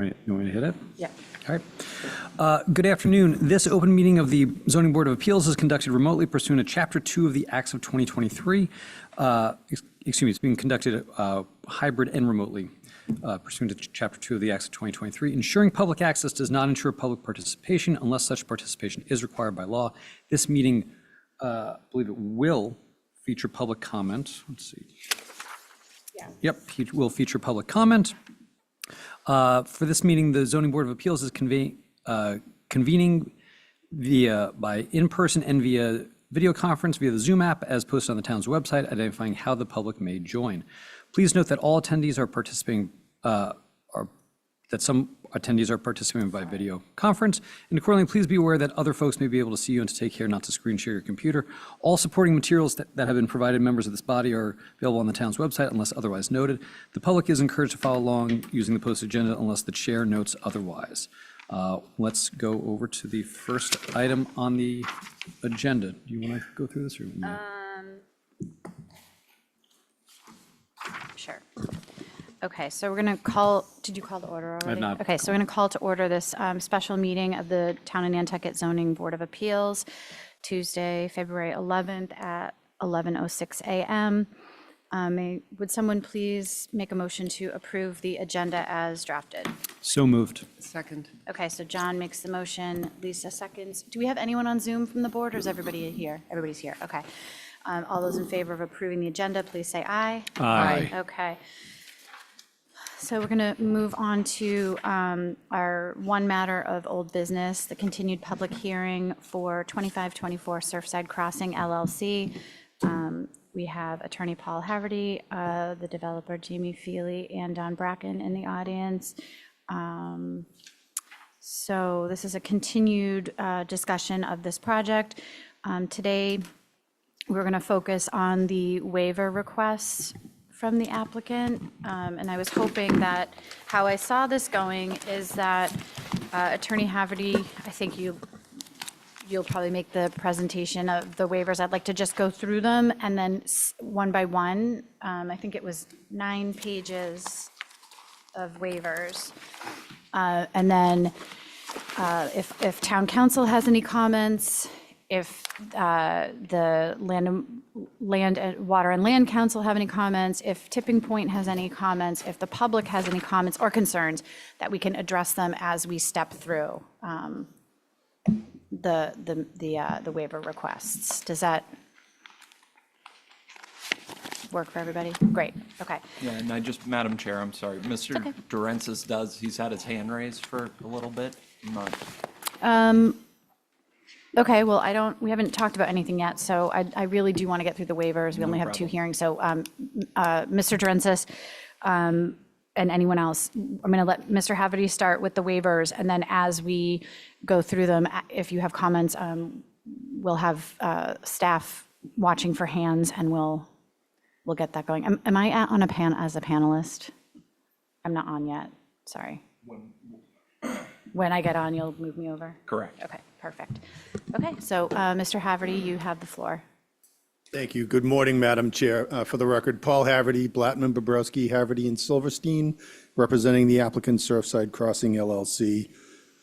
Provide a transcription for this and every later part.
Right, you want me to hit it? Yeah. All right. Good afternoon. This open meeting of the Zoning Board of Appeals is conducted remotely pursuant to Chapter 2 of the Acts of 2023. Excuse me, it's being conducted hybrid and remotely pursuant to Chapter 2 of the Acts of 2023. Ensuring public access does not ensure public participation unless such participation is required by law. This meeting, I believe it will feature public comment. Let's see. Yeah. Yep, it will feature public comment. For this meeting, the Zoning Board of Appeals is convening by in-person and via video conference via the Zoom app as posted on the town's website, identifying how the public may join. Please note that all attendees are participating, some attendees are participating by video conference, and accordingly, please be aware that other folks may be able to see you and to take care not to screen share your computer. All supporting materials that have been provided members of this body are available on the town's website unless otherwise noted. The public is encouraged to follow along using the posted agenda unless the chair notes otherwise. Let's go over to the first item on the agenda. Do you want to go through this? Or Sure. Okay, so we're going to call, did you call the order already? I have not. Okay, so we're going to call to order this special meeting of the Town of Nantucket Zoning Board of Appeals, Tuesday, February 11th at 11:06 a.m. Would someone please make a motion to approve the agenda as drafted? So moved. Second. Okay, so John makes the motion, Lisa seconds. Do we have anyone on Zoom from the board, or is everybody here? Everybody's here, okay. All those in favor of approving the agenda, please say aye. Aye. Okay. So we're going to move on to our one matter of old business, the continued public hearing for 2524 Surfside Crossing LLC. We have Attorney Paul Haverty, the developer Jamie Feely, and Don Bracken in the audience. So this is a continued discussion of this project. Today, we're going to focus on the waiver requests from the applicant, and I was hoping that how I saw this going is that Attorney Haverty, I think you'll probably make the presentation of the waivers. I'd like to just go through them and then one by one. I think it was 9 pages of waivers, and then if town council has any comments, if the Water and Land Council have any comments, if Tipping Point has any comments, if the public has any comments or concerns, that we can address them as we step through the waiver requests. Does that work for everybody? Great, okay. Yeah, and I just, Madam Chair, I'm sorry, Mr. Okay. Durensis he's had his hand raised for a little bit. I'm not. Okay, well, we haven't talked about anything yet, so I really do want to get through the waivers. We only have 2 hearings, so Mr. Durensis and anyone else, I'm going to let Mr. Haverty start with the waivers, and then as we go through them, if you have comments, we'll have staff watching for hands, and we'll get that going. Am I on as a panelist? I'm not on yet, sorry. When I get on, you'll move me over? Correct. Okay, perfect. Okay, so Mr. Haverty, you have the floor. Thank you. Good morning, Madam Chair. For the record, Paul Haverty, Blattman, Bobrowski, Haverty, and Silverstein, representing the applicant Surfside Crossing LLC.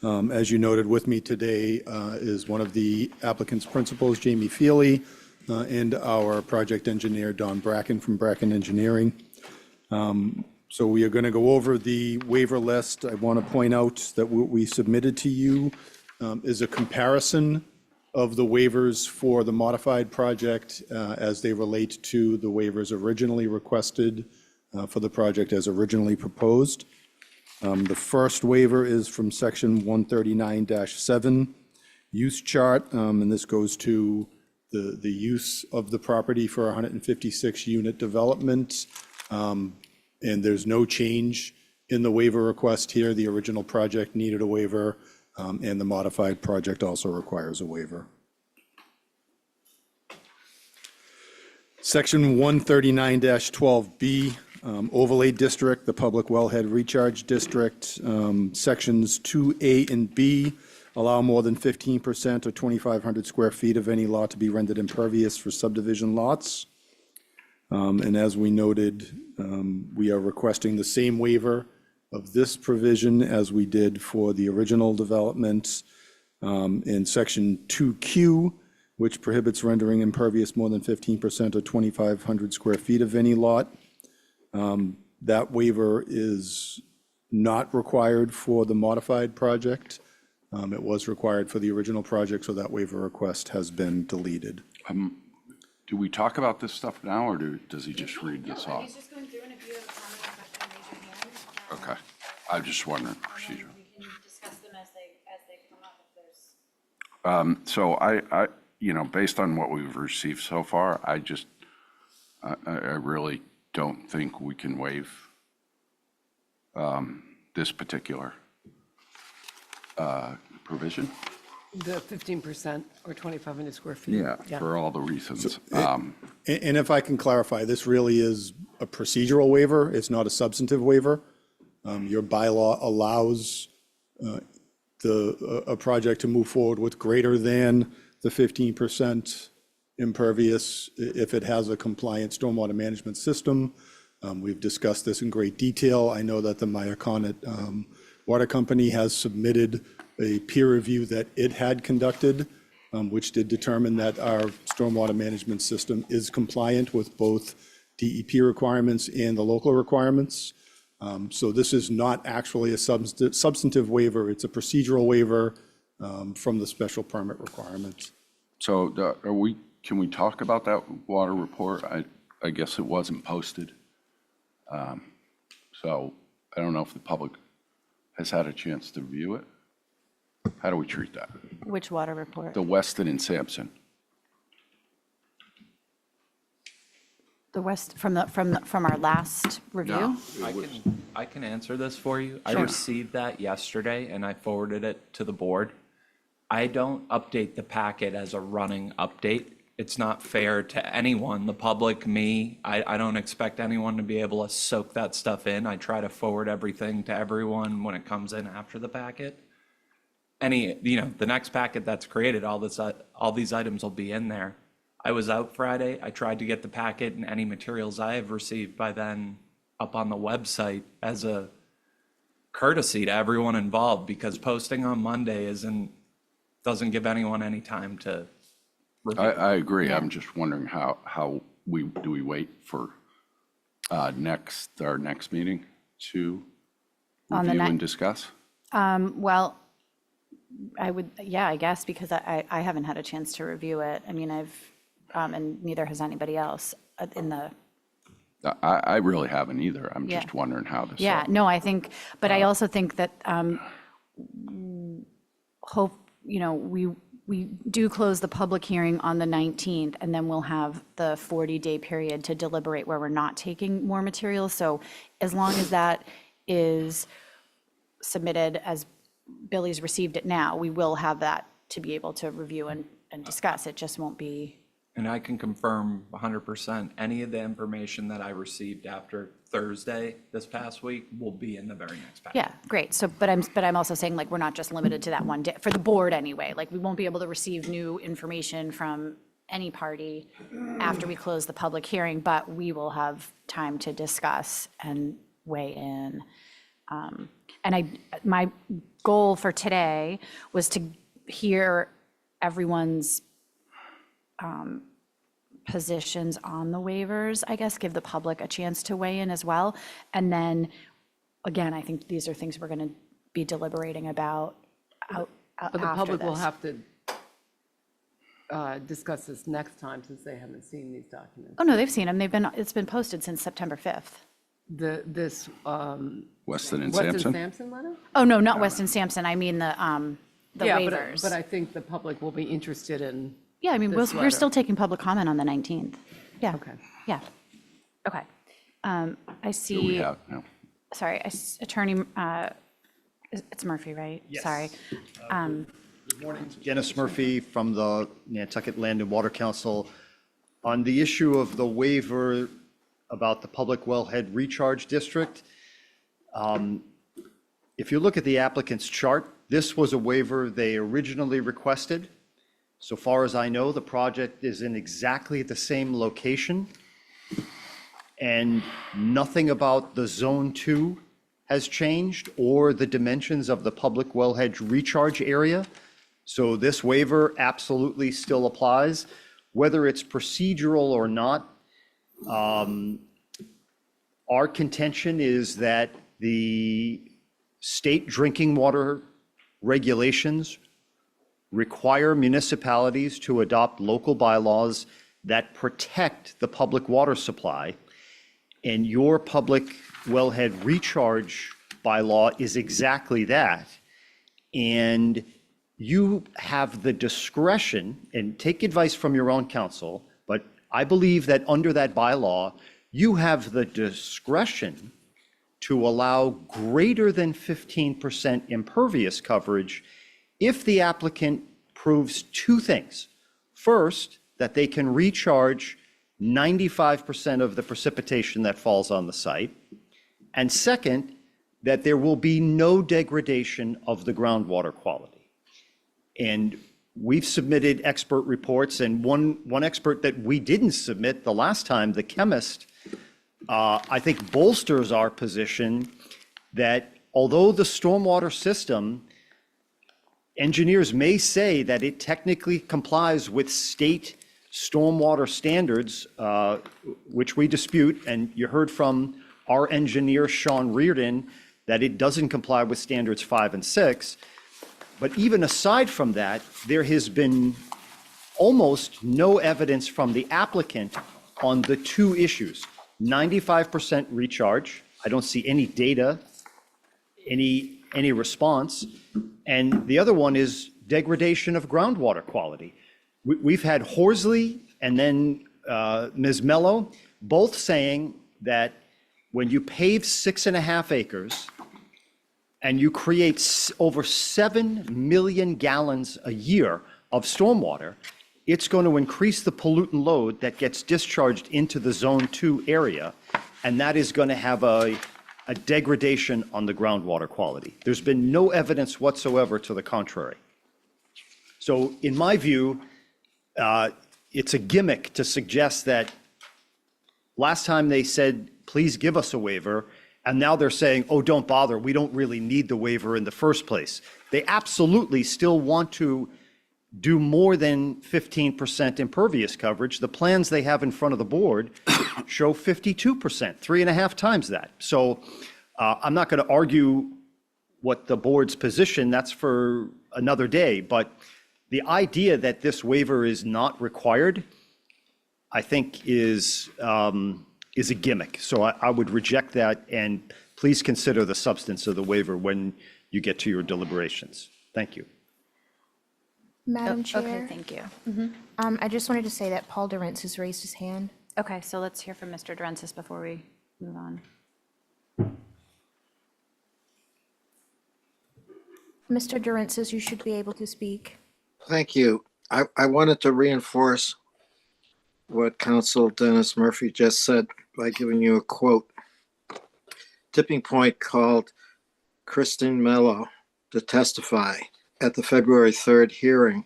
As you noted, with me today is one of the applicant's principals, Jamie Feely, and our project engineer, Don Bracken from Bracken Engineering. So we are going to go over the waiver list. I want to point out that what we submitted to you is a comparison of the waivers for the modified project as they relate to the waivers originally requested for the project as originally proposed. The first waiver is from section 139-7 use chart, and this goes to the use of the property for 156 unit development. And there's no change in the waiver request here. The original project needed a waiver, and the modified project also requires a waiver. Section 139-12B, overlay district, the public wellhead recharge district. Sections 2A and B allow more than 15% or 2,500 square feet of any lot to be rendered impervious for subdivision lots. And as we noted, we are requesting the same waiver of this provision as we did for the original development in section 2Q, which prohibits rendering impervious more than 15% of 2,500 square feet of any lot. That waiver is not required for the modified project. It was required for the original project, so that waiver request has been deleted. Do we talk about this stuff now, or does he just read this off? He's just going through, and if you have a comment or question, raise your hand. Okay, I'm just wondering procedure. We can discuss them as they come up if there's. So I, based on what we've received so far, I really don't think we can waive this particular provision. The 15% or 2,500 square feet. Yeah, for all the reasons. And if I can clarify, this really is a procedural waiver. It's not a substantive waiver. Your bylaw allows a project to move forward with greater than the 15% impervious if it has a compliant stormwater management system. We've discussed this in great detail. I know that the Myaconnet Water Company has submitted a peer review that it had conducted, which did determine that our stormwater management system is compliant with both DEP requirements and the local requirements. So this is not actually a substantive waiver. It's a procedural waiver from the special permit requirements. So can we talk about that water report? I guess it wasn't posted. So I don't know if the public has had a chance to view it. How do we treat that? Which water report? The Weston and Sampson. The West, from our last review? I can answer this for you. I received that yesterday and I forwarded it to the board. I don't update the packet as a running update. It's not fair to anyone, the public, me. I don't expect anyone to be able to soak that stuff in. I try to forward everything to everyone when it comes in after the packet. The next packet that's created, all these items will be in there. I was out Friday. I tried to get the packet and any materials I have received by then up on the website as a courtesy to everyone involved, because posting on Monday doesn't give anyone any time to review. I agree. I'm just wondering how we wait for our next meeting to On the review and ninth. discuss? Well, I guess, because I haven't had a chance to review it. I mean, and neither has anybody else in the. I really haven't either. I'm Yeah. just wondering how this. Yeah, no, I think, but I also think that, we do close the public hearing on the 19th, and then we'll have the 40-day period to deliberate where we're not taking more material. So as long as that is submitted as Billy's received it now, we will have that to be able to review and discuss. It just won't be. And I can confirm 100%, any of the information that I received after Thursday this past week will be in the very next packet. Yeah, great. So, but I'm also saying, like, we're not just limited to that one day, for the board anyway. Like, we won't be able to receive new information from any party after we close the public hearing, but we will have time to discuss and weigh in. And my goal for today was to hear everyone's positions on the waivers, I guess, give the public a chance to weigh in as well. And then, again, I think these are things we're going to be deliberating about But the after public will this. have to discuss this next time, since they haven't seen these documents. Oh, no, they've seen them. It's been posted since September 5th. This Weston and Weston Sampson? Sampson letter? Oh, no, not Weston Sampson. I mean the Yeah, waivers. but I think the public will be interested in. Yeah, I mean, this we're letter. still taking public comment on the 19th. Yeah. Okay. Yeah. Okay. I Do we see, have, no. sorry, Attorney, it's Murphy, right? Yes. Sorry. Dennis Murphy from the Nantucket Land and Water Council. On the issue of the waiver about the public wellhead recharge district, if you look at the applicant's chart, this was a waiver they originally requested. So far as I know, the project is in exactly the same location, and nothing about the Zone 2 has changed or the dimensions of the public wellhead recharge area. So this waiver absolutely still applies. Whether it's procedural or not, our contention is that the state drinking water regulations require municipalities to adopt local bylaws that protect the public water supply. And your public wellhead recharge bylaw is exactly that. And you have the discretion, and take advice from your own counsel, but I believe that under that bylaw, you have the discretion to allow greater than 15% impervious coverage if the applicant proves two things. First, that they can recharge 95% of the precipitation that falls on the site. And second, that there will be no degradation of the groundwater quality. And we've submitted expert reports, and one expert that we didn't submit the last time, the chemist, I think bolsters our position that although the stormwater system, engineers may say that it technically complies with state stormwater standards, which we dispute, and you heard from our engineer, Sean Reardon, that it doesn't comply with standards 5 and 6. But even aside from that, there has been almost no evidence from the applicant on the two issues. 95% recharge, I don't see any data, any response. And the other one is degradation of groundwater quality. We've had Horsley and then Ms. Mello both saying that when you pave 6.5 acres and you create over 7 million gallons a year of stormwater, it's going to increase the pollutant load that gets discharged into the Zone 2 area, and that is going to have a degradation on the groundwater quality. There's been no evidence whatsoever to the contrary. So in my view, it's a gimmick to suggest that last time they said, please give us a waiver, and now they're saying, oh, don't bother, we don't really need the waiver in the first place. They absolutely still want to do more than 15% impervious coverage. The plans they have in front of the board show 52%, 3.5 times that. So I'm not going to argue what the board's position, that's for another day, but the idea that this waiver is not required, I think is a gimmick. So I would reject that, and please consider the substance of the waiver when you get to your deliberations. Thank you. Madam Okay, Chair, thank you. I just wanted to say that Paul Durantz has raised his hand. Okay, so let's hear from Mr. Durensis before we move on. Mr. Durantz, you should be able to speak. Thank you. I wanted to reinforce what Council Dennis Murphy just said by giving you a quote. Tipping Point called Kristen Mello to testify at the February 3rd hearing.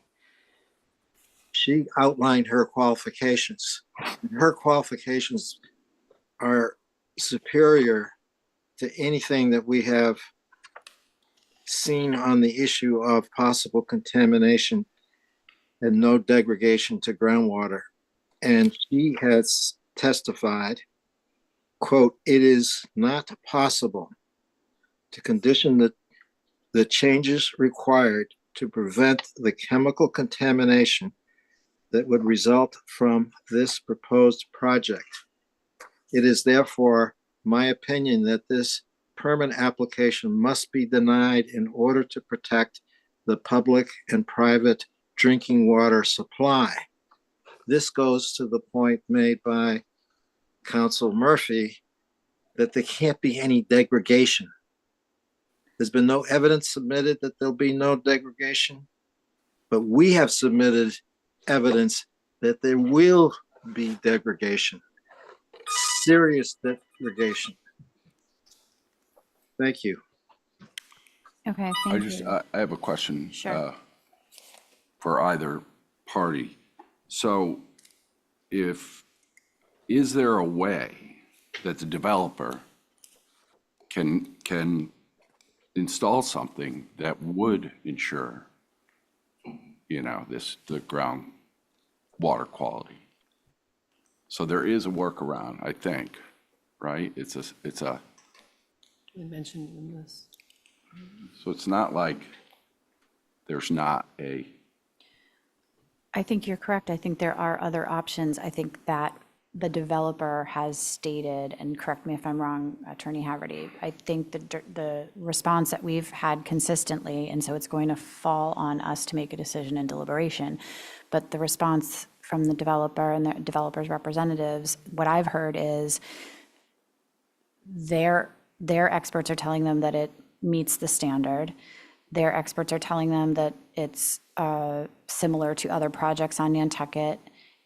She outlined her qualifications. Her qualifications are superior to anything that we have seen on the issue of possible contamination and no degradation to groundwater. And she has testified, quote, "It is not possible to condition the changes required to prevent the chemical contamination that would result from this proposed project. It is therefore my opinion that this permit application must be denied in order to protect the public and private drinking water supply." This goes to the point made by Council Murphy that there can't be any degradation. There's been no evidence submitted that there'll be no degradation, but we have submitted evidence that there will be degradation, serious degradation. Thank you. Okay, I thank just, you. I have a question. Sure. For either party. So is there a way that the developer can install something that would ensure, the ground water quality. So there is a workaround, I think, right? It's a, We mentioned in this. so it's not like there's not a, I think you're correct. I think there are other options. I think that the developer has stated, and correct me if I'm wrong, Attorney Haverty, I think the response that we've had consistently, and so it's going to fall on us to make a decision in deliberation, but the response from the developer and the developer's representatives, what I've heard is their experts are telling them that it meets the standard. Their experts are telling them that it's similar to other projects on Nantucket,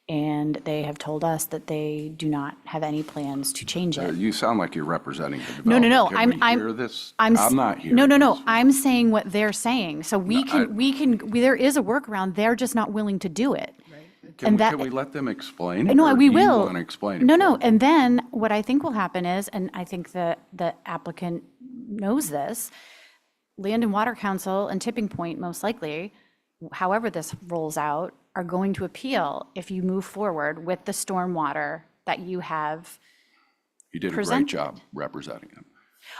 and they have told us that they do not have any plans to change it. you sound like you're representing the developer. No. Can we hear this? I'm not hearing No. this. I'm saying what they're saying. So there is a workaround. They're just not willing to do it. Can we let them explain it? No, or we do you will. want to explain it? No. for me? And then what I think will happen is, and I think the applicant knows this, Land and Water Council and Tipping Point, most likely, however this rolls out, are going to appeal if you move forward with the stormwater that you have. You did a great presented. job representing him.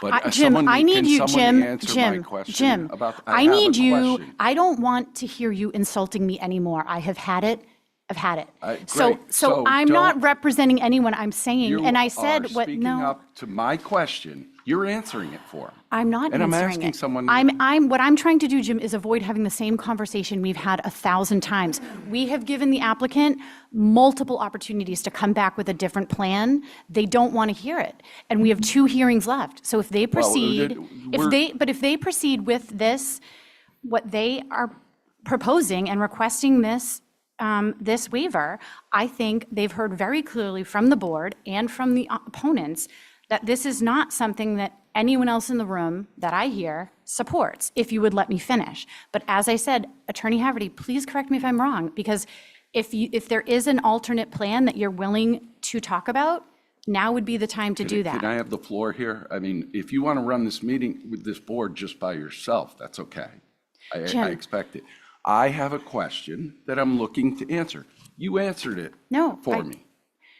But Jim, I need you, Jim, Jim, I need you, I don't want to hear you insulting me anymore. I have had it. I've had it. Great. So I'm not don't- representing anyone. I'm saying, You and I are said what, speaking no. up to my question. You're answering it for him. I'm not And I'm answering asking it. someone- What I'm trying to do, Jim, is avoid having the same conversation we've had 1,000 times. We have given the applicant multiple opportunities to come back with a different plan. They don't want to hear it. And we have 2 hearings left. So if they proceed, if they proceed with this, what they are proposing and requesting this waiver, I think they've heard very clearly from the board and from the opponents that this is not something that anyone else in the room that I hear supports, if you would let me finish. But as I said, Attorney Haverty, please correct me if I'm wrong, because if there is an alternate plan that you're willing to talk about, now would be the time to do that. Can I have the floor here? I mean, if you want to run this meeting with this board just by yourself, that's okay. I Jim. expect it. I have a question that I'm looking to answer. You answered it No, for I- me.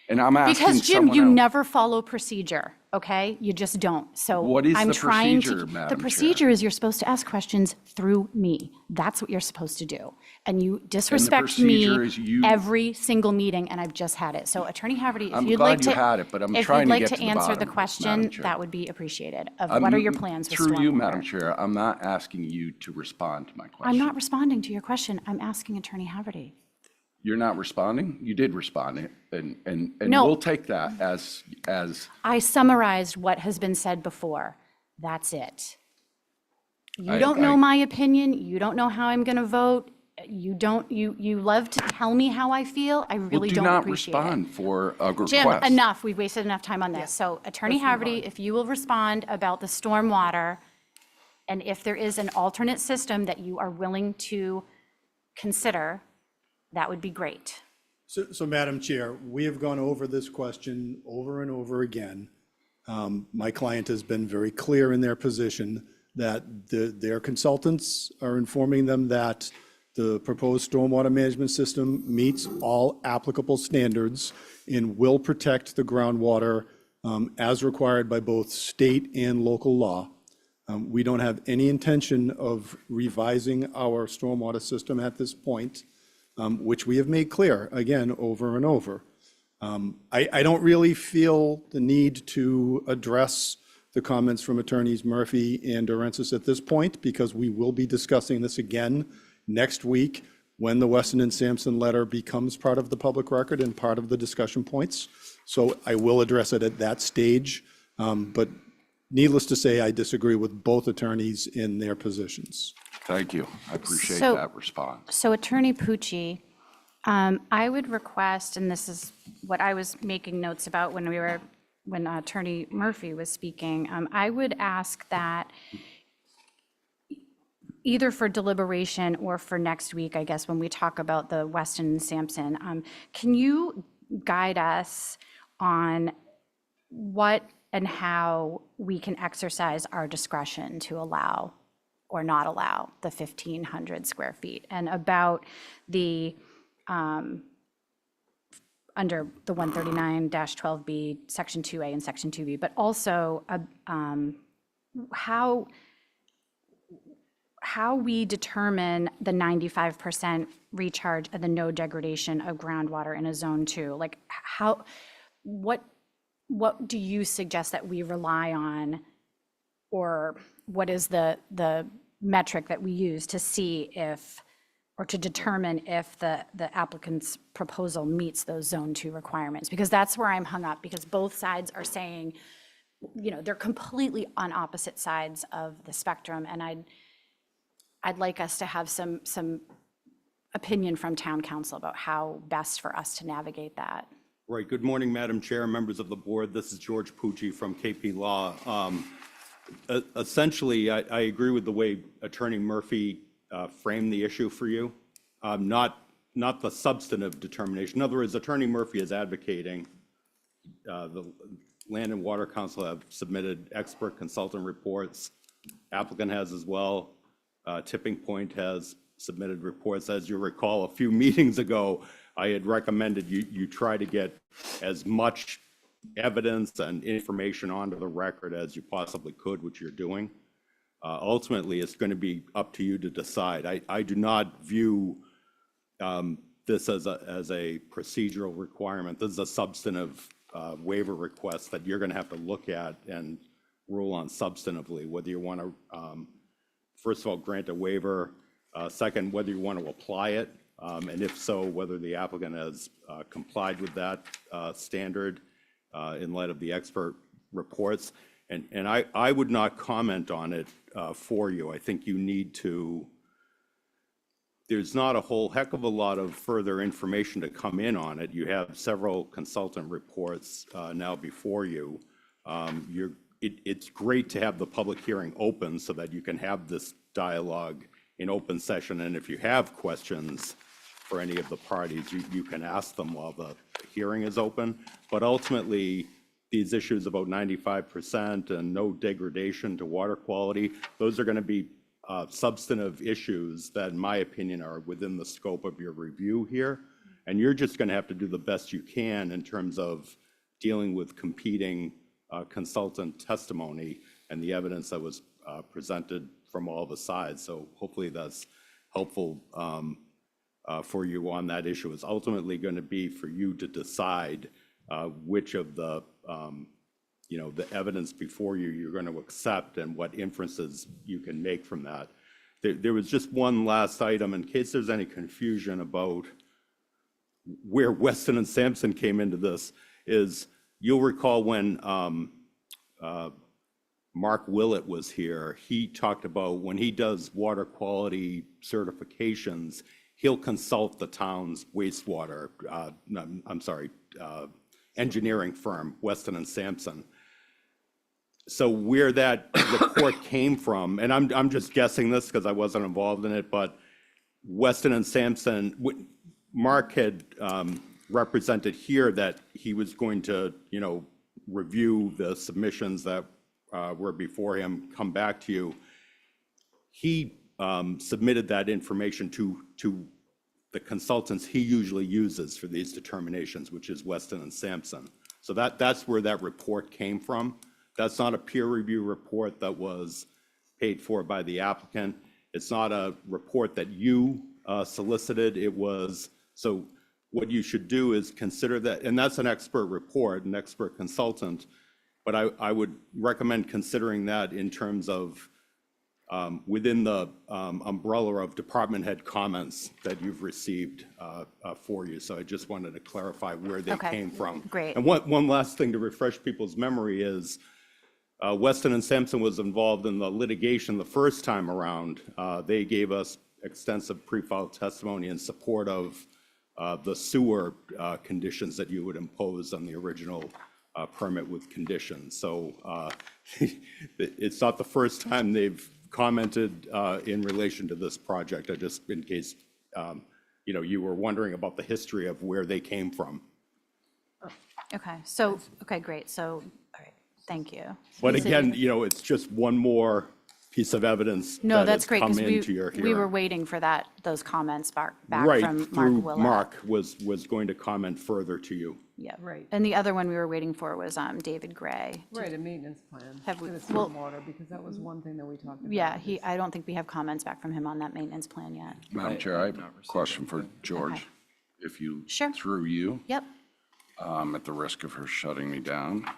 And I'm asking Because, Jim, someone you else. never follow procedure, okay? You just don't. So What is I'm the trying procedure, to. Madam The Chair? procedure is you're supposed to ask questions through me. That's what you're supposed to do. And you disrespect me procedure is you- every single meeting, and I've just had it. So Attorney Haverty, if I'm you'd like glad to. you had it, but I'm if trying you'd to like get to to the answer bottom the of this, question, Madam Chair. that would be appreciated. Of what are your plans with Through you, Madam stormwater? Chair, I'm not asking you to respond to my question. I'm not responding to your question. I'm asking Attorney Haverty. You're not responding? You did respond, and No. we'll take that as, I summarized what has been said before. That's it. You don't know my opinion. You don't know how I'm going to vote. You love to tell me how I feel. I well, really do don't not appreciate it. respond for a request. Jim, enough. We've wasted enough time on this. So Attorney Haverty, if you will respond about the stormwater, and if there is an alternate system that you are willing to consider, that would be great. So, Madam Chair, we have gone over this question over and over again. My client has been very clear in their position that their consultants are informing them that the proposed stormwater management system meets all applicable standards and will protect the groundwater as required by both state and local law. We don't have any intention of revising our stormwater system at this point, which we have made clear, again, over and over. I don't really feel the need to address the comments from Attorneys Murphy and Durensis at this point, because we will be discussing this again next week when the Weston and Sampson letter becomes part of the public record and part of the discussion points. So I will address it at that stage. But needless to say, I disagree with both attorneys in their positions. Thank you. I appreciate So- that response. So Attorney Pucci, I would request, and this is what I was making notes about when Attorney Murphy was speaking, I would ask that either for deliberation or for next week, I guess, when we talk about the Weston and Sampson, can you guide us on what and how we can exercise our discretion to allow or not allow the 1,500 square feet, and about the, under the 139-12B, Section 2A and Section 2B, but also how we determine the 95% recharge and the no degradation of groundwater in a Zone 2. Like what do you suggest that we rely on, or what is the metric that we use to see if, or to determine if the applicant's proposal meets those Zone 2 requirements? Because that's where I'm hung up, because both sides are saying, you know, they're completely on opposite sides of the spectrum, and I'd like us to have some opinion from town council about how best for us to navigate that. Right. Good morning, Madam Chair, members of the board. This is George Pucci from KP Law. Essentially, I agree with the way Attorney Murphy framed the issue for you, not the substantive determination. In other words, Attorney Murphy is advocating, the Land and Water Council have submitted expert consultant reports. Applicant has as well. Tipping Point has submitted reports. As you recall, a few meetings ago, I had recommended you try to get as much evidence and information onto the record as you possibly could, which you're doing. Ultimately, it's going to be up to you to decide. I do not view this as a procedural requirement. This is a substantive waiver request that you're going to have to look at and rule on substantively, whether you want to, first of all, grant a waiver, second, whether you want to apply it, and if so, whether the applicant has complied with that standard in light of the expert reports. And I would not comment on it for you. I think you need to, there's not a whole heck of a lot of further information to come in on it. You have several consultant reports now before you. It's great to have the public hearing open so that you can have this dialogue in open session. And if you have questions for any of the parties, you can ask them while the hearing is open. But ultimately, these issues about 95% and no degradation to water quality, those are going to be substantive issues that, in my opinion, are within the scope of your review here. And you're just going to have to do the best you can in terms of dealing with competing consultant testimony and the evidence that was presented from all the sides. So hopefully that's helpful for you on that issue. It's ultimately going to be for you to decide which of the the evidence before you you're going to accept and what inferences you can make from that. There was just one last item in case there's any confusion about where Weston and Sampson came into this. Is you'll recall when Mark Willett was here, he talked about when he does water quality certifications, he'll consult the town's wastewater, engineering firm, Weston and Sampson. So where that report came from, and I'm just guessing this because I wasn't involved in it, but Weston and Sampson, Mark had represented here that he was going to, review the submissions that were before him, come back to you. He submitted that information to the consultants he usually uses for these determinations, which is Weston and Sampson. So that's where that report came from. That's not a peer review report that was paid for by the applicant. It's not a report that you solicited. It was, so what you should do is consider that, and that's an expert report, an expert consultant, but I would recommend considering that in terms of within the umbrella of department head comments that you've received for you. So I just wanted to clarify where they came from. Great. And one last thing to refresh people's memory is Weston and Sampson was involved in the litigation the first time around. They gave us extensive pre-filed testimony in support of the sewer conditions that you would impose on the original permit with conditions. So it's not the first time they've commented in relation to this project. I just, in case you were wondering about the history of where they came from. Okay, so, okay, great. So, all right. Thank you. But He said- again, it's just one more piece of evidence No, that that's has great, come because into your we were hearing. waiting for those comments back Right, from Mark through Willett. Mark was going to comment further to you. Yeah. Right. And the other one we were waiting for was David Gray. Right, a maintenance plan. Have we- And it's well- stormwater, because that was one thing that we talked about. Yeah, I don't think we have comments back from him on that maintenance plan yet. Madam Chair, I have a question for George, if you, Sure. through you, Yep. at the risk of her shutting me down.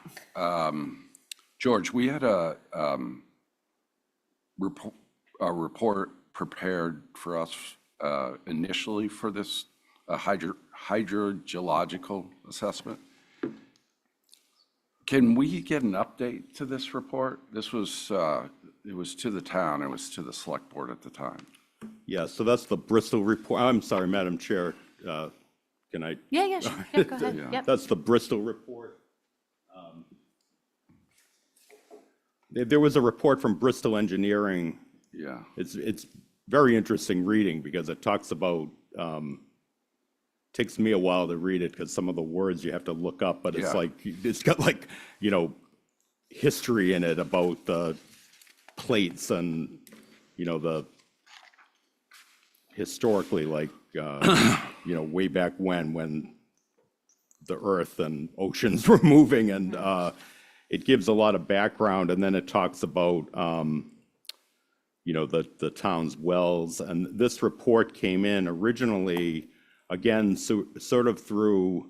George, we had a report prepared for us initially for this hydrogeological assessment. Can we get an update to this report? This was, it was to the town, it was to the select board at the time. Yeah, so that's the Bristol report. I'm sorry, Madam Chair, can I? Yeah, sure. Yeah, go ahead. Yep. That's the Bristol report. There was a report from Bristol Engineering. Yeah. It's very interesting reading because it talks about, takes me a while to read it because some of the words you have to look up, but it's Yeah. like, it's got like, history in it about the plates and, the historically, like, way back when the earth and oceans were moving, and it gives a lot of background, and then it talks about, the town's wells. And this report came in originally, again, sort of through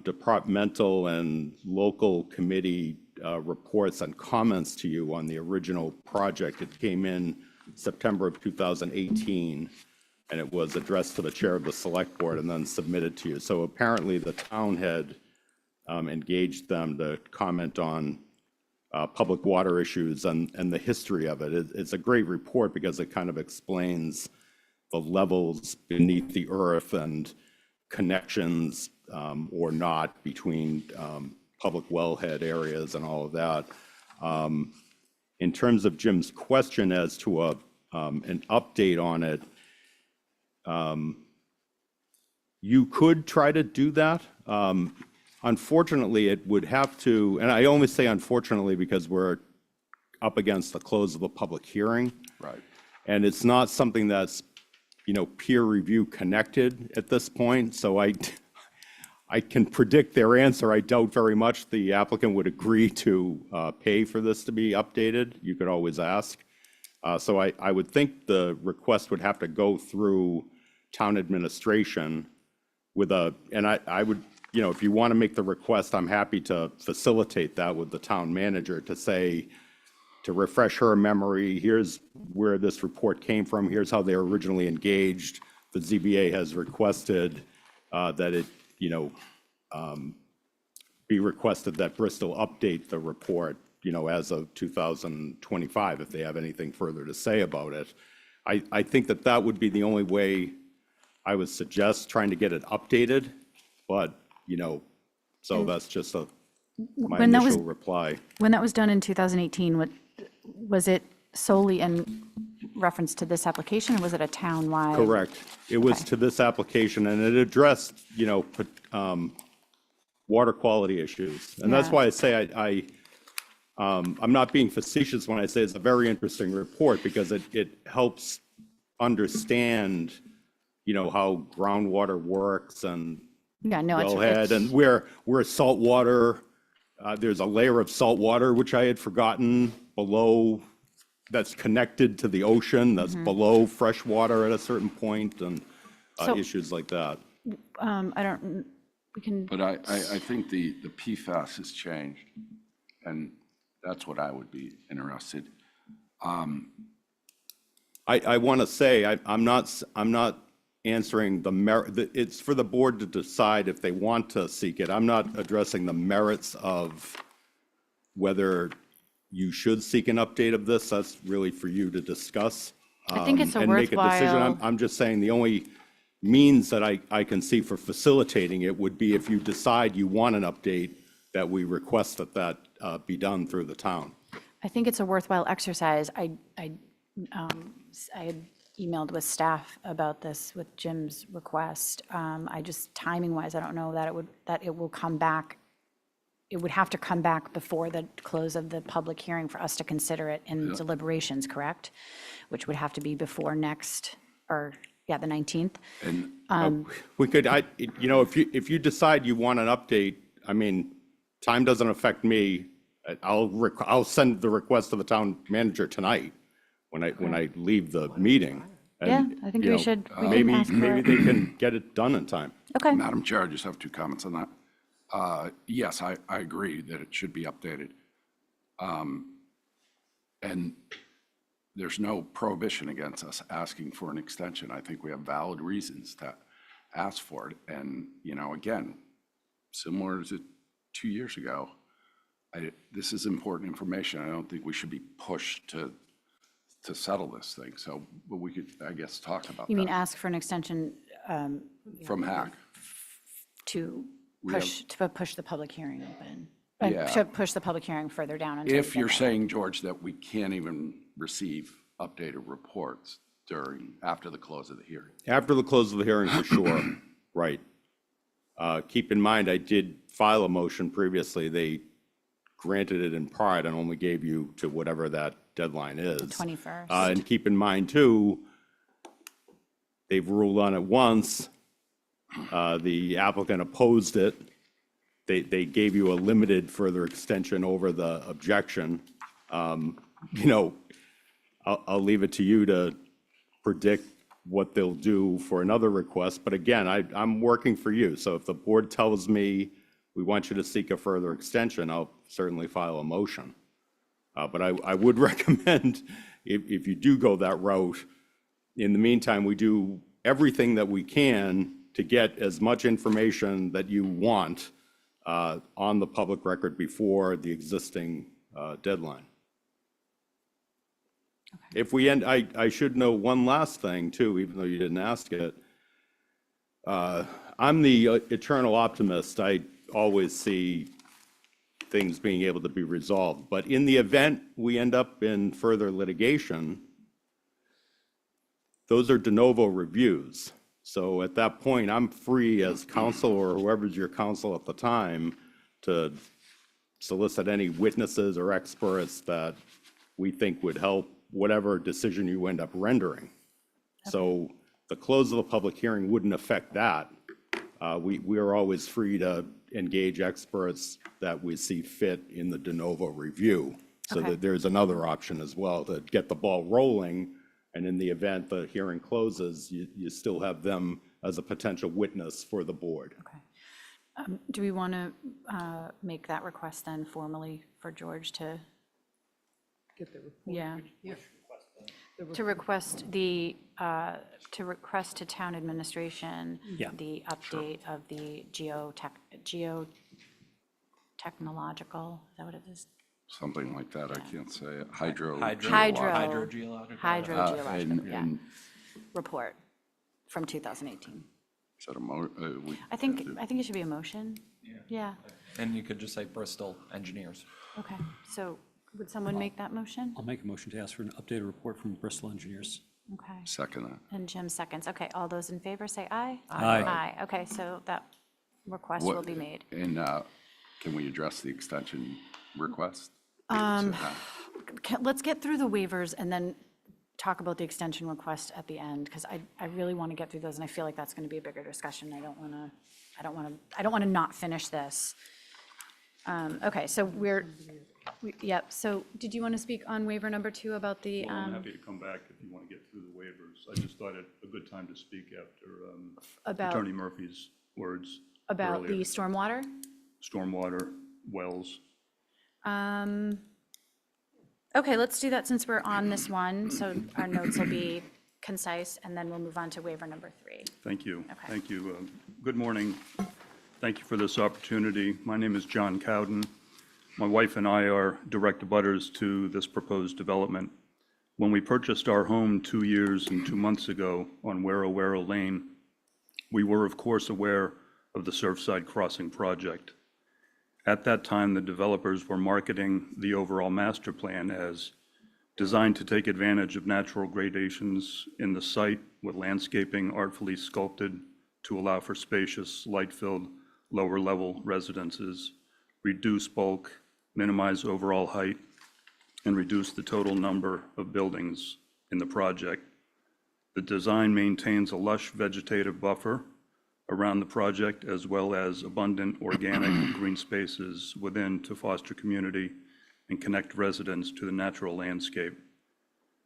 departmental and local committee reports and comments to you on the original project. It came in September of 2018, and it was addressed to the chair of the select board and then submitted to you. So apparently the town had engaged them to comment on public water issues and the history of it. It's a great report because it kind of explains the levels beneath the earth and connections or not between public wellhead areas and all of that. In terms of Jim's question as to an update on it, you could try to do that. Unfortunately, it would have to, and I only say unfortunately because we're up against the close of the public hearing. Right. And it's not something that's, peer review connected at this point. So I can predict their answer. I doubt very much the applicant would agree to pay for this to be updated. You could always ask. So I would think the request would have to go through town administration with and I would, if you want to make the request, I'm happy to facilitate that with the town manager to say, to refresh her memory, here's where this report came from, here's how they were originally engaged. The ZBA has requested that it, be requested that Bristol update the report, as of 2025, if they have anything further to say about it. I think that would be the only way I would suggest trying to get it updated, but, so that's just my When that was- initial reply. When that was done in 2018, was it solely in reference to this application, or was it a town-wide? Correct. It was Okay. to this application, and it addressed, water quality issues. And that's Yeah. why I say I'm not being facetious when I say it's a very interesting report, because it helps understand, how groundwater works and Yeah, no, wellhead, and where salt water, there's a layer of salt water, which I had forgotten, below, that's connected to the ocean, that's below fresh water at a certain point, and So- issues like that. I don't, we can, But I think the PFAS has changed, and that's what I would be interested. I want to say, I'm not answering the merit, it's for the board to decide if they want to seek it. I'm not addressing the merits of whether you should seek an update of this. That's really for you to discuss. I think it's a and make a decision. worthwhile. I'm just saying the only means that I can see for facilitating it would be if you decide you want an update, that we request that be done through the town. I think it's a worthwhile exercise. I had emailed with staff about this with Jim's request. I just, timing-wise, I don't know that it will come back it would have to come back before the close of the public hearing for us to consider it in deliberations, correct? Which would have to be before next, or, yeah, the 19th. We could, if you decide you want an update, I mean, time doesn't affect me. I'll send the request to the town manager tonight when I leave the meeting. Yeah, And, I think you we know, should, we Maybe, can ask for maybe it. they can get it done in time. Okay, Madam Chair, I just have 2 comments on that. Yes, I agree that it should be updated. And there's no prohibition against us asking for an extension. I think we have valid reasons to ask for it. And, again, similar to 2 years ago, this is important information. I don't think we should be pushed to settle this thing. So, but we could, I guess, talk about you mean that ask for an extension from Hack. to We have- push the public hearing open? Yeah. To push the public hearing further down until we If get you're that. saying, George, that we can't even receive updated reports after the close of the hearing. After the close of the hearing, for sure, right. Keep in mind, I did file a motion previously. They granted it in part and only gave you to whatever that deadline is. 21st. And keep in mind, too, they've ruled on it once. The applicant opposed it. They gave you a limited further extension over the objection. I'll leave it to you to predict what they'll do for another request. But again, I'm working for you. So if the board tells me we want you to seek a further extension, I'll certainly file a motion. But I would recommend, if you do go that route, in the meantime, we do everything that we can to get as much information that you want on the public record before the existing deadline. If we end, I should know one last thing too, even though you didn't ask it. I'm the eternal optimist. I always see things being able to be resolved. But in the event we end up in further litigation, those are de novo reviews. So at that point, I'm free as counsel or whoever's your counsel at the time to solicit any witnesses or experts that we think would help whatever decision you end up rendering. So the close of the public hearing wouldn't affect that. We are always free to engage experts that we see fit in the de novo review. So Okay. that there's another option as well to get the ball rolling. And in the event the hearing closes, you still have them as a potential witness for the board. Okay. Do we want to make that request then formally for George to? Get the report. Yeah. Yeah. To request to town administration, Yeah. the update of the geotechnological, is that what it is? Something like that, I can't say it. Hydrogeological. Hydrogeological, yeah, And report from 2018. is that we? I think it should be a motion. Yeah, And you could just say Bristol Engineers. okay. So would someone make that motion? I'll make a motion to ask for an updated report from Bristol Engineers. Okay. Second that. And Jim seconds. Okay, all those in favor say aye? Aye. Aye, okay, so that request will be made. And can we address the extension request? Let's get through the waivers and then talk about the extension request at the end, because I really want to get through those, and I feel like that's going to be a bigger discussion. I don't want to not finish this. Okay, so yep, so did you want to speak on waiver number 2 about the, I'm happy to come back if you want to get through the waivers. I just thought it a good time to speak after About- Attorney Murphy's words about the earlier. stormwater? Stormwater, wells. Okay, let's do that since we're on this one, so our notes will be concise, and then we'll move on to waiver number 3. Thank you. Okay. Thank you. Good morning. Thank you for this opportunity. My name is John Cowden. My wife and I are direct abutters to this proposed development. When we purchased our home 2 years and 2 months ago on Wero Lane, we were of course aware of the Surfside Crossing project. At that time, the developers were marketing the overall master plan as designed to take advantage of natural gradations in the site with landscaping artfully sculpted to allow for spacious, light-filled, lower-level residences reduce bulk, minimize overall height, and reduce the total number of buildings in the project. The design maintains a lush vegetative buffer around the project, as well as abundant organic green spaces within to foster community and connect residents to the natural landscape.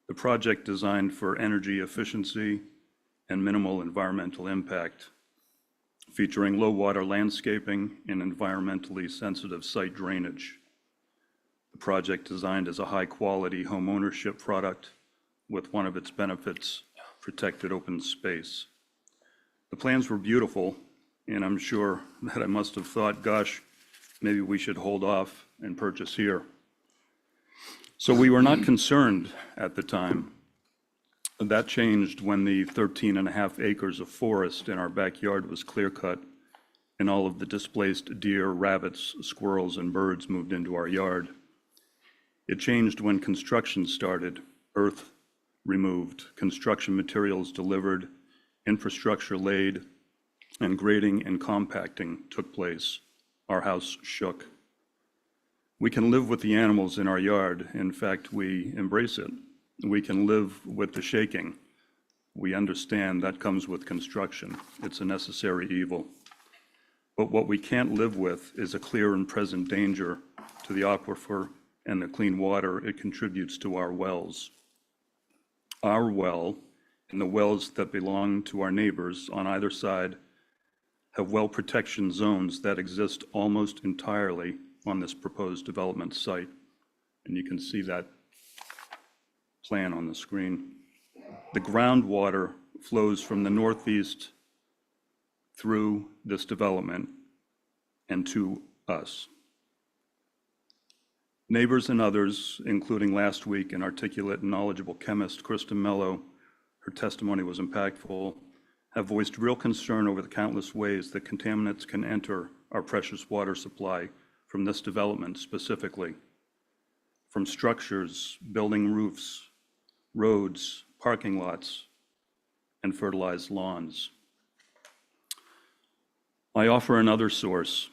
The project designed for energy efficiency and minimal environmental impact, featuring low water landscaping and environmentally sensitive site drainage. The project designed as a high-quality home ownership product with one of its benefits, protected open space. The plans were beautiful, and I'm sure that I must have thought, gosh, maybe we should hold off and purchase here. So we were not concerned at the time. That changed when the 13.5 acres of forest in our backyard was clear-cut and all of the displaced deer, rabbits, squirrels, and birds moved into our yard. It changed when construction started, earth removed, construction materials delivered, infrastructure laid, and grading and compacting took place. Our house shook. We can live with the animals in our yard. In fact, we embrace it. We can live with the shaking. We understand that comes with construction. It's a necessary evil. But what we can't live with is a clear and present danger to the aquifer and the clean water it contributes to our wells. Our well and the wells that belong to our neighbors on either side have well protection zones that exist almost entirely on this proposed development site. And you can see that plan on the screen. The groundwater flows from the northeast through this development and to us. Neighbors and others, including last week an articulate and knowledgeable chemist, Kristen Mello, her testimony was impactful, have voiced real concern over the countless ways that contaminants can enter our precious water supply from this development specifically, from structures, building roofs, roads, parking lots, and fertilized lawns. I offer another source,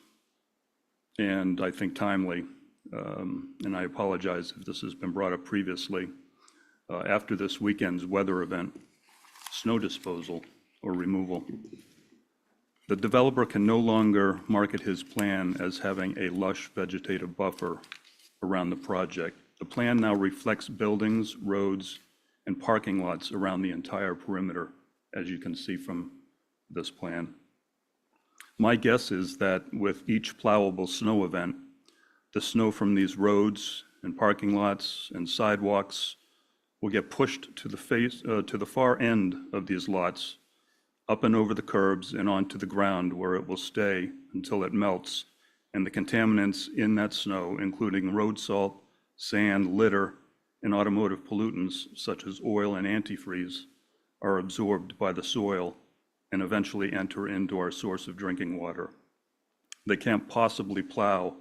and I think timely, and I apologize if this has been brought up previously. After this weekend's weather event, snow disposal or removal, the developer can no longer market his plan as having a lush vegetative buffer around the project. The plan now reflects buildings, roads, and parking lots around the entire perimeter, as you can see from this plan. My guess is that with each plowable snow event, the snow from these roads and parking lots and sidewalks will get pushed to the far end of these lots, up and over the curbs and onto the ground, where it will stay until it melts, and the contaminants in that snow, including road salt, sand, litter, and automotive pollutants such as oil and antifreeze, are absorbed by the soil and eventually enter into our source of drinking water. They can't possibly plow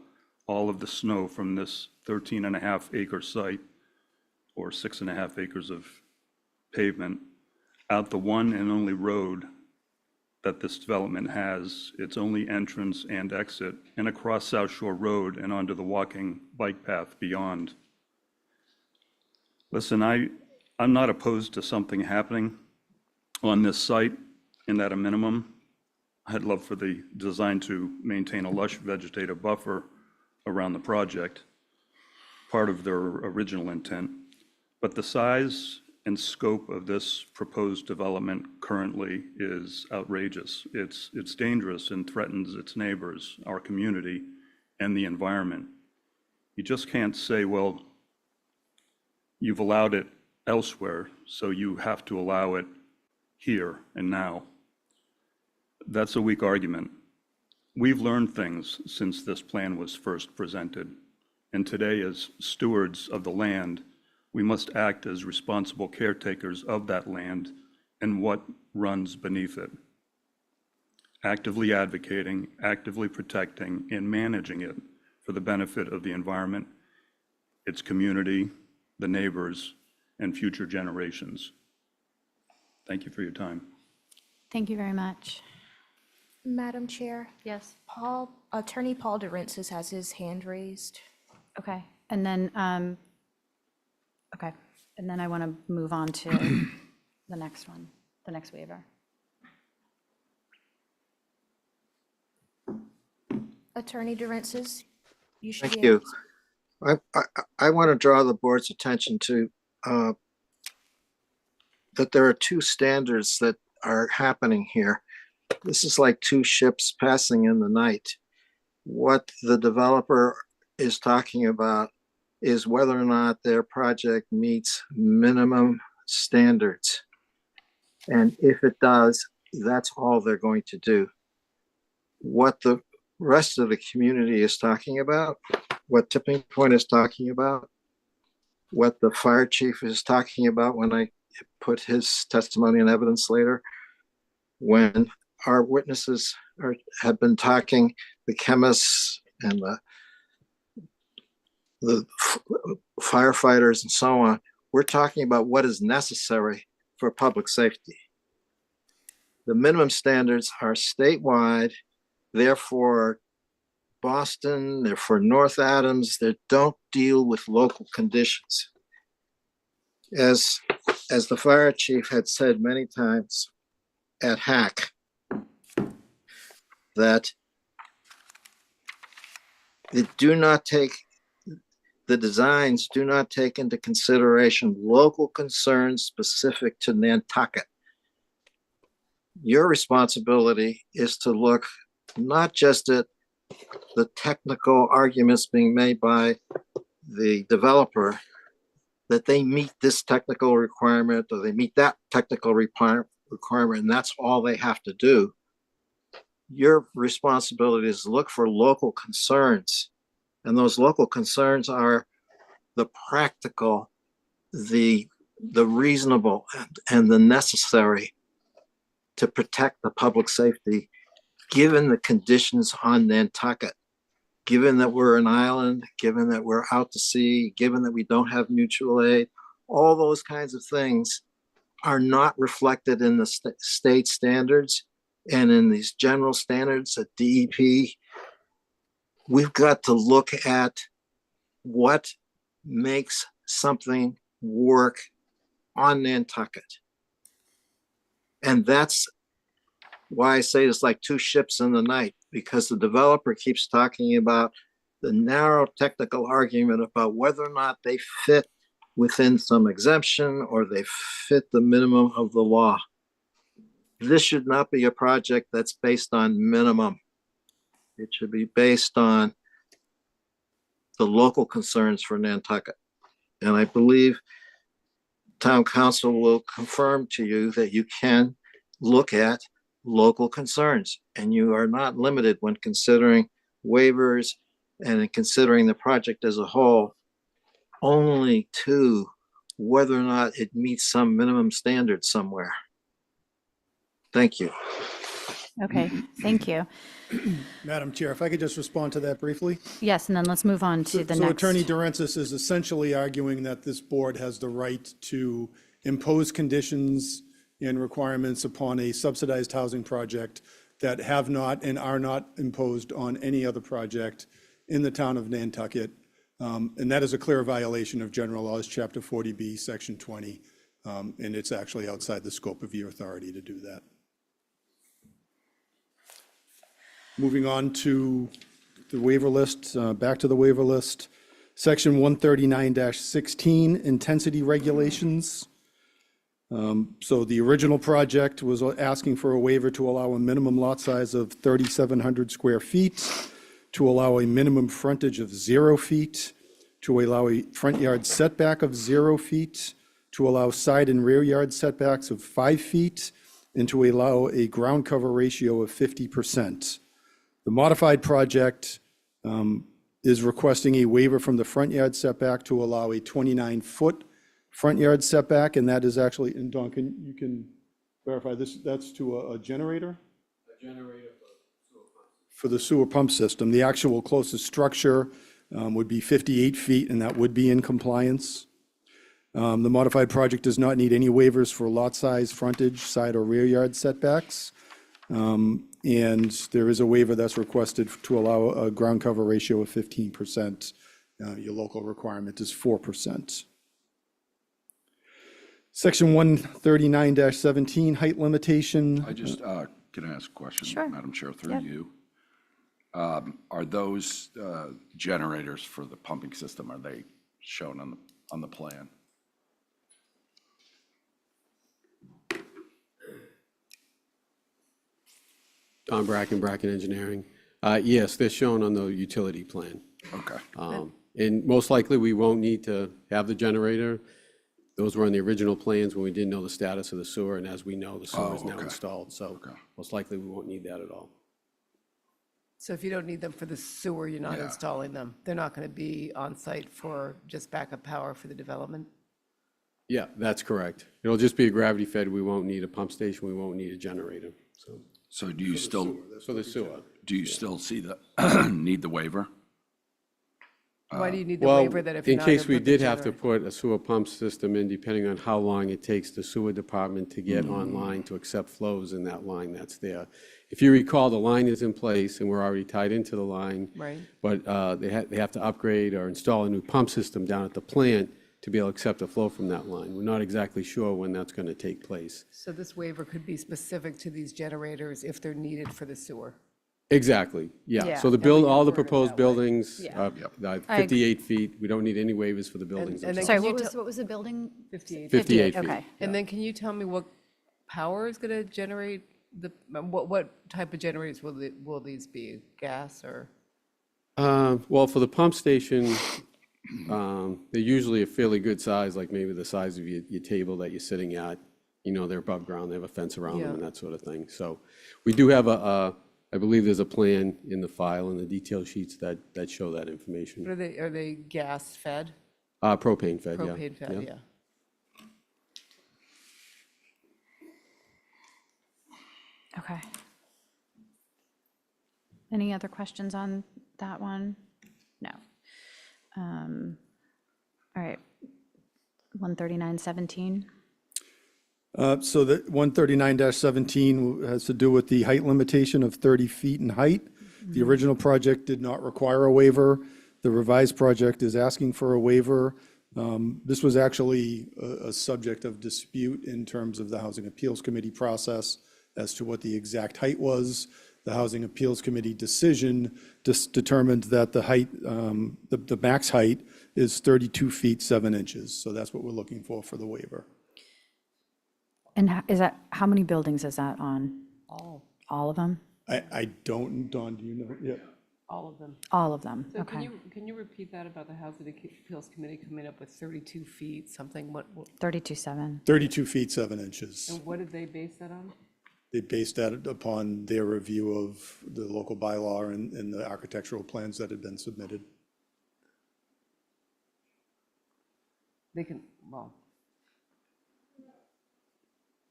all of the snow from this 13.5 acre site, or 6.5 acres of pavement, out the one and only road that this development has, its only entrance and exit, and across South Shore Road and onto the walking bike path beyond. Listen, I'm not opposed to something happening on this site, and at a minimum, I'd love for the design to maintain a lush vegetative buffer around the project, part of their original intent. But the size and scope of this proposed development currently is outrageous. It's dangerous and threatens its neighbors, our community, and the environment. You just can't say, well, you've allowed it elsewhere, so you have to allow it here and now. That's a weak argument. We've learned things since this plan was first presented, and today, as stewards of the land, we must act as responsible caretakers of that land and what runs beneath it, actively advocating, actively protecting, and managing it for the benefit of the environment, its community, the neighbors, and future generations. Thank you for your time. Thank you very much. Madam Chair, Yes. Attorney Paul Durensis has his hand raised. Okay, and then, okay, and then I want to move on to the next one, the next waiver. Attorney Durensis, you should Thank be able you. to. I want to draw the board's attention to that there are two standards that are happening here. This is like two ships passing in the night. What the developer is talking about is whether or not their project meets minimum standards. And if it does, that's all they're going to do. What the rest of the community is talking about, what Tipping Point is talking about, what the fire chief is talking about when I put his testimony and evidence later, when our witnesses have been talking, the chemists and the firefighters and so on, we're talking about what is necessary for public safety. The minimum standards are statewide, therefore Boston, they're for North Adams, they don't deal with local conditions. As the fire chief had said many times at HAC, that the designs do not take into consideration local concerns specific to Nantucket. Your responsibility is to look not just at the technical arguments being made by the developer, that they meet this technical requirement or they meet that technical requirement, and that's all they have to do. Your responsibility is to look for local concerns. And those local concerns are the practical, the reasonable, and the necessary to protect the public safety, given the conditions on Nantucket, given that we're an island, given that we're out to sea, given that we don't have mutual aid. All those kinds of things are not reflected in the state standards and in these general standards at DEP. We've got to look at what makes something work on Nantucket. And that's why I say it's like two ships in the night, because the developer keeps talking about the narrow technical argument about whether or not they fit within some exemption or they fit the minimum of the law. This should not be a project that's based on minimum. It should be based on the local concerns for Nantucket. And I believe town council will confirm to you that you can look at local concerns, and you are not limited when considering waivers and in considering the project as a whole only to whether or not it meets some minimum standard somewhere. Thank you. Okay, thank you. Madam Chair, if I could just respond to that briefly. Yes, and then let's move on to the So next. Attorney Durensis is essentially arguing that this board has the right to impose conditions and requirements upon a subsidized housing project that have not and are not imposed on any other project in the town of Nantucket. And that is a clear violation of General Laws, Chapter 40B, Section 20. And it's actually outside the scope of your authority to do that. Moving on to the waiver list, back to the waiver list. Section 139-16, intensity regulations. So the original project was asking for a waiver to allow a minimum lot size of 3,700 square feet, to allow a minimum frontage of 0 feet, to allow a front yard setback of 0 feet, to allow side and rear yard setbacks of 5 feet, and to allow a ground cover ratio of 50%. The modified project is requesting a waiver from the front yard setback to allow a 29-foot front yard setback, and that is actually, and Don, you can verify this, that's to a generator? A generator for the sewer pump system. The actual closest structure would be 58 feet, and that would be in compliance. The modified project does not need any waivers for lot size, frontage, side or rear yard setbacks. And there is a waiver that's requested to allow a ground cover ratio of 15%. Your local requirement is 4%. Section 139-17, height limitation. I just, can I ask a question? Sure. Madam Chair, through Yep. you. Are those generators for the pumping system, are they shown on the plan? Don Bracken, Bracken Engineering. Yes, they're shown on the utility plan. Okay. And most likely, we won't need to have the generator. Those were on the original plans when we didn't know the status of the sewer, and as we know, the sewer is now okay. installed, so Okay. most likely, we won't need that at all. So if you don't need them for the sewer, you're not Yeah. installing them. They're not going to be on site for just backup power for the development? Yeah, that's correct. It'll just be a gravity fed. We won't need a pump station. We won't need a generator, so. So do you still, For the sewer. see the, need the waiver? Why do you need the Well, waiver that if you're in not case gonna we put the did have to generator- put a sewer pump system in, depending on how long it takes the sewer department to get online to accept flows in that line that's there. If you recall, the line is in place and we're already tied into the line. Right. But they have to upgrade or install a new pump system down at the plant to be able to accept a flow from that line. We're not exactly sure when that's going to take place. So this waiver could be specific to these generators if they're needed for the sewer? Exactly, yeah. Yeah, So the and we all the can word it proposed that way. buildings, Yeah. 58 feet, we don't need any waivers for the buildings and then- themselves. Sorry, Can you what was the building? 58. 58 feet. Okay. And then can you tell me what power is going to generate what type of generators will these be? Gas or? Well, for the pump station, they're usually a fairly good size, like maybe the size of your table that you're sitting at. You know, they're above ground, they have a fence around them Yeah. and that sort of thing. So we do have I believe there's a plan in the file and the detail sheets that show that information. What are they gas fed? Propane fed, yeah. Propane fed, yeah. Okay. Any other questions on that one? No. All right. 13917. So the 139-17 has to do with the height limitation of 30 feet in height. The original project did not require a waiver. The revised project is asking for a waiver. This was actually a subject of dispute in terms of the Housing Appeals Committee process as to what the exact height was. The Housing Appeals Committee decision determined that the height, the max height is 32 feet 7 inches. So that's what we're looking for the waiver. And is that, how many buildings is that on? All of them? I don't, Don, do you know? Yeah. All of them. All of them, So okay. can you repeat that about the Housing Appeals Committee coming up with 32 feet, something, what, 32.7. 32 feet 7 inches. and what did they base that on? They based that upon their review of the local bylaw and the architectural plans that had been submitted. They can, well,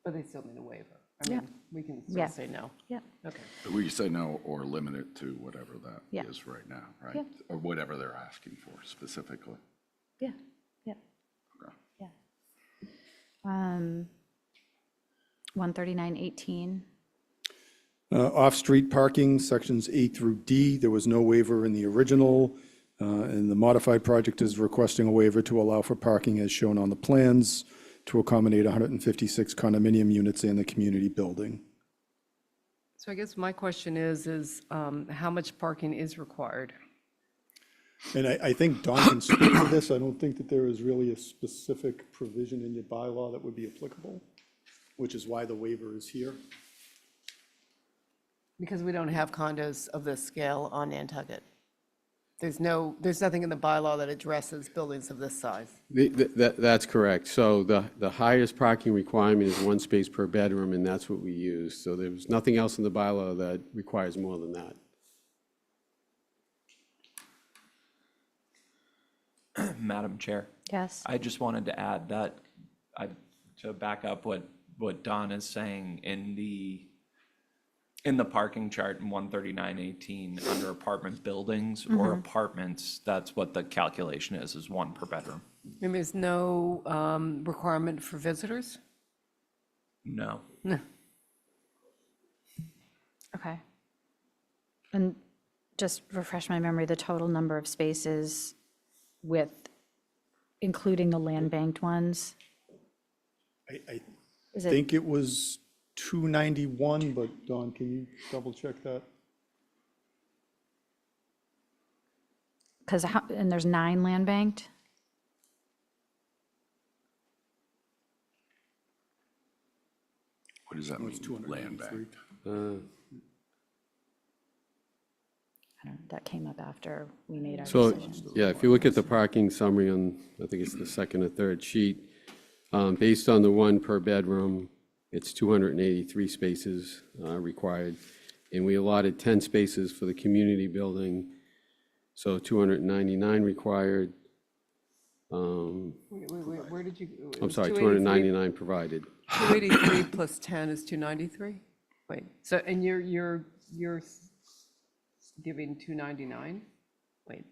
but they still need a waiver. I Yeah. mean, we can Yeah. still say no. Yeah, Okay. We can say no or limit it to whatever that Yeah. is right now, right? Yeah. Or whatever they're asking for specifically. yeah, yeah, Okay. yeah. 13918. Off-street parking, sections A through D, there was no waiver in the original, and the modified project is requesting a waiver to allow for parking as shown on the plans to accommodate 156 condominium units in the community building. So I guess my question is how much parking is required? And I think Don can speak to this. I don't think that there is really a specific provision in your bylaw that would be applicable, which is why the waiver is here. Because we don't have condos of this scale on Nantucket. There's nothing in the bylaw that addresses buildings of this size. That's correct. So the highest parking requirement is 1 space per bedroom, and that's what we use. So there's nothing else in the bylaw that requires more than that. Madam Chair, Yes. I just wanted to add that, to back up what Don is saying, in the parking chart in 13918, under apartment buildings or apartments, that's what the calculation is 1 per bedroom. And there's no requirement for visitors? No. Okay. Okay. And just refresh my memory, the total number of spaces with, including the land banked ones? I Is it, think it was 291, but Dawn, can you double check that? because, and there's 9 land banked? What does that mean, land bank? I don't- That came up after we made our So, decision. yeah, if you look at the parking summary on, I think it's the second or third sheet, based on the one per bedroom, it's 283 spaces required. And we allotted 10 spaces for the community building, so 299 required. Where did you? it I'm was sorry, 283 299 provided. 283 plus 10 is 293? Wait, so, and you're giving 299? Wait,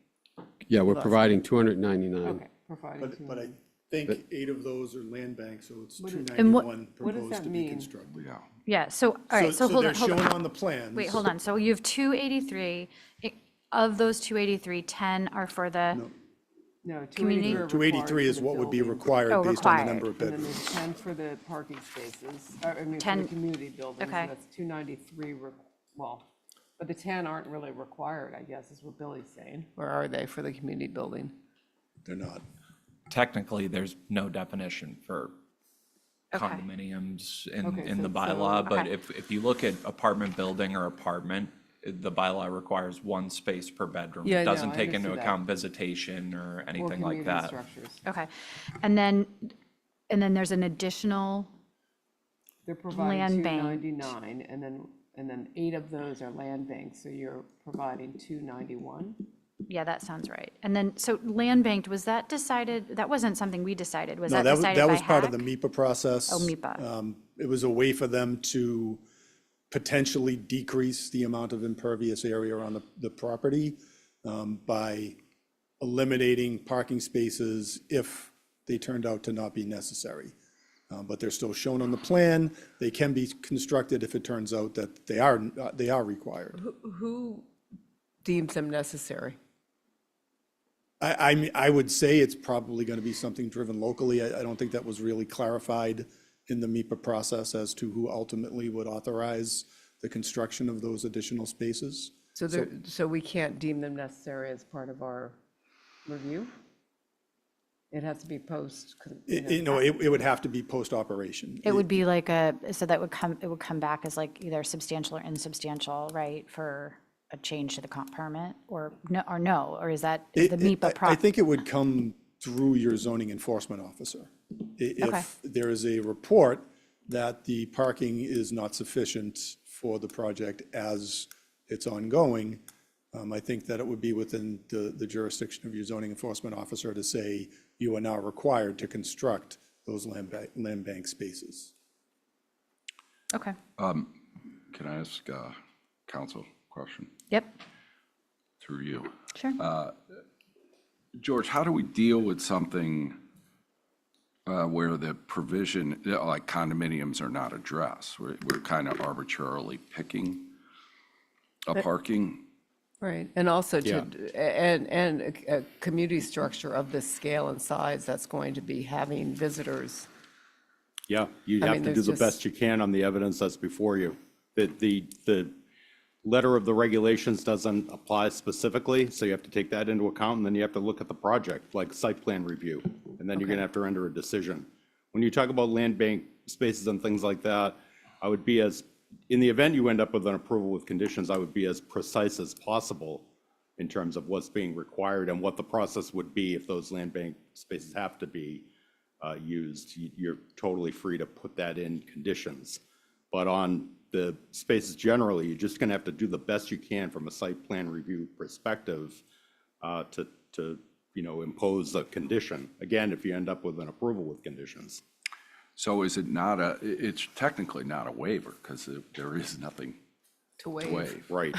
Yeah, we're Hold on. providing 299. okay, providing But I 299. think 8 of those are land banks, so it's And what- 291 what does proposed that to be mean? constructed. Yeah. Yeah, so, all right, so hold on, they're hold shown on. on the plans. Wait, hold on. So you have 283. Of those 283, 10 are for the, No, community- 283 are required 283 for is the what would be buildings. required Oh, based on the required. number of And then bedrooms. there's 10 for the parking spaces, I mean, for 10 the community buildings. okay. So that's 293, well, but the 10 aren't really required, I guess, is what Billy's saying. Or are they for the community building? They're not. Technically, there's no definition for Okay. condominiums Okay, in the so- bylaw, but Okay. if you look at apartment building or apartment, the bylaw requires 1 space per bedroom. Yeah, It no, doesn't I take into understood that. account visitation or Or anything like community that. structures. okay. And then there's an additional, They're providing Land banked. 299, and then 8 of those are land banks, so you're providing 291? yeah, that sounds right. And then, so land banked, was that decided, that wasn't something we decided, was No, that that was, decided by that was part of the HAC? MIPA process. Oh, MIPA. It was a way for them to potentially decrease the amount of impervious area on the property by eliminating parking spaces if they turned out to not be necessary. But they're still shown on the plan. They can be constructed if it turns out that they are required. Who deems them necessary? I mean, I would say it's probably going to be something driven locally. I don't think that was really clarified in the MIPA process as to who ultimately would authorize the construction of those additional spaces. So we can't deem them necessary as part of our review? It has to be post. It would have to be post-operation. It would be like so that it would come back as like either substantial or insubstantial, right, for a change to the comp permit, or no, or is that is the MIPA I process? think it would come through your zoning enforcement officer. Okay. If there is a report that the parking is not sufficient for the project as it's ongoing, I think that it would be within the jurisdiction of your zoning enforcement officer to say you are now required to construct those land bank spaces. Okay, Can I ask counsel a question yep, through you? sure. George, how do we deal with something where the provision, like condominiums are not addressed? We're kind of arbitrarily picking a parking. Right, and also and a community structure of this scale and size that's going to be having visitors. Yeah, you I have mean, to do there's the just- best you can on the evidence that's before you. The letter of the regulations doesn't apply specifically, so you have to take that into account, and then you have to look at the project, like site plan review, and then you're gonna have to render a decision. When you talk about land bank spaces and things like that, I would be in the event you end up with an approval with conditions, I would be as precise as possible in terms of what's being required and what the process would be if those land bank spaces have to be used. You're totally free to put that in conditions. But on the spaces generally, you're just going to have to do the best you can from a site plan review perspective to impose a condition. Again, if you end up with an approval with conditions. So is it not it's technically not a waiver because there is nothing To to waive. waive. Right.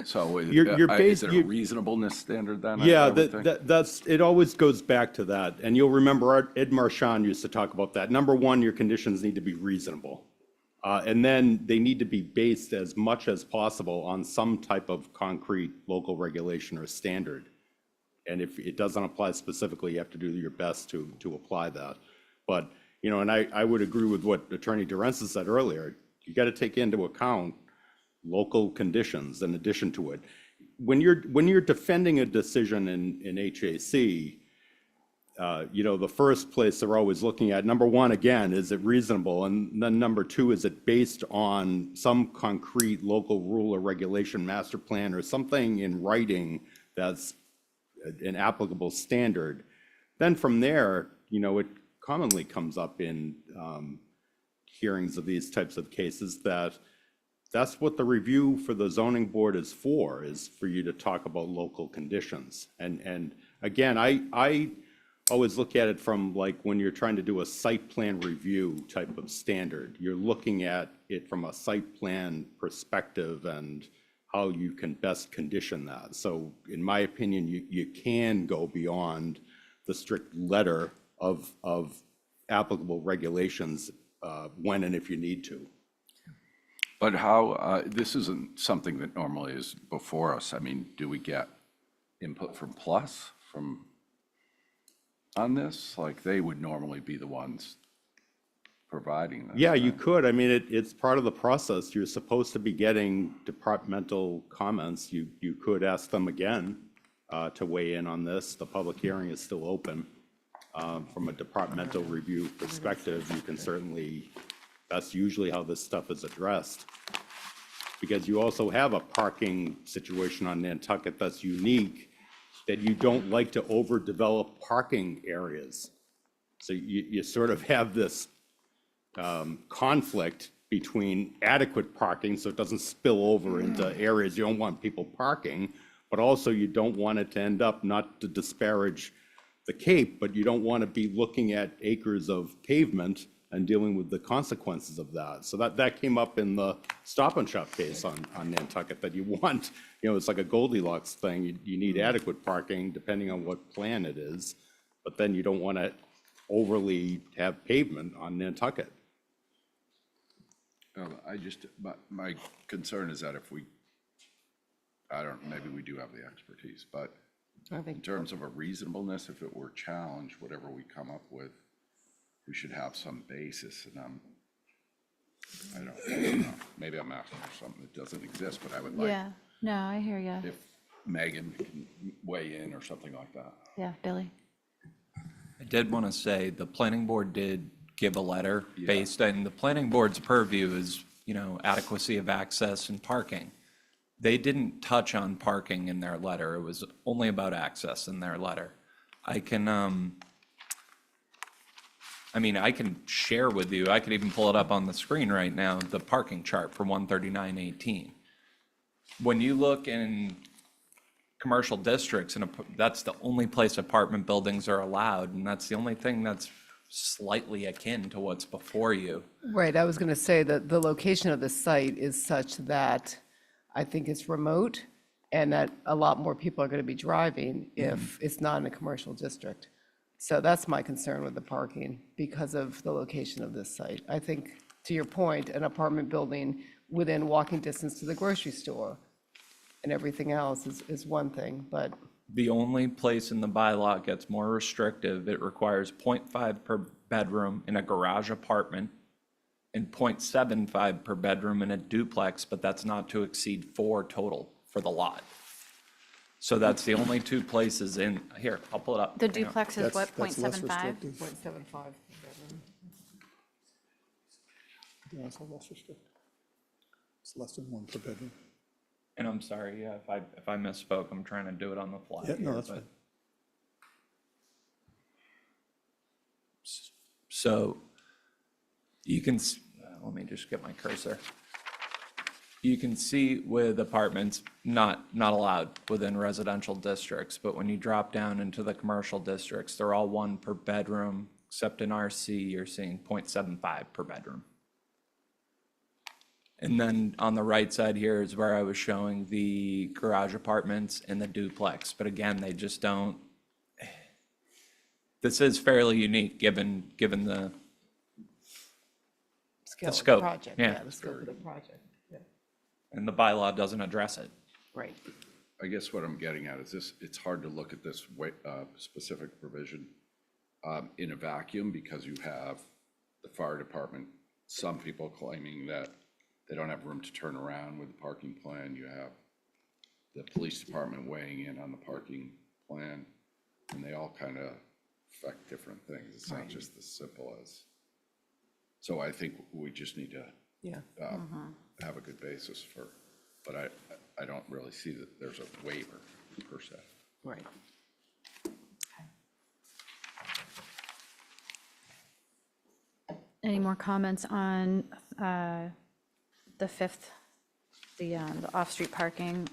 So is You're it a reasonableness standard then? Yeah, I would think? it always goes back to that. And you'll remember Ed Marchand used to talk about that. Number one, your conditions need to be reasonable. And then they need to be based as much as possible on some type of concrete local regulation or standard. And if it doesn't apply specifically, you have to do your best to apply that. But, you know, and I would agree with what Attorney Durensis said earlier. You got to take into account local conditions in addition to it. When you're defending a decision in HAC, you know, the first place they're always looking at, number one, again, is it reasonable? And then number two, is it based on some concrete local rule or regulation, master plan, or something in writing that's an applicable standard? Then from there, you know, it commonly comes up in hearings of these types of cases that's what the review for the zoning board is for you to talk about local conditions. And again, I always look at it from like when you're trying to do a site plan review type of standard. You're looking at it from a site plan perspective and how you can best condition that. So in my opinion, you can go beyond the strict letter of applicable regulations when and if you need to. But how, this isn't something that normally is before us. I mean, do we get input from Plus on this? Like, they would normally be the ones providing this. Yeah, you could. I mean, it's part of the process. You're supposed to be getting departmental comments. You could ask them again to weigh in on this. The public hearing is still open. From a departmental review perspective, you can certainly, that's usually how this stuff is addressed. Because you also have a parking situation on Nantucket that's unique, that you don't like to overdevelop parking areas. So you sort of have this conflict between adequate parking so it doesn't spill over into areas you don't want people parking, but also you don't want it to end up, not to disparage the Cape, but you don't want to be looking at acres of pavement and dealing with the consequences of that. So that came up in the Stop and Shop case on Nantucket, that you want, you know, it's like a Goldilocks thing. You need adequate parking depending on what plan it is, but then you don't want to overly have pavement on Nantucket. My concern is that if we, I don't know, maybe we do have the expertise, but in terms of a reasonableness, if it were challenged, whatever we come up with, we should have some basis. And I don't know, maybe I'm asking for something that doesn't exist, but I would like Yeah, no, I hear you. if Megan can weigh in or something like that. Yeah, Billy? I did want to say, the planning board did give a letter based, and the planning board's purview is, you know, adequacy of access and parking. They didn't touch on parking in their letter. It was only about access in their letter. I can share with you, I could even pull it up on the screen right now, the parking chart for 13918. When you look in commercial districts, and that's the only place apartment buildings are allowed, and that's the only thing that's slightly akin to what's before you. Right, I was going to say that the location of the site is such that I think it's remote and that a lot more people are going to be driving if it's not in a commercial district. So that's my concern with the parking because of the location of this site. I think, to your point, an apartment building within walking distance to the grocery store and everything else is one thing, but The only place in the bylaw gets more restrictive, it requires 0.5 per bedroom in a garage apartment and 0.75 per bedroom in a duplex, but that's not to exceed 4 total for the lot. So that's the only 2 places in, here, I'll pull it up. The Hang on. duplex is what, That's less 0.75? restrictive. 0.75. Yeah, it's less restrictive. It's less than 1 per bedroom. And I'm sorry, yeah, if I misspoke, I'm trying to do it on the fly. Yeah, no, here, that's but- fine. So you can, let me just get my cursor. You can see with apartments, not allowed within residential districts, but when you drop down into the commercial districts, they're all 1 per bedroom, except in RC, you're seeing 0.75 per bedroom. And then on the right side here is where I was showing the garage apartments and the duplex, but again, they just don't. This is fairly unique, given the scale of the scope, project. yeah. The scope of the project, yeah, And the bylaw doesn't address it. right. I guess what I'm getting at is this, it's hard to look at this specific provision in a vacuum because you have the fire department, some people claiming that they don't have room to turn around with the parking plan. You have the police department weighing in on the parking plan, and they all kind of affect different things. It's not just as simple as, so I think we just need to Yeah. have a good basis for, but I don't really see that there's a waiver per se. Right. Any more comments on the fifth, the off-street parking?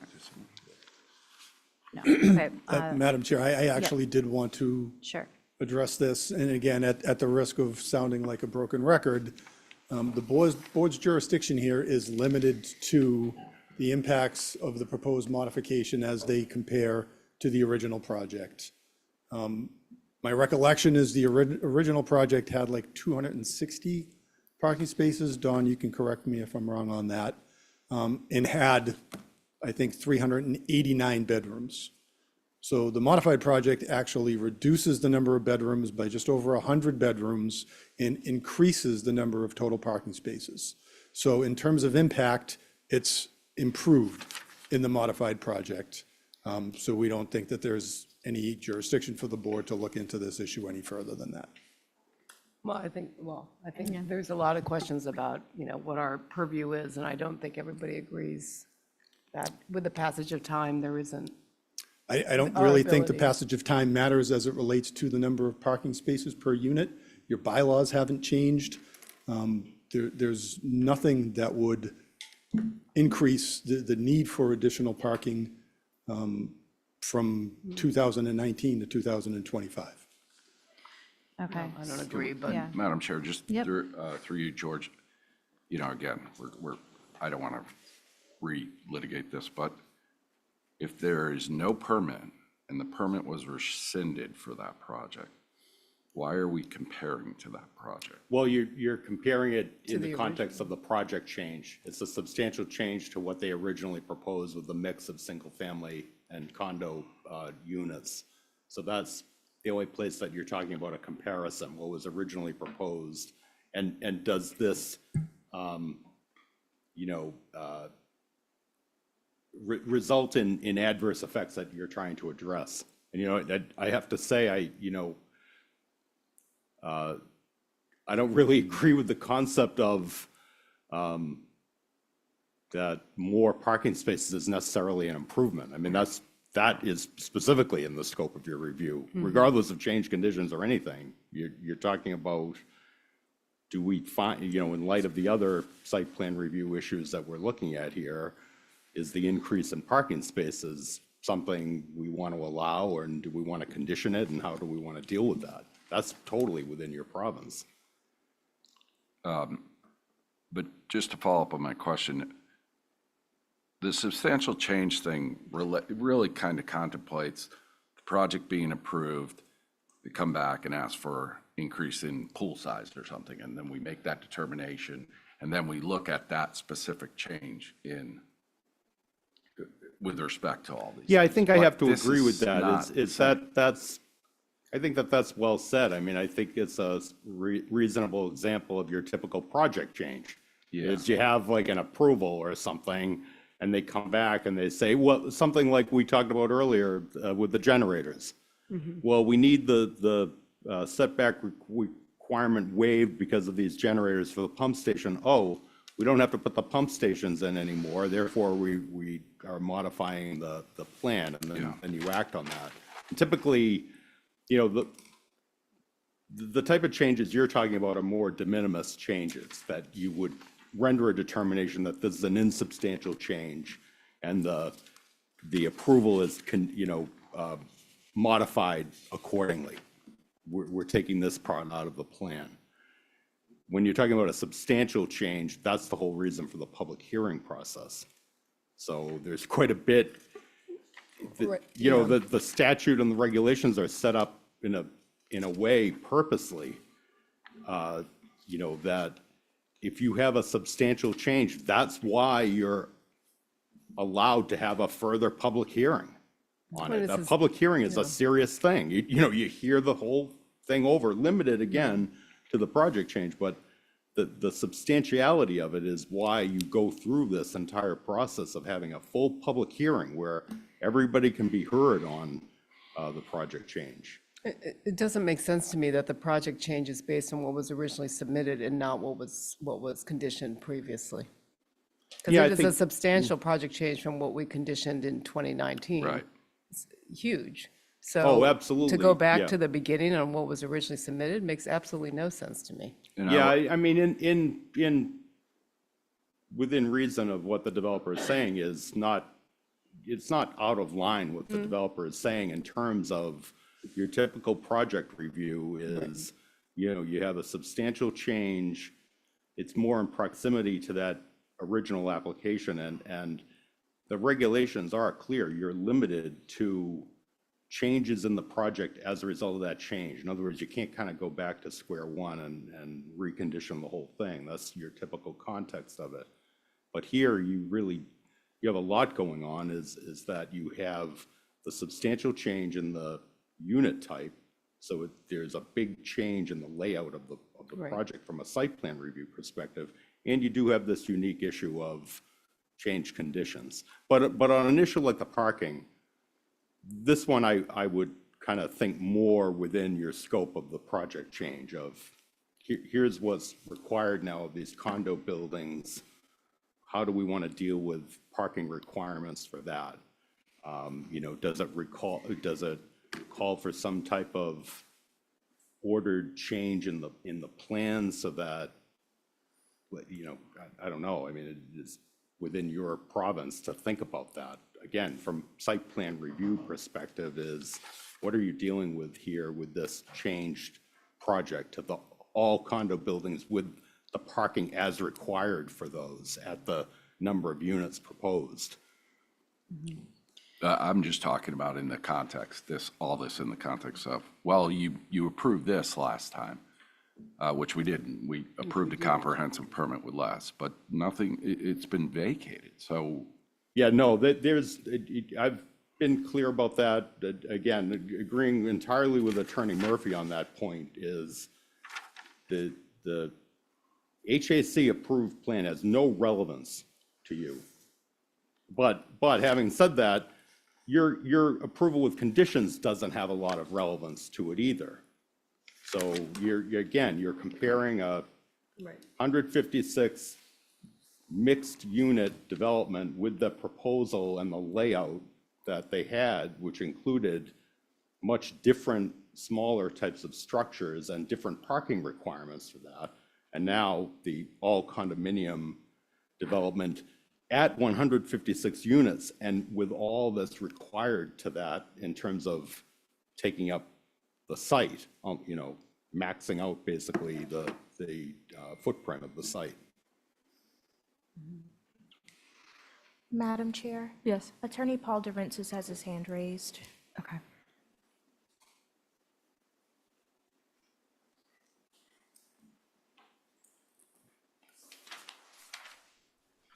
No, okay, Madam Chair, I actually did want to sure. address this, and again, at the risk of sounding like a broken record, the board's jurisdiction here is limited to the impacts of the proposed modification as they compare to the original project. My recollection is the original project had like 260 parking spaces. Dawn, you can correct me if I'm wrong on that, and had, I think, 389 bedrooms. So the modified project actually reduces the number of bedrooms by just over 100 bedrooms and increases the number of total parking spaces. So in terms of impact, it's improved in the modified project. So we don't think that there's any jurisdiction for the board to look into this issue any further than that. Well, I think there's a lot of questions about, what our purview is, and I don't think everybody agrees that with the passage of time, there isn't. I don't really think the passage of time matters as it relates to the number of parking spaces per unit. Your bylaws haven't changed. There's nothing that would increase the need for additional parking from 2019 to 2025. Okay. I don't agree, but Yeah. Madam Chair, just Yep. through you, George, again, I don't want to re-litigate this, but if there is no permit and the permit was rescinded for that project, why are we comparing to that project? Well, you're comparing it in the the context of the project change. It's a substantial change to what they originally proposed with the mix of single-family and condo units. So that's the only place that you're talking about a comparison, what was originally proposed. And does this, result in adverse effects that you're trying to address? And, I have to say, I don't really agree with the concept of that more parking spaces is necessarily an improvement. I mean, that is specifically in the scope of your review, regardless of change conditions or anything. You're talking about, do we find, in light of the other site plan review issues that we're looking at here, is the increase in parking spaces something we want to allow, or do we want to condition it, and how do we want to deal with that? That's totally within your province. But just to follow up on my question, the substantial change thing really kind of contemplates the project being approved, they come back and ask for increase in pool size or something, and then we make that determination, and then we look at that specific change with respect to all these. Yeah, I think I But have to this agree with is that. not I think that's well said. I mean, I think it's a reasonable example of your typical project change. Yeah. Is you have like an approval or something, and they come back and they say, well, something like we talked about earlier with the generators. Well, we need the setback requirement waived because of these generators for the pump station. Oh, we don't have to put the pump stations in anymore, therefore we are modifying the plan, and then you act on that. And typically, the type of changes you're talking about are more de minimis changes, that you would render a determination that this is an insubstantial change, and the approval is modified accordingly. We're taking this part out of the plan. When you're talking about a substantial change, that's the whole reason for the public hearing process. So there's quite a bit, the statute and the regulations are set up in a way purposely, that if you have a substantial change, that's why you're allowed to have a further public hearing on Well, it. this A is- public hearing is a serious thing. You hear the whole thing over, limited again to the project change, but the substantiality of it is why you go through this entire process of having a full public hearing where everybody can be heard on the project change. It doesn't make sense to me that the project change is based on what was originally submitted and not what was conditioned previously. Because Yeah, I if it's a think- substantial project change from what we conditioned in 2019. Right. It's huge. So. Oh, absolutely, To go back yeah. to the beginning on what was originally submitted makes absolutely no sense to me. And Yeah, I mean, within reason of what the developer is saying is not, it's not out of line what the developer is saying in terms of your typical project review is, you have a substantial change. It's more in proximity to that original application and the regulations are clear. You're limited to changes in the project as a result of that change. In other words, you can't kind of go back to square one and recondition the whole thing. That's your typical context of it. But here you have a lot going on is that you have the substantial change in the unit type. So there's a big change in the layout of the Right. project from a site plan review perspective. And you do have this unique issue of change conditions. But on an issue like the parking, this one I would kind of think more within your scope of the project change of here's what's required now of these condo buildings. How do we want to deal with parking requirements for that? Does it call for some type of ordered change in the plan so that, I don't know. I mean, it is within your province to think about that. Again, from site plan review perspective is what are you dealing with here with this changed project to all condo buildings with the parking as required for those at the number of units proposed? I'm just talking about in the context, all this in the context of, well, you approved this last time, which we didn't. We approved a comprehensive permit with less, but nothing, it's been vacated. So Yeah, no, I've been clear about that. Again, agreeing entirely with Attorney Murphy on that point is the HAC approved plan has no relevance to you. But having said that, your approval with conditions doesn't have a lot of relevance to it either. So you're comparing a 156 mixed unit development with the proposal and the layout that they had, which included much different, smaller types of structures and different parking requirements for that. And now the all condominium development at 156 units and with all that's required to that in terms of taking up the site, maxing out basically the footprint of the site. Madam Chair, Yes. Attorney Paul DeRensis has his hand raised. Okay.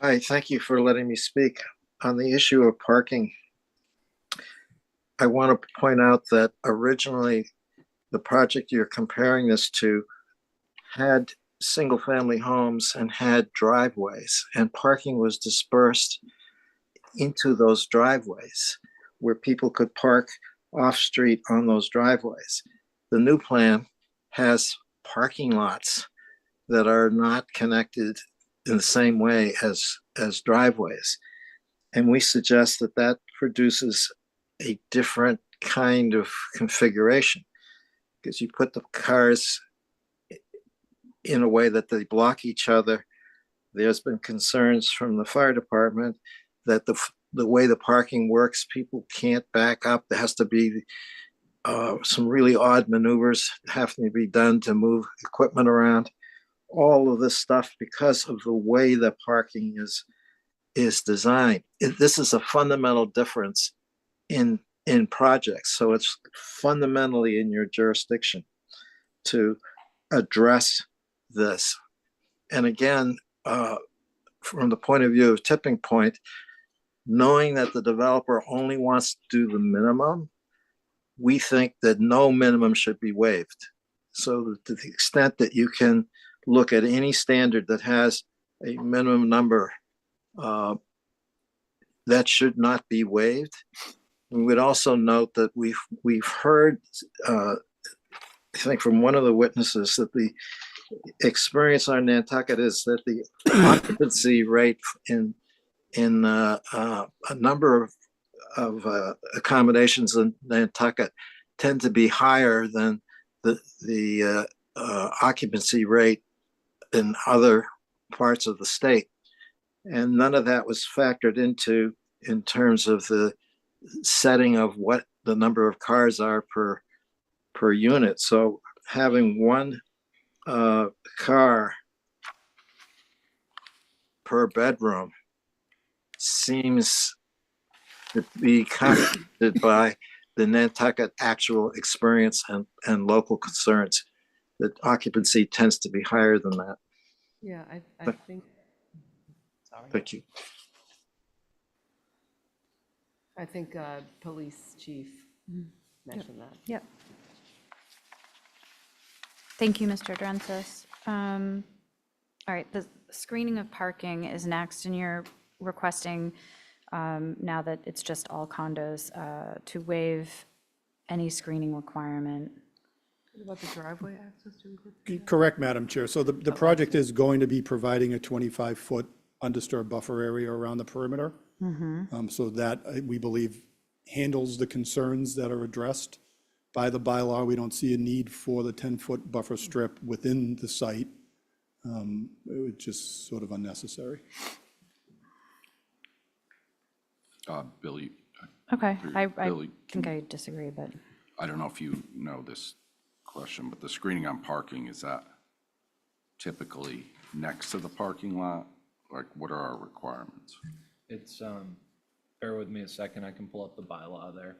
Hi, thank you for letting me speak. On the issue of parking, I want to point out that originally the project you're comparing this to had single-family homes and had driveways, and parking was dispersed into those driveways where people could park off-street on those driveways. The new plan has parking lots that are not connected in the same way as driveways. And we suggest that that produces a different kind of configuration because you put the cars in a way that they block each other. There's been concerns from the fire department that the way the parking works, people can't back up. There has to be some really odd maneuvers having to be done to move equipment around. All of this stuff because of the way the parking is designed. This is a fundamental difference in projects. So it's fundamentally in your jurisdiction to address this. And again, from the point of view of tipping point, knowing that the developer only wants to do the minimum, we think that no minimum should be waived. So to the extent that you can look at any standard that has a minimum number, that should not be waived. We would also note that we've heard, I think from one of the witnesses, that the experience on Nantucket is that the occupancy rate in a number of accommodations in Nantucket tend to be higher than the occupancy rate in other parts of the state. And none of that was factored into in terms of the setting of what the number of cars are per unit. So having one car per bedroom seems to be contradicted by the Nantucket actual experience and local concerns. That occupancy tends to be higher than that. Yeah, I think, sorry. Thank you. I think police chief mentioned that. Yep. Thank you, Mr. Drensis. All right, the screening of parking is next, and you're requesting, now that it's just all condos, to waive any screening requirement. What about the driveway access to include? Correct, Madam Chair. So the project is going to be providing a 25-foot undisturbed buffer area around the perimeter. So that, we believe, handles the concerns that are addressed by the bylaw. We don't see a need for the 10-foot buffer strip within the site. It was just sort of unnecessary. Billy, Okay, I Billy, think I disagree, but I don't know if you know this question, but the screening on parking, is that typically next to the parking lot? Like, what are our requirements? It's, bear with me a second, I can pull up the bylaw there.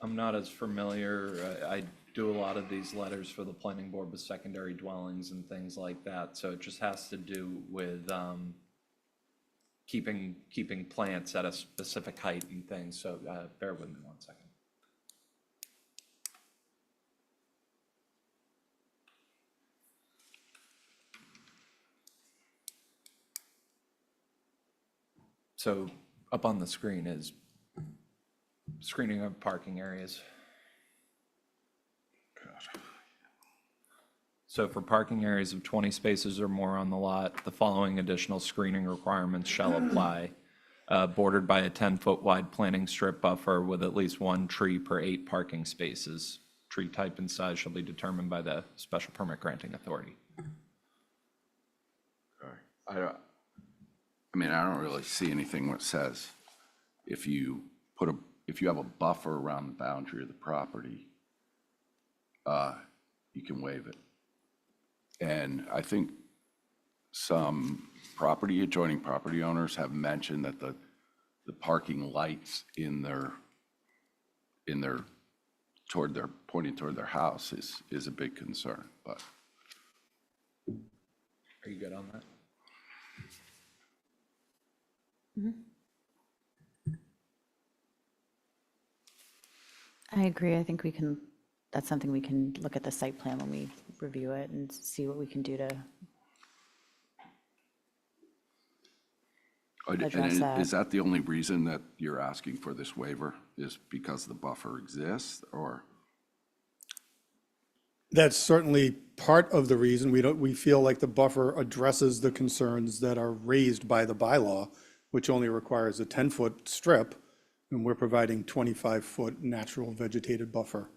I'm not as familiar, I do a lot of these letters for the planning board with secondary dwellings and things like that, so it just has to do with, keeping plants at a specific height and things, so, bear with me one second. So up on the screen is screening of parking areas. So for parking areas of 20 spaces or more on the lot, the following additional screening requirements shall apply. Bordered by a 10-foot wide planting strip buffer with at least one tree per 8 parking spaces. Tree type and size shall be determined by the special permit granting authority. I mean, I don't really see anything that says if you have a buffer around the boundary of the property, you can waive it. And I think some adjoining property owners have mentioned that the parking lights pointing toward their house is a big concern, but. Are you good on that? I agree. I think that's something we can look at the site plan when we review it and see what we can do to address that. Is that the only reason that you're asking for this waiver, is because the buffer exists, or? That's certainly part of the reason. We feel like the buffer addresses the concerns that are raised by the bylaw, which only requires a 10-foot strip, and we're providing 25-foot natural vegetated buffer.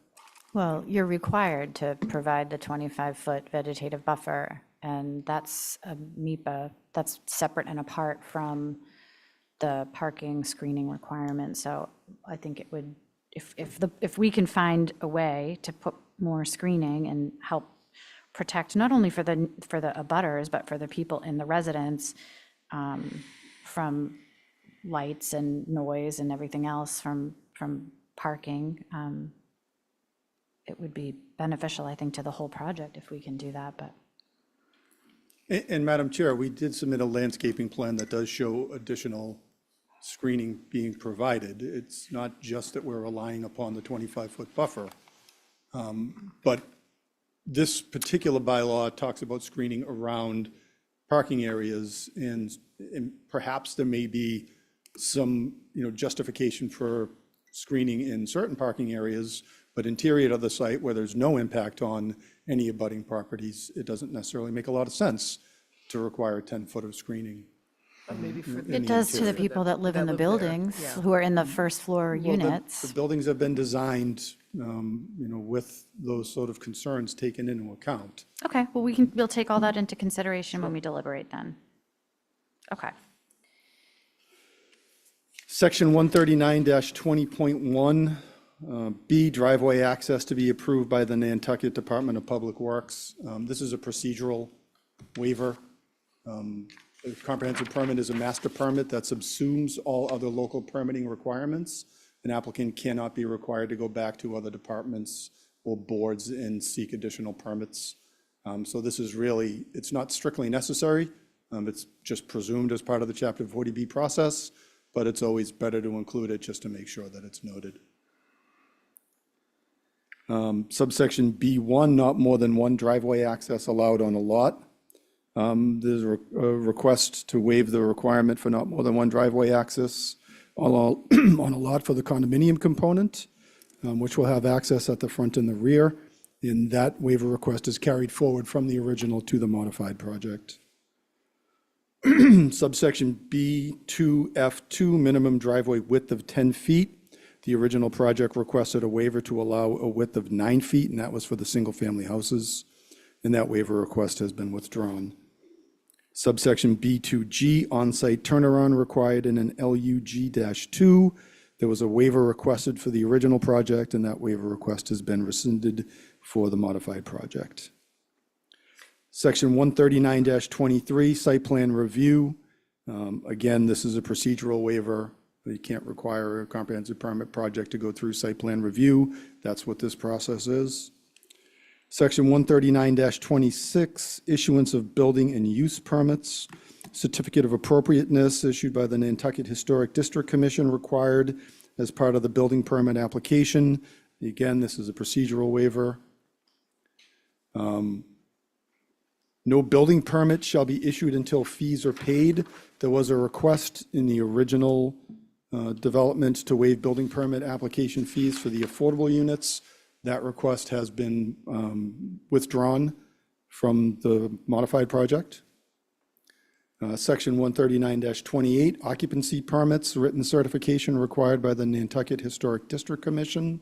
Well, you're required to provide the 25-foot vegetative buffer, and that's a MIPA, that's separate and apart from the parking screening requirement. So I think it would, if we can find a way to put more screening and help protect not only for the abutters, but for the people in the residence from lights and noise and everything else from parking, it would be beneficial, I think, to the whole project if we can do that, but. And Madam Chair, we did submit a landscaping plan that does show additional screening being provided. It's not just that we're relying upon the 25-foot buffer. But this particular bylaw talks about screening around parking areas, and perhaps there may be some, justification for screening in certain parking areas, but interior to the site where there's no impact on any abutting properties, it doesn't necessarily make a lot of sense to require 10-foot of screening. Maybe for It does to the people that live in the buildings, who are in the first floor Well, the units. buildings have been designed, with those sort of concerns taken into account. Okay, well, we'll take all that into consideration when we deliberate then. Okay. Section 139-20.1, B, driveway access to be approved by the Nantucket Department of Public Works. This is a procedural waiver. A comprehensive permit is a master permit that subsumes all other local permitting requirements. An applicant cannot be required to go back to other departments or boards and seek additional permits. So this is really, it's not strictly necessary. It's just presumed as part of the Chapter 40B process, but it's always better to include it just to make sure that it's noted. Subsection B1, not more than one driveway access allowed on a lot. There's a request to waive the requirement for not more than one driveway access on a lot for the condominium component, which will have access at the front and the rear. And that waiver request is carried forward from the original to the modified project. Subsection B2F2, minimum driveway width of 10 feet. The original project requested a waiver to allow a width of 9 feet, and that was for the single-family houses. And that waiver request has been withdrawn. Subsection B2G, on-site turnaround required in an LUG-2. There was a waiver requested for the original project, and that waiver request has been rescinded for the modified project. Section 139-23, site plan review. Again, this is a procedural waiver. You can't require a comprehensive permit project to go through site plan review. That's what this process is. Section 139-26, issuance of building and use permits. Certificate of appropriateness issued by the Nantucket Historic District Commission required as part of the building permit application. Again, this is a procedural waiver. No building permit shall be issued until fees are paid. There was a request in the original development to waive building permit application fees for the affordable units. That request has been withdrawn from the modified project. Section 139-28, occupancy permits, written certification required by the Nantucket Historic District Commission.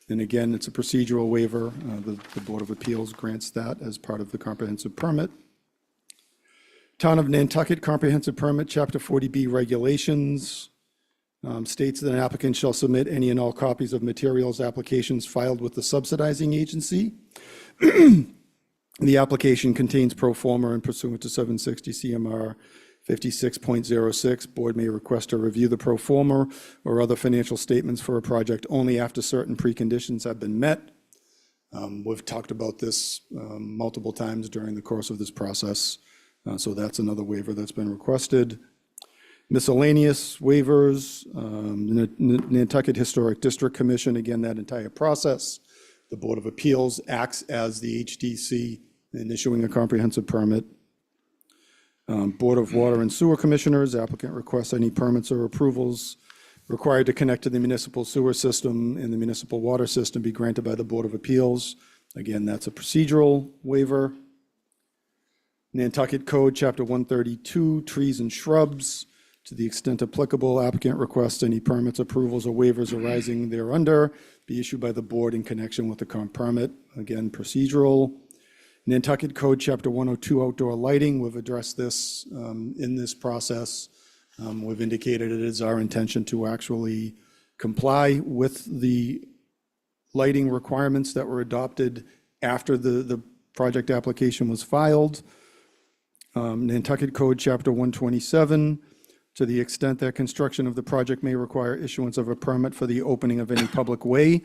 And again, it's a procedural waiver. The Board of Appeals grants that as part of the comprehensive permit. Town of Nantucket Comprehensive Permit, Chapter 40B regulations. States that an applicant shall submit any and all copies of materials applications filed with the subsidizing agency. The application contains pro forma and pursuant to 760 CMR 56.06. Board may request to review the pro forma or other financial statements for a project only after certain preconditions have been met. We've talked about this multiple times during the course of this process. So that's another waiver that's been requested. Miscellaneous waivers, Nantucket Historic District Commission, again, that entire process. The Board of Appeals acts as the HDC in issuing a comprehensive permit. Board of Water and Sewer Commissioners, applicant requests any permits or approvals required to connect to the municipal sewer system and the municipal water system be granted by the Board of Appeals. Again, that's a procedural waiver. Nantucket Code, Chapter 132, trees and shrubs. To the extent applicable, applicant requests any permits, approvals, or waivers arising thereunder be issued by the board in connection with the comp permit. Again, procedural. Nantucket Code, Chapter 102, outdoor lighting. We've addressed this in this process. We've indicated it is our intention to actually comply with the lighting requirements that were adopted after the project application was filed. Nantucket Code, Chapter 127. To the extent that construction of the project may require issuance of a permit for the opening of any public way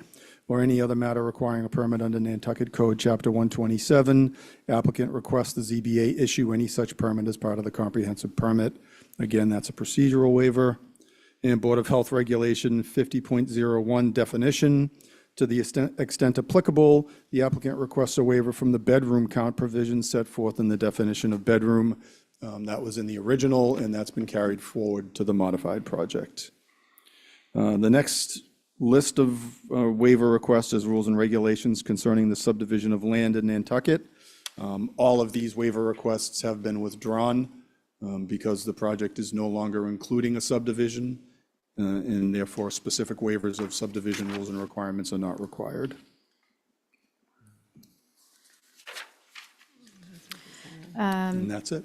or any other matter requiring a permit under Nantucket Code, Chapter 127. Applicant requests the ZBA issue any such permit as part of the comprehensive permit. Again, that's a procedural waiver. And Board of Health Regulation 50.01 definition. To the extent applicable, the applicant requests a waiver from the bedroom count provisions set forth in the definition of bedroom. That was in the original, and that's been carried forward to the modified project. The next list of waiver requests is rules and regulations concerning the subdivision of land in Nantucket. All of these waiver requests have been withdrawn because the project is no longer including a subdivision, and therefore specific waivers of subdivision rules and requirements are not required. And that's it.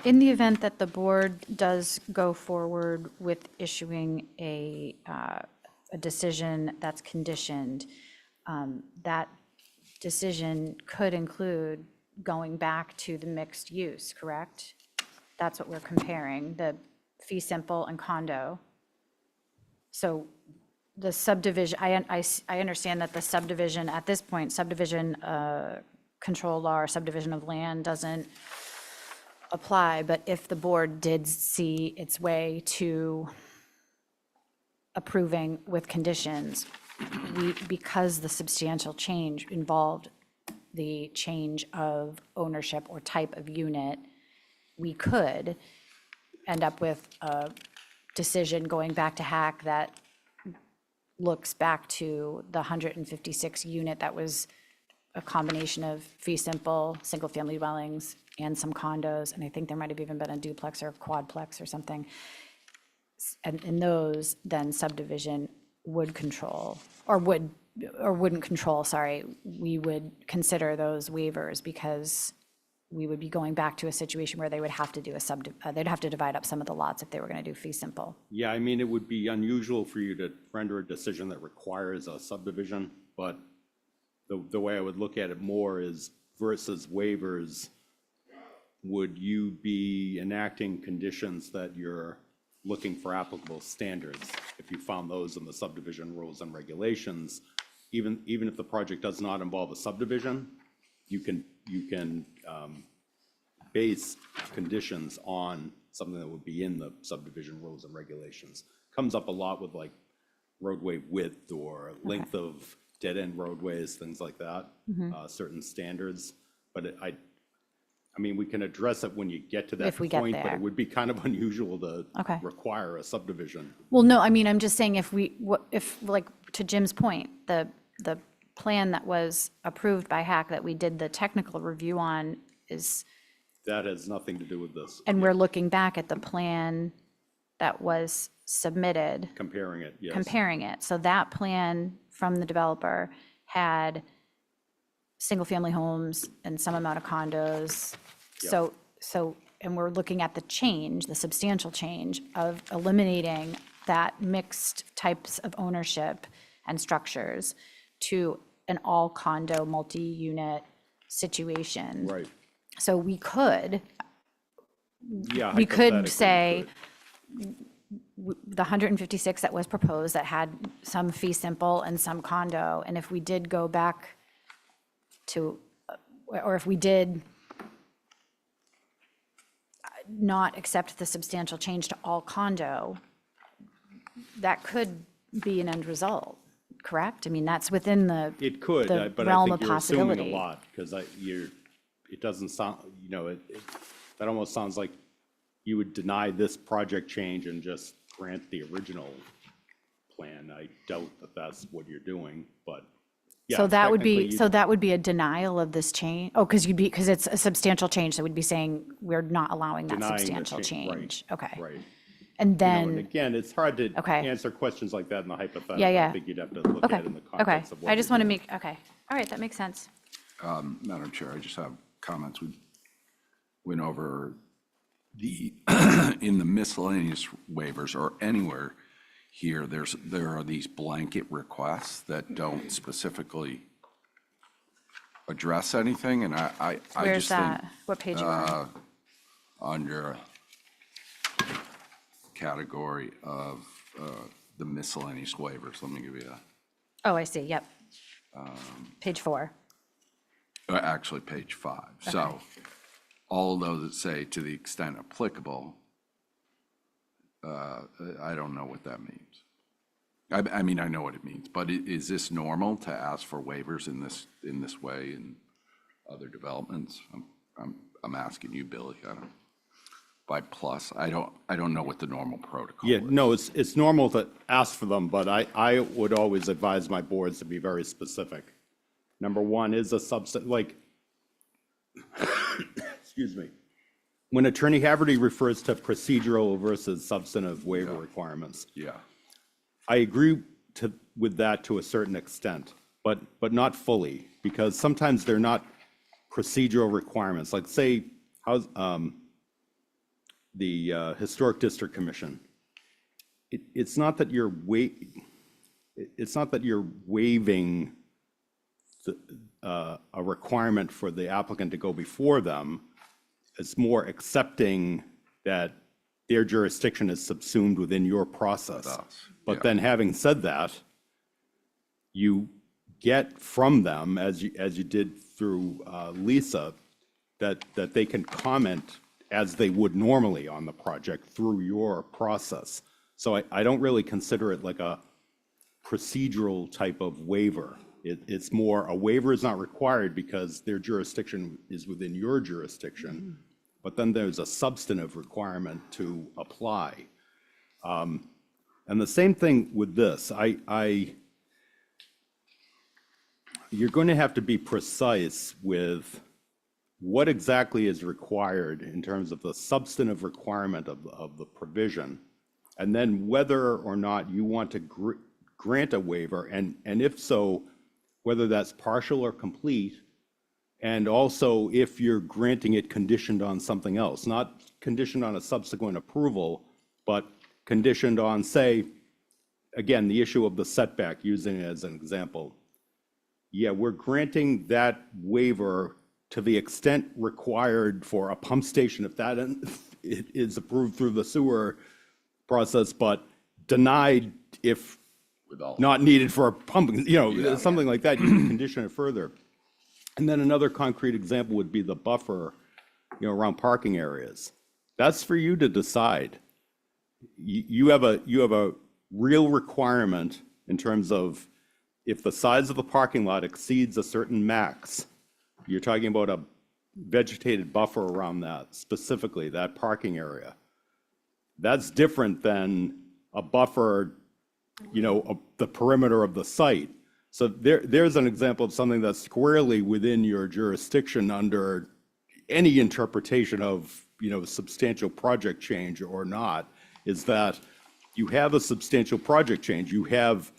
In the event that the board does go forward with issuing a decision that's conditioned, that decision could include going back to the mixed use, correct? That's what we're comparing, the fee simple and condo. So the subdivision, I understand that the subdivision, at this point, subdivision control law or subdivision of land doesn't apply, but if the board did see its way to approving with conditions, because the substantial change involved the change of ownership or type of unit, we could end up with a decision going back to HAC that looks back to the 156 unit that was a combination of fee simple, single-family dwellings, and some condos, and I think there might have even been a duplex or a quadplex or something. And in those, then subdivision would control, or wouldn't control, sorry, we would consider those waivers because we would be going back to a situation where they would have to do they'd have to divide up some of the lots if they were gonna do fee simple. Yeah, I mean, it would be unusual for you to render a decision that requires a subdivision, but the way I would look at it more is versus waivers, would you be enacting conditions that you're looking for applicable standards? If you found those in the subdivision rules and regulations, even if the project does not involve a subdivision, you can base conditions on something that would be in the subdivision rules and regulations. Comes up a lot with like roadway width or length of dead-end roadways, things like that, certain standards. But I mean, we can address it when you get to that If we get point, but there. it would be kind of unusual to Okay. require a subdivision. Well, no, I mean, I'm just saying if like, to Jim's point, the plan that was approved by HAC that we did the technical review on is, That has nothing to do with this. and we're looking back at the plan that was submitted, Comparing it, yes. comparing it. So that plan from the developer had single-family homes and some amount of condos. So, and we're looking at the change, the substantial change of eliminating that mixed types of ownership and structures to an all condo, multi-unit situation. Right. So we could, Yeah. we could hypothetically, say, could. the 156 that was proposed that had some fee simple and some condo, and if we did go back to, or if we did not accept the substantial change to all condo, that could be an end result, correct? I mean, that's within the It could, the but I realm think of you're assuming a possibility. lot, because it doesn't sound, that almost sounds like you would deny this project change and just grant the original plan. I doubt that that's what you're doing, but yeah. So that would technically be, you- so that would be a denial of this change? Oh, because it's a substantial change, so we'd be saying we're not allowing that denying the substantial cha- right, change. Okay. Right. And And then, again, it's hard to Okay. answer questions like that in the hypothetical. Yeah, yeah. I think you'd have to look okay, at it in the okay. context of what I just we're want to doing. make, okay. All right, that makes sense. Madam Chair, I just have comments. We went over the, in the miscellaneous waivers or anywhere here, there are these blanket requests that don't specifically address anything, and I Where's just think that? What page are you on? under category of the miscellaneous waivers, let me give you Oh, I see, yep. Page 4. Actually, page 5. So all of those that say to the extent applicable, I don't know what that means. I mean, I know what it means, but is this normal to ask for waivers in this way in other developments? I'm asking you, Billy. I don't, by plus, I don't know what the normal protocol Yeah, is. no, it's normal to ask for them, but I would always advise my boards to be very specific. Number one is a like, excuse me. When Attorney Haverty refers to procedural versus substantive waiver requirements, Yeah, I agree with that to a certain extent, but not fully, because sometimes they're not procedural requirements. Like say, how's, the Historic District Commission. It's not that you're waiving a requirement for the applicant to go before them. It's more accepting that their jurisdiction is subsumed within your process. But then having said that, you get from them, as you did through Lisa, that they can comment as they would normally on the project through your process. So I don't really consider it like a procedural type of waiver. It's more, a waiver is not required because their jurisdiction is within your jurisdiction, but then there's a substantive requirement to apply. And the same thing with this. You're going to have to be precise with what exactly is required in terms of the substantive requirement of the provision, and then whether or not you want to grant a waiver, and if so, whether that's partial or complete, and also if you're granting it conditioned on something else, not conditioned on a subsequent approval, but conditioned on, say, again, the issue of the setback, using it as an example. Yeah, we're granting that waiver to the extent required for a pump station, if that it is approved through the sewer process, but denied if not needed for a pumping, something like that, you can condition it further. And then another concrete example would be the buffer, around parking areas. That's for you to decide. You have a real requirement in terms of if the size of the parking lot exceeds a certain max. You're talking about a vegetated buffer around that, specifically that parking area. That's different than a buffer, the perimeter of the site. So there's an example of something that's squarely within your jurisdiction under any interpretation of, substantial project change or not, is that you have a substantial project change. You have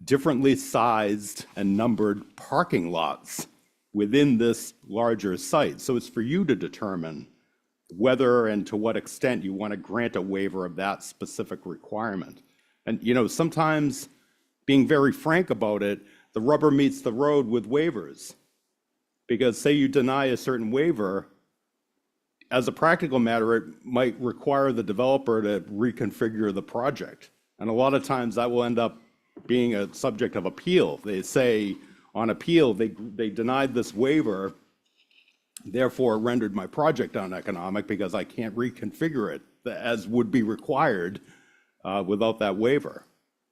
differently sized and numbered parking lots within this larger site. So it's for you to determine whether and to what extent you want to grant a waiver of that specific requirement. And, sometimes being very frank about it, the rubber meets the road with waivers. Because say you deny a certain waiver, as a practical matter, it might require the developer to reconfigure the project. And a lot of times that will end up being a subject of appeal. They say on appeal, they denied this waiver, therefore rendered my project uneconomic because I can't reconfigure it as would be required without that waiver.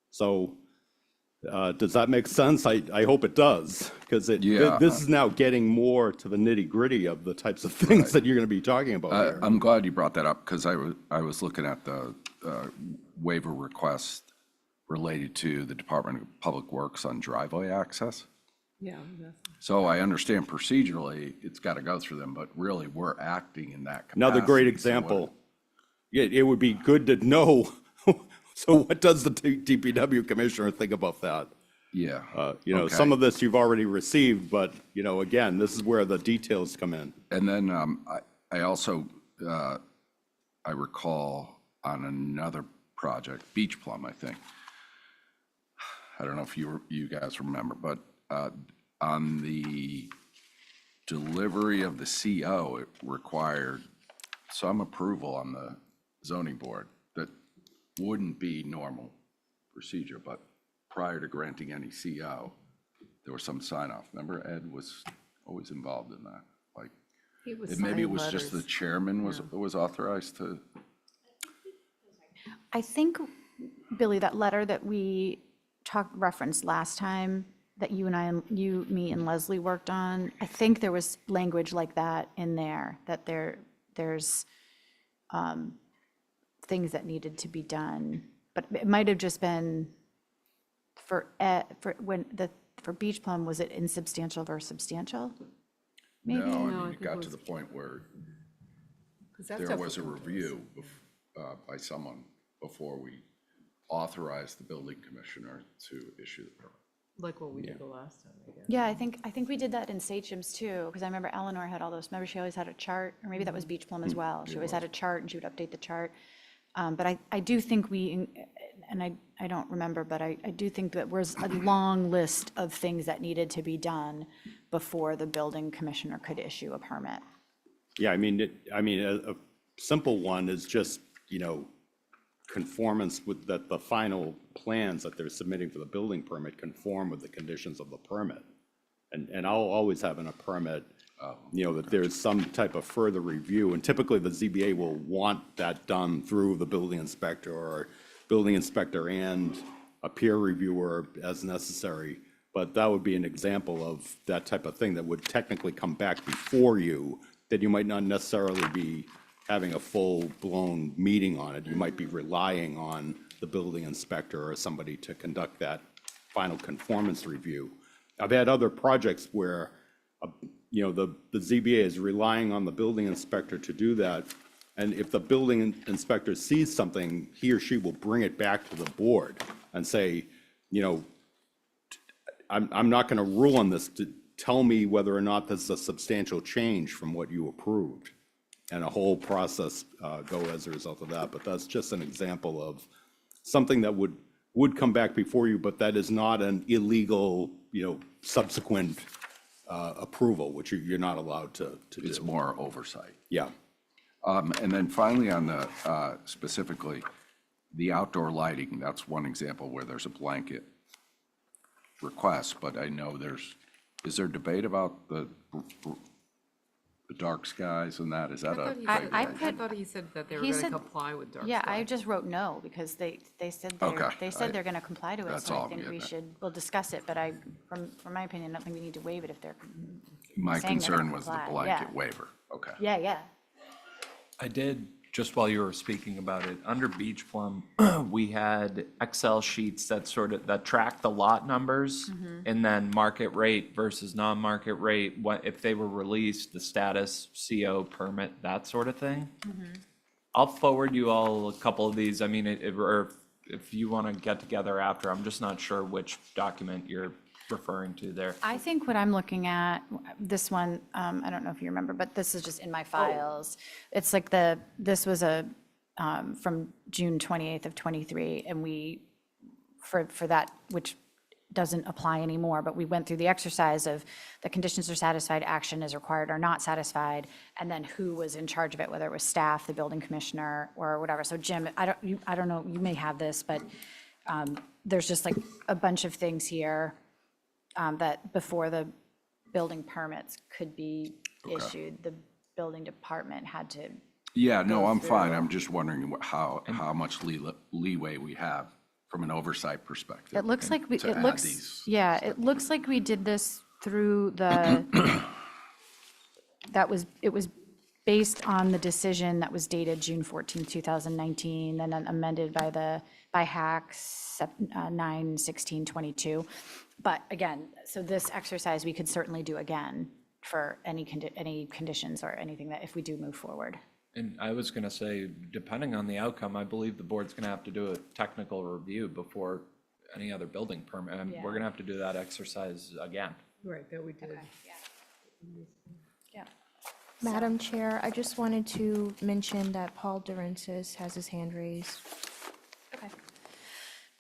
So does that make sense? I hope it does, because this is now getting more to the nitty gritty of the types of things that you're going to be talking about here. I'm glad you brought that up, because I was looking at the waiver request related to the Department of Public Works on driveway access. Yeah. So I understand procedurally, it's got to go through them, but really, we're acting in that capacity. Another great example. It would be good to know, so what does the DPW commissioner think about that? Yeah. Okay. Some of this you've already received, but, again, this is where the details come in. And then I also, I recall on another project, Beach Plum, I think. I don't know if you guys remember, but on the delivery of the CO, it required some approval on the zoning board that wouldn't be normal procedure, but prior to granting any CO, there was some sign off. Remember Ed was always involved in that? Like, maybe it was just the chairman was authorized to, I think, Billy, that letter that we referenced last time, that you and I, you, me, and Leslie worked on, I think there was language like that in there, that there's things that needed to be done. But it might have just been for Beach Plum, was it insubstantial versus substantial? Maybe. no, I mean, it got to the point where there was a review by someone before we authorized the building commissioner to issue the permit. Like what we did the last time, I guess. Yeah, I think we did that in Sachem's too, because I remember Eleanor had all those, remember she always had a chart, or maybe that was Beach Plum as well. She always had a chart and she would update the chart. But I do think and I don't remember, but I do think that was a long list of things that needed to be done before the building commissioner could issue a permit. Yeah, I mean, a simple one is just, conformance with that the final plans that they're submitting for the building permit conform with the conditions of the permit. And I'll always have in a permit, that there's some type of further review, and typically the ZBA will want that done through the building inspector and a peer reviewer as necessary. But that would be an example of that type of thing that would technically come back before you, that you might not necessarily be having a full-blown meeting on it. You might be relying on the building inspector or somebody to conduct that final conformance review. I've had other projects where, the ZBA is relying on the building inspector to do that. And if the building inspector sees something, he or she will bring it back to the board and say, I'm not going to rule on this, to tell me whether or not this is a substantial change from what you approved. And a whole process go as a result of that. But that's just an example of something that would come back before you, but that is not an illegal, subsequent approval, which you're not allowed to do. It's more oversight. Yeah. And then finally on the, specifically, the outdoor lighting, that's one example where there's a blanket request, but I know is there debate about the dark skies and that? Is that a? I thought he said that they were He going to said- comply with dark Yeah, sky. I just wrote no, because they said Okay, they're going to comply to it. that's So all I think I'm we getting we'll discuss it, but from my opinion, I don't think we need to waive it if they're My saying they're gonna concern was the comply, blanket yeah. waiver. Okay. Yeah. I did, just while you were speaking about it, under Beach Plum, we had Excel sheets that track the lot numbers, and then market rate versus non-market rate, what, if they were released, the status, CO, permit, that sort of thing. I'll forward you all a couple of these. I mean, or if you want to get together after, I'm just not sure which document you're referring to there. I think what I'm looking at, this one, I don't know if you remember, but this is just in my files. It's like this was from June 28th of '23, and we, for that, which doesn't apply anymore, but we went through the exercise of the conditions are satisfied, action is required or not satisfied, and then who was in charge of it, whether it was staff, the building commissioner, or whatever. So Jim, I don't know, you may have this, but there's just like a bunch of things here that before the building permits could be issued, the building department had to. Yeah, no, I'm fine. I'm just wondering how much leeway we have from an oversight perspective. It looks like to it add looks, these yeah, it looks like we did this through the, it was based on the decision that was dated June 14, 2019, and then amended by HACS 9/16/22. But again, so this exercise we could certainly do again for any conditions or anything that if we do move forward. And I was going to say, depending on the outcome, I believe the board's going to have to do a technical review before any other building permit. And we're going to have to do that exercise again. Right, that we did. Yeah. Madam Chair, I just wanted to mention that Paul Durensis has his hand raised. Okay.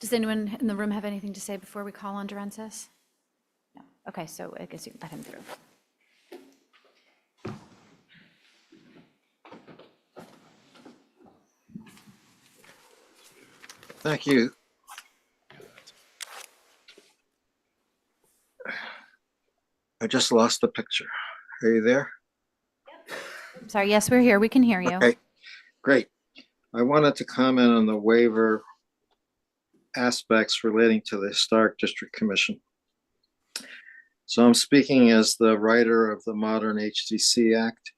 Does anyone in the room have anything to say before we call on Durensis? No. Okay, so I guess you can let him through. Thank you. I just lost the picture. Are you there? Sorry, yes, we're here. We can hear you. Okay, great. I wanted to comment on the waiver aspects relating to the Historic District Commission. So I'm speaking as the writer of the modern HDC Act,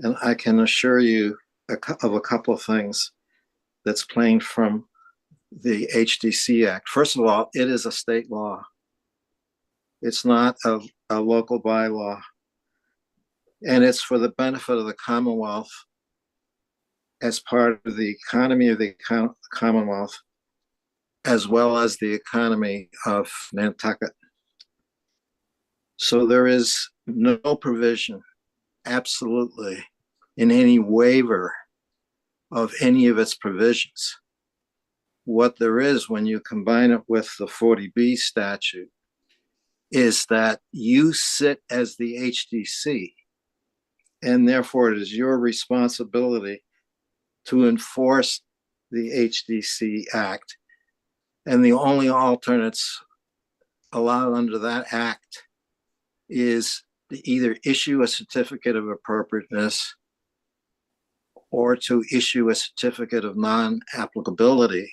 and I can assure you of a couple of things that's plain from the HDC Act. First of all, it is a state law. It's not a local bylaw. And it's for the benefit of the Commonwealth as part of the economy of the Commonwealth, as well as the economy of Nantucket. So there is no provision, absolutely, in any waiver of any of its provisions. What there is when you combine it with the 40B statute is that you sit as the HDC, and therefore it is your responsibility to enforce the HDC Act. And the only alternates allowed under that act is to either issue a certificate of appropriateness or to issue a certificate of non-applicability.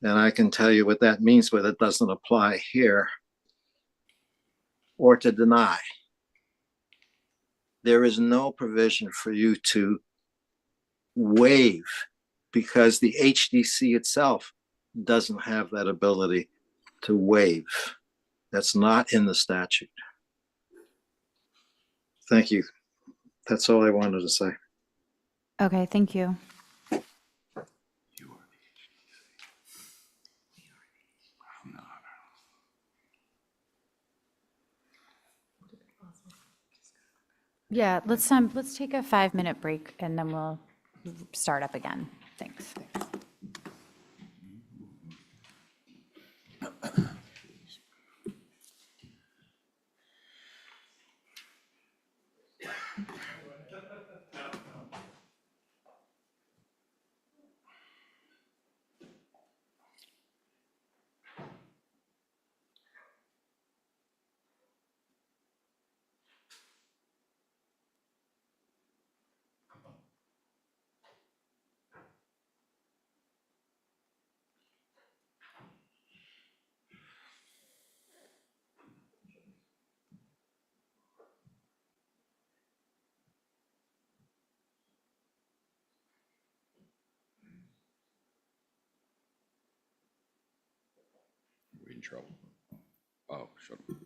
And I can tell you what that means, but it doesn't apply here, or to deny. There is no provision for you to waive because the HDC itself doesn't have that ability to waive. That's not in the statute. Thank you. That's all I wanted to say. Okay, thank you. Yeah, let's take a 5-minute break and then we'll start up again. Thanks. We're in trouble. Oh, shut up.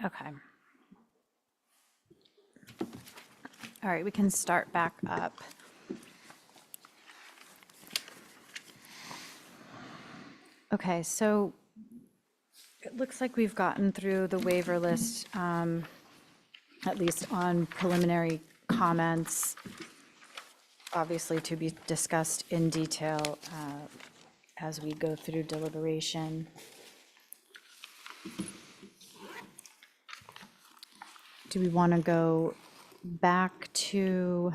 Okay. All right, we can start back up. Okay, so it looks like we've gotten through the waiver list, at least on preliminary comments, obviously to be discussed in detail as we go through deliberation. Do we want to go back to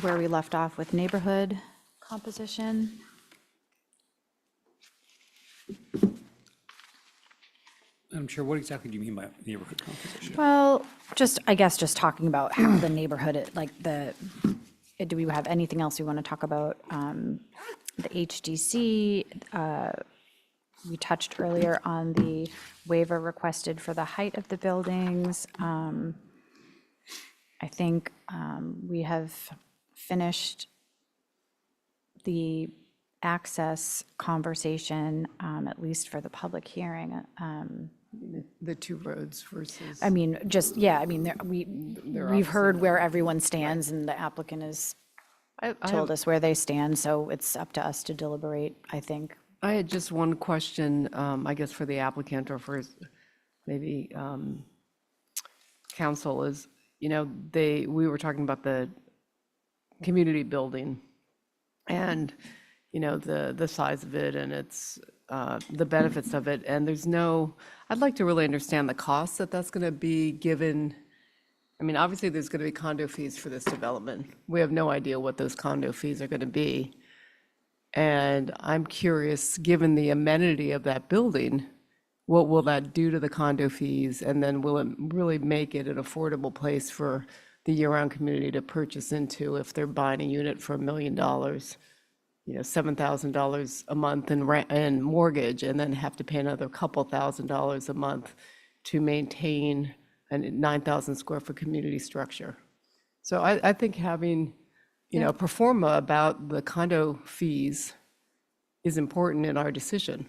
where we left off with neighborhood composition? Madam Chair, what exactly do you mean by neighborhood composition? Well, just, I guess, just talking about how the neighborhood, do we have anything else we want to talk about? The HDC, we touched earlier on the waiver requested for the height of the buildings. I think we have finished the access conversation, at least for the public hearing. The two roads versus. I mean, just, yeah, I mean, we've heard where everyone stands, and the applicant has told us where they stand, so it's up to us to deliberate, I think. I had just one question, I guess for the applicant or for maybe council is, we were talking about the community building and, the size of it and its, the benefits of it. And I'd like to really understand the cost that's going to be given. I mean, obviously there's going to be condo fees for this development. We have no idea what those condo fees are going to be. And I'm curious, given the amenity of that building, what will that do to the condo fees? And then will it really make it an affordable place for the year-round community to purchase into if they're buying a unit for $1 million, $7,000 a month in rent and mortgage, and then have to pay another couple $1,000s a month to maintain a 9,000 square foot community structure? So I think having pro forma about the condo fees is important in our decision.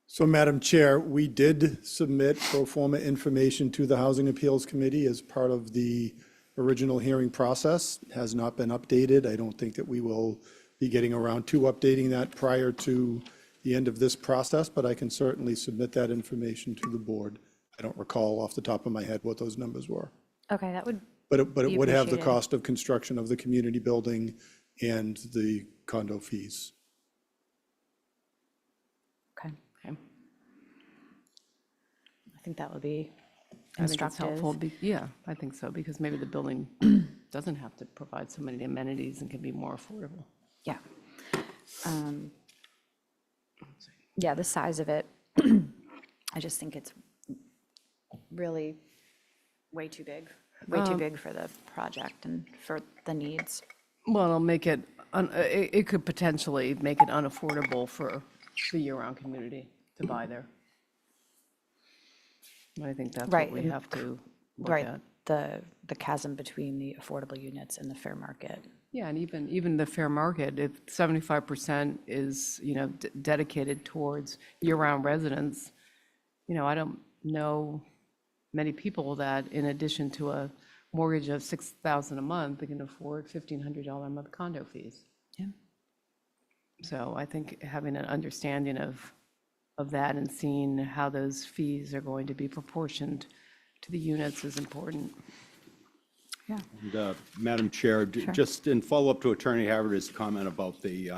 So, Madam Chair, we did submit pro forma information to the Housing Appeals Committee as part of the original hearing process. It has not been updated. I don't think that we will be getting around to updating that prior to the end of this process, but I can certainly submit that information to the board. I don't recall off the top of my head what those numbers were. Okay, that would But it be would have the appreciated. cost of construction of the community building and the condo fees. Okay, Okay. I think that would be I think it's helpful. instructive. Yeah, I think so, because maybe the building doesn't have to provide so many amenities and can be more affordable. Yeah. Yeah, the size of it, I just think it's really way too big for the project and for the needs. Well, it'll make it, it could potentially make it unaffordable for the year-round community to buy there. I think that's what Right, we and have to look Right, at. the chasm between the affordable units and the fair market. Yeah, and even the fair market, if 75% is, dedicated towards year-round residents, I don't know many people that in addition to a mortgage of $6,000 a month, they can afford $1,500 a month condo fees. Yeah. So I think having an understanding of that and seeing how those fees are going to be proportioned to the units is important. Yeah. And, Madam Chair, just in follow-up to Attorney Haverty's comment about the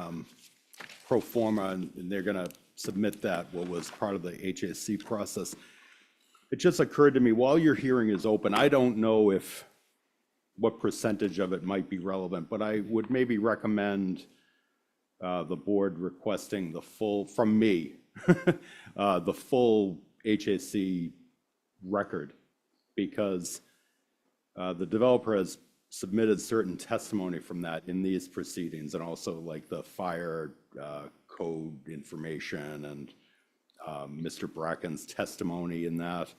pro forma, and they're going to submit that, what was part of the HAC process. It just occurred to me, while your hearing is open, I don't know what percentage of it might be relevant, but I would maybe recommend the board requesting the full, from me, the full HAC record, because the developer has submitted certain testimony from that in these proceedings, and also like the fire code information and Mr. Bracken's testimony in that.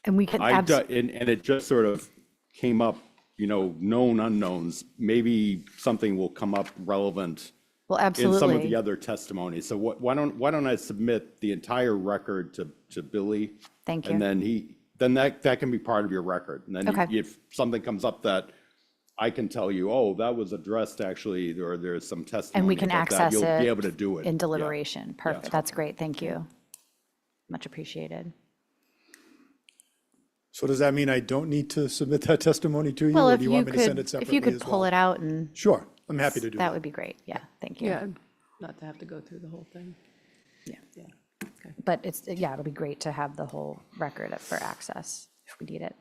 And we can And it just sort of came up, known unknowns. Maybe something will come up relevant Well, in some of absolutely. the other testimonies. So why don't I submit the entire record to Billy? Thank you. And then that can be part of your record. And then Okay. if something comes up that I can tell you, oh, that was addressed actually, or there's some testimony And we can about that, access you'll be it able to do it. in Yeah. deliberation. Perfect. That's great. Thank you. Much appreciated. So does that mean I don't need to submit that testimony to you? Well, Or if do you you want me to send could, it if separately you could as pull well? it out and Sure, I'm happy to do that that. would be great. Yeah, thank you. Yeah, not to have to go through the whole thing. Yeah. Yeah. But it's, yeah, it'll be great to have the whole record for access if we need it.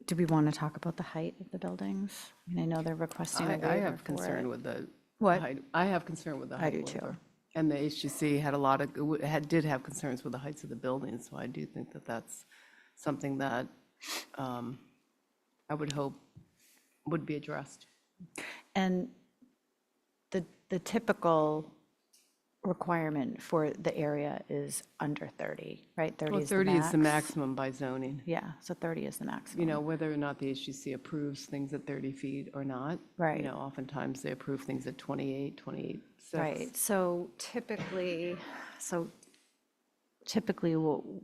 Do we want to talk about the height of the buildings? I mean, I know they're requesting a I waiver have for concern it. with the What? height. I have concern with the I height do too. waiver. And the HGC had a lot of, did have concerns with the heights of the buildings, so I do think that that's something that I would hope would be addressed. And the typical requirement for the area is under 30, right? 30 Well, is the 30 is the max. maximum by zoning. Yeah, so 30 is the maximum. You know, whether or not the HGC approves things at 30 feet or not. Right. You know, oftentimes they approve things at 28, 28, 6. Right, so typically, we'll,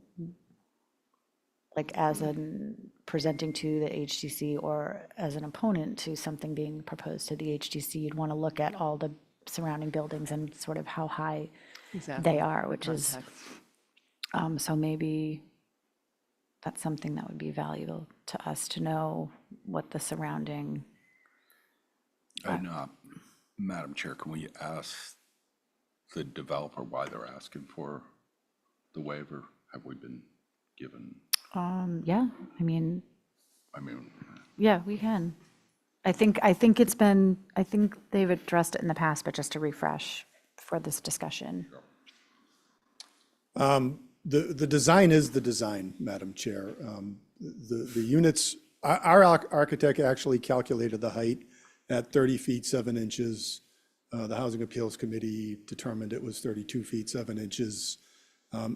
like as an presenting to the HDC or as an opponent to something being proposed to the HDC, you'd want to look at all the surrounding buildings and sort of how high Exactly. they are, which is, Context. so maybe that's something that would be valuable to us to know what the surrounding, And, Madam Chair, can we ask the developer why they're asking for the waiver? Have we been given, yeah, I mean, I mean, yeah, we can. I think it's been, I think they've addressed it in the past, but just to refresh for this discussion. The design is the design, Madam Chair. The units, our architect actually calculated the height at 30 feet, 7 inches. The Housing Appeals Committee determined it was 32 feet, 7 inches.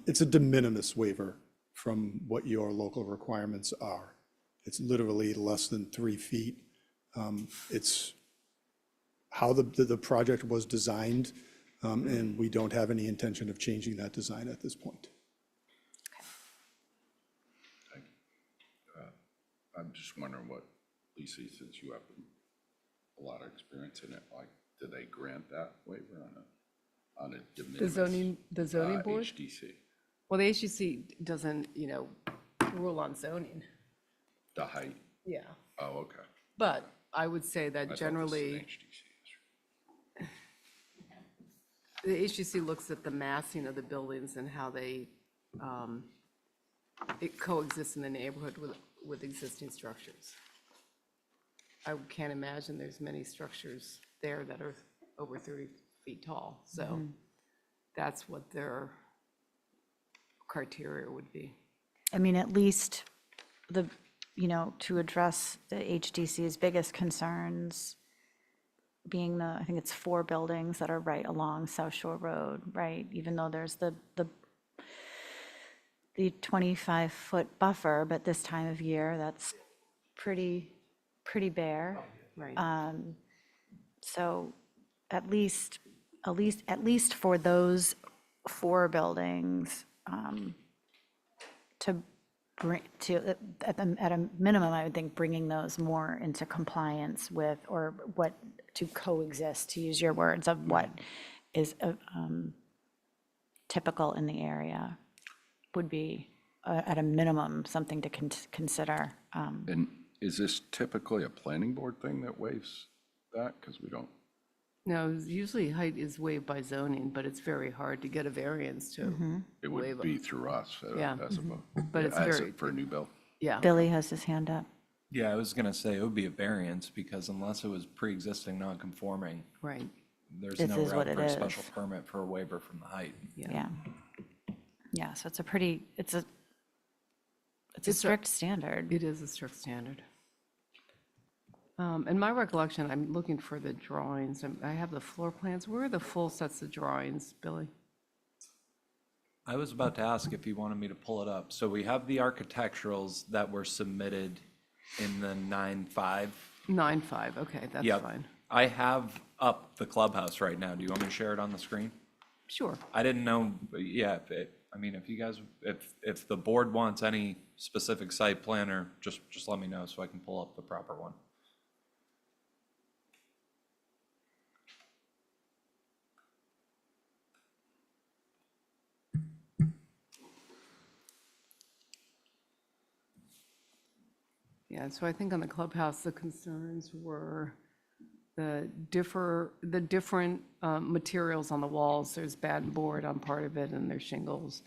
It's a de minimis waiver from what your local requirements are. It's literally less than 3 feet. It's how the project was designed, and we don't have any intention of changing that design at this point. I'm just wondering what, Lisa, since you have a lot of experience in it, like, do they grant that waiver on a de minimis? The zoning board? HDC, Well, the HGC doesn't, you know, rule on zoning. the height? Yeah. Oh, okay. But I would say I that thought this was generally, an HDC issue. the HGC looks at the massing of the buildings and how they, it coexists in the neighborhood with existing structures. I can't imagine there's many structures there that are over 30 feet tall, so that's what their criteria would be. I mean, at least to address the HDC's biggest concerns being I think it's 4 buildings that are right along South Shore Road, right? Even though there's the 25-foot buffer, but this time of year, that's pretty bare. Right. So at least for those 4 buildings, to bring to, at a minimum, I would think bringing those more into compliance with, or what, to coexist, to use your words, of what is typical in the area would be, at a minimum, something to consider. And is this typically a planning board thing that waives that? Because we don't, No, usually height is waived by zoning, but it's very hard to get a variance to it waive would it. be through us Yeah. as a, But it's as very- a- for a new bill. Yeah. Billy has his hand up. Yeah, I was gonna say it would be a variance because unless it was pre-existing non-conforming, Right. there's This no is what route it for a special is. permit for a waiver from the height. Yeah. Yeah, so it's a It's a- strict standard. It is a strict standard. In my recollection, I'm looking for the drawings. I have the floor plans. Where are the full sets of drawings, Billy? I was about to ask if you wanted me to pull it up. So we have the architecturals that were submitted in the 9-5. 9.5, okay, that's Yep. fine. I have up the clubhouse right now. Do you want me to share it on the screen? Sure. I didn't know, yeah, I mean, if you guys, if the board wants any specific site plan, or just let me know so I can pull up the proper one. Yeah, so I think on the clubhouse, the concerns were the different materials on the walls. There's batten board on part of it, and there's shingles.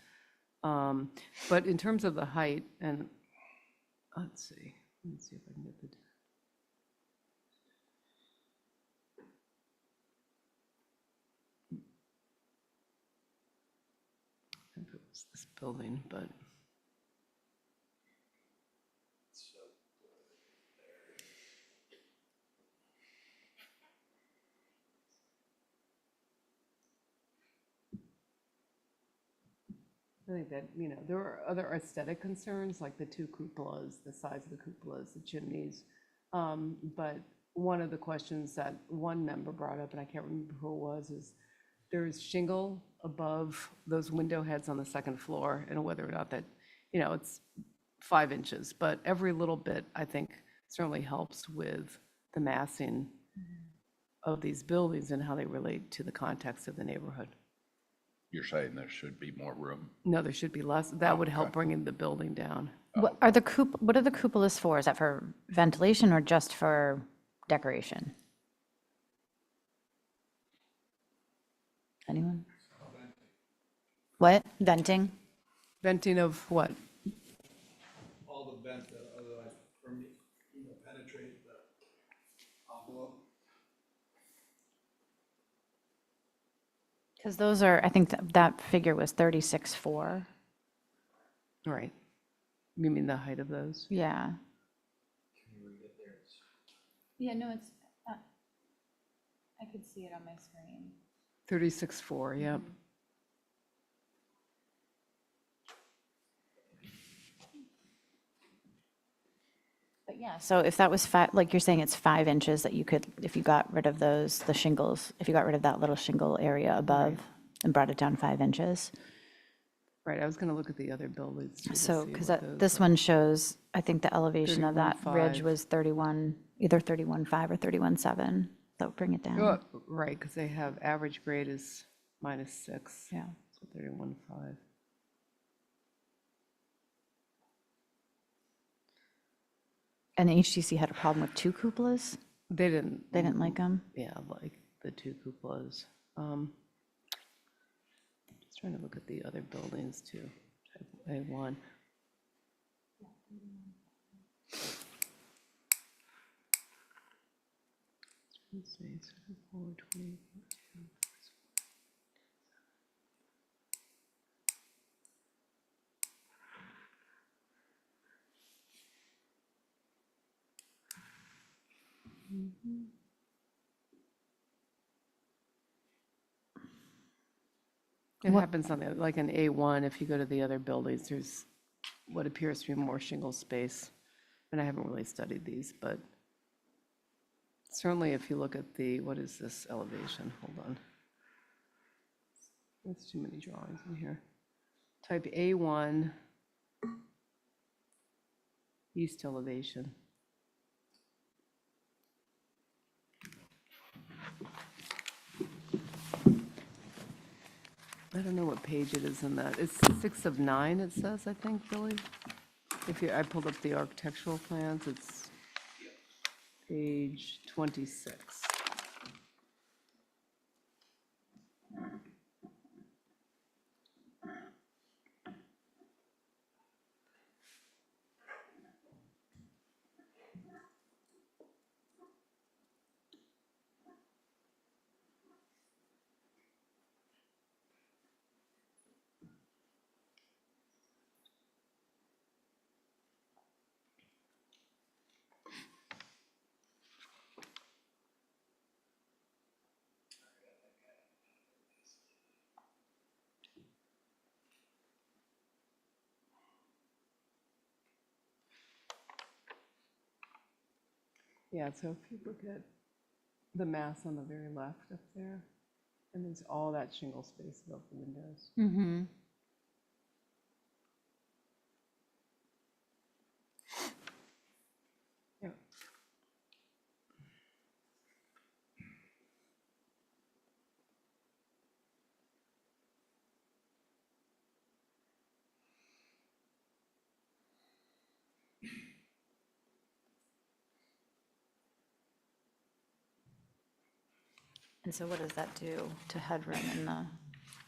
But in terms of the height, and let's see if I can get the. If it was this building, but. I think that, there are other aesthetic concerns, like the two cupolas, the size of the cupolas, the chimneys. But one of the questions that one member brought up, and I can't remember who it was, is there's shingle above those window heads on the second floor, and whether or not that, it's 5 inches. But every little bit, I think, certainly helps with the massing of these buildings and how they relate to the context of the neighborhood. You're saying there should be more room? No, there should be less. That would help bringing the building down. What are the cupolas for? Is that for ventilation or just for decoration? Anyone? What? Venting? Venting of what? All the vent that otherwise penetrate the envelope. Because those are, I think that figure was 36.4. Right. You mean the height of those? Yeah. Yeah, no, it's, I could see it on my screen. 36.4, yep. But yeah, so if that was five, like you're saying, it's 5 inches that you could, if you got rid of those, the shingles, if you got rid of that little shingle area above and brought it down 5 inches. Right, I was going to look at the other buildings too to So, see because what those this are. one shows, I think the elevation of that ridge 31.5. was 31, either 31.5 or 31.7. That would bring it down. Oh, right, because they have average grade is -6. Yeah. So 31.5. And the HTC had a problem with 2 cupolas? They didn't. They didn't like them? Yeah, like the 2 cupolas. Just trying to look at the other buildings too. Type A1. Let's see, 24, 20. It happens on the, like an A1, if you go to the other buildings, there's what appears to be more shingle space. And I haven't really studied these, but certainly if you look at the, what is this elevation? Hold on. There's too many drawings in here. Type A1, east elevation. I don't know what page it is in that. It's 6 of 9, it says, I think, Billy. I pulled up the architectural plans, it's page 26. Yeah, so if you look at the mass on the very left up there, and there's all that shingle space above the windows. Mm-hmm. Yeah. And so what does that do to headroom in the,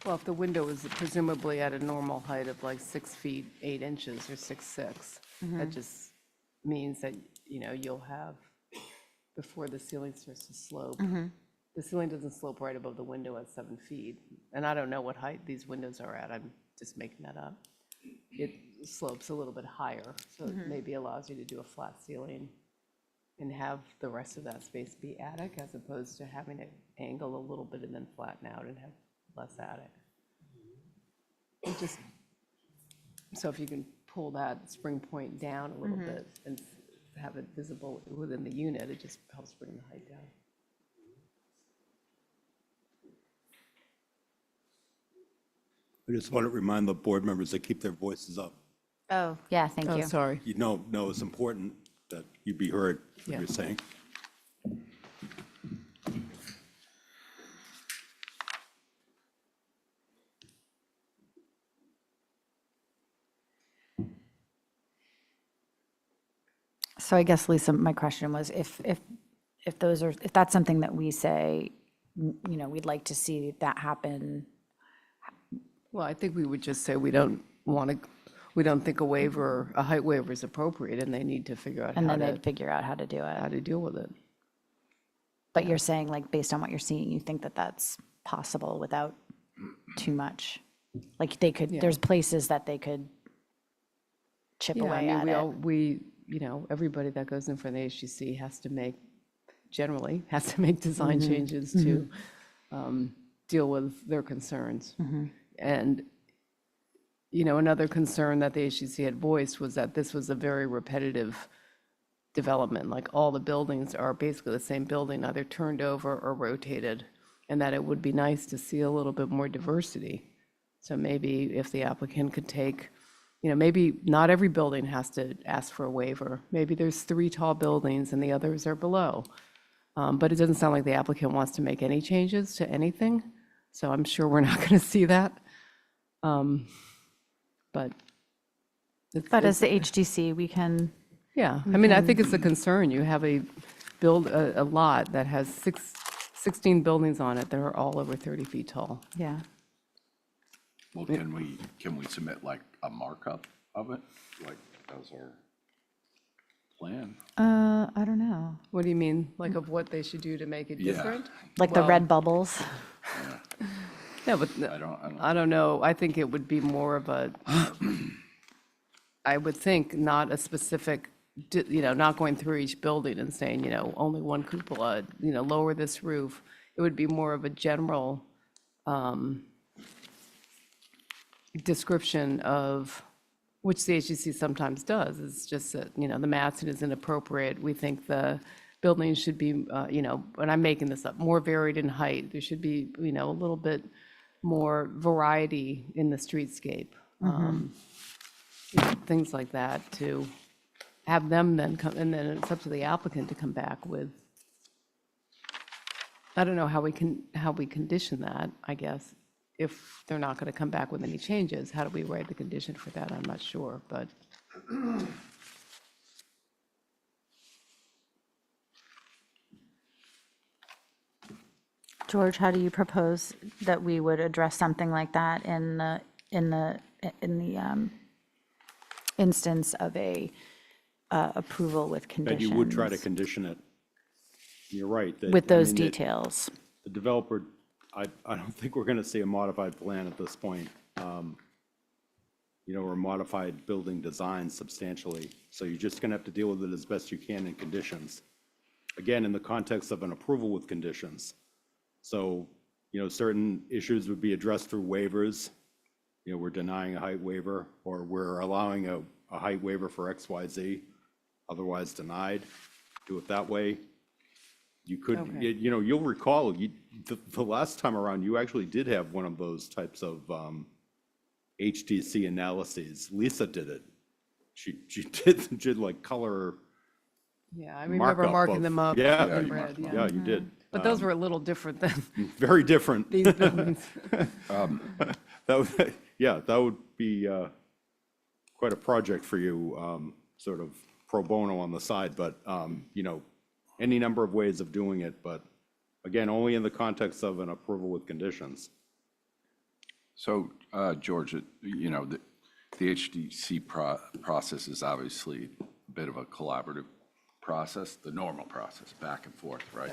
Well, if the window is presumably at a normal height of like 6 feet, 8 inches, or 6'6", that just means that, you know, you'll have, before the ceiling starts to slope, the ceiling doesn't slope right above the window at 7 feet. And I don't know what height these windows are at, I'm just making that up. It slopes a little bit higher, so it maybe allows you to do a flat ceiling and have the rest of that space be attic, as opposed to having it angle a little bit and then flatten out and have less attic. It just, so if you can pull that spring point down a little bit and have it visible within the unit, it just helps bring the height down. I just want to remind the board members to keep their voices up. oh, yeah, thank Oh, you. sorry. You know, it's important that you be heard what Yeah. you're saying. So I guess, Lisa, my question was if those are, if that's something that we say, you know, we'd like to see that happen. Well, I think we would just say we don't want to, we don't think a height waiver is appropriate, and they need to figure out And how then to, they'd figure out how to do how it. to deal with it. But you're saying, like, based on what you're seeing, you think that that's possible without too much? Like, they could, there's places that they could chip Yeah, I away mean, at it. we, you know, everybody that goes in for the HGC has to make, generally, has to make design changes to deal with their concerns. And, you know, another concern that the HGC had voiced was that this was a very repetitive development, like all the buildings are basically the same building, either turned over or rotated, and that it would be nice to see a little bit more diversity. So maybe if the applicant could take, you know, maybe not every building has to ask for a waiver. Maybe there's 3 tall buildings and the others are below. But it doesn't sound like the applicant wants to make any changes to anything, so I'm sure we're not going to see that. But But as the HDC, we can, yeah, I mean, I think it's a concern. You have a lot that has 16 buildings on it that are all over 30 feet tall. yeah. Well, can we submit like a markup of it, like as our plan? I don't know. What do you mean, like of what they should do to make it Yeah. different? Like the Well, red bubbles? No, but I don't know. I think it would be more of a, I would think, not a specific, you know, not going through each building and saying, you know, only one cupola, you know, lower this roof. It would be more of a general description of, which the HGC sometimes does, it's just that, you know, the massing is inappropriate. We think the building should be, you know, and I'm making this up, more varied in height. There should be, you know, a little bit more variety in the streetscape. You know, things like that, to have them then come, and then it's up to the applicant to come back with, I don't know how we condition that, I guess. If they're not going to come back with any changes, how do we write the condition for that? I'm not sure, but. George, how do you propose that we would address something like that in the instance of a approval with That conditions? you would try to condition it. You're right. that- With I those mean, that details? The developer, I don't think we're going to see a modified plan at this point. You know, or a modified building design substantially. So you're just going to have to deal with it as best you can in conditions. Again, in the context of an approval with conditions. So, you know, certain issues would be addressed through waivers. You know, we're denying a height waiver, or we're allowing a height waiver for X, Y, Z, otherwise denied. do it that way. You could, Okay. you know, you'll recall, the last time around, you actually did have one of those types of HTC analyses. Lisa did it. She did like color Yeah, I remember markup marking of- them up Yeah, in you red, yeah. yeah, you did. But those were a little different than Very different. these buildings. That would, yeah, that would be quite a project for you, sort of pro bono on the side, but, you know, any number of ways of doing it, but again, only in the context of an approval with conditions. So, George, you know, the HDC process is obviously a bit of a collaborative process, the normal process, back and forth, right?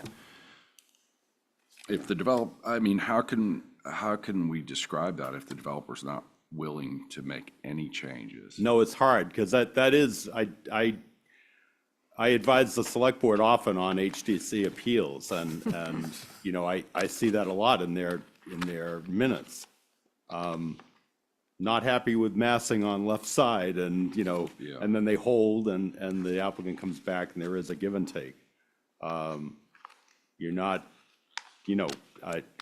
If the I mean, how can we describe that if the developer's not willing to make any changes? No, it's hard, because that is, I advise the select board often on HDC appeals, and, you know, I see that a lot in their minutes. Not happy with massing on left side, and, you know, Yeah. and then they hold, and the applicant comes back, and there is a give and take. You're not, you know,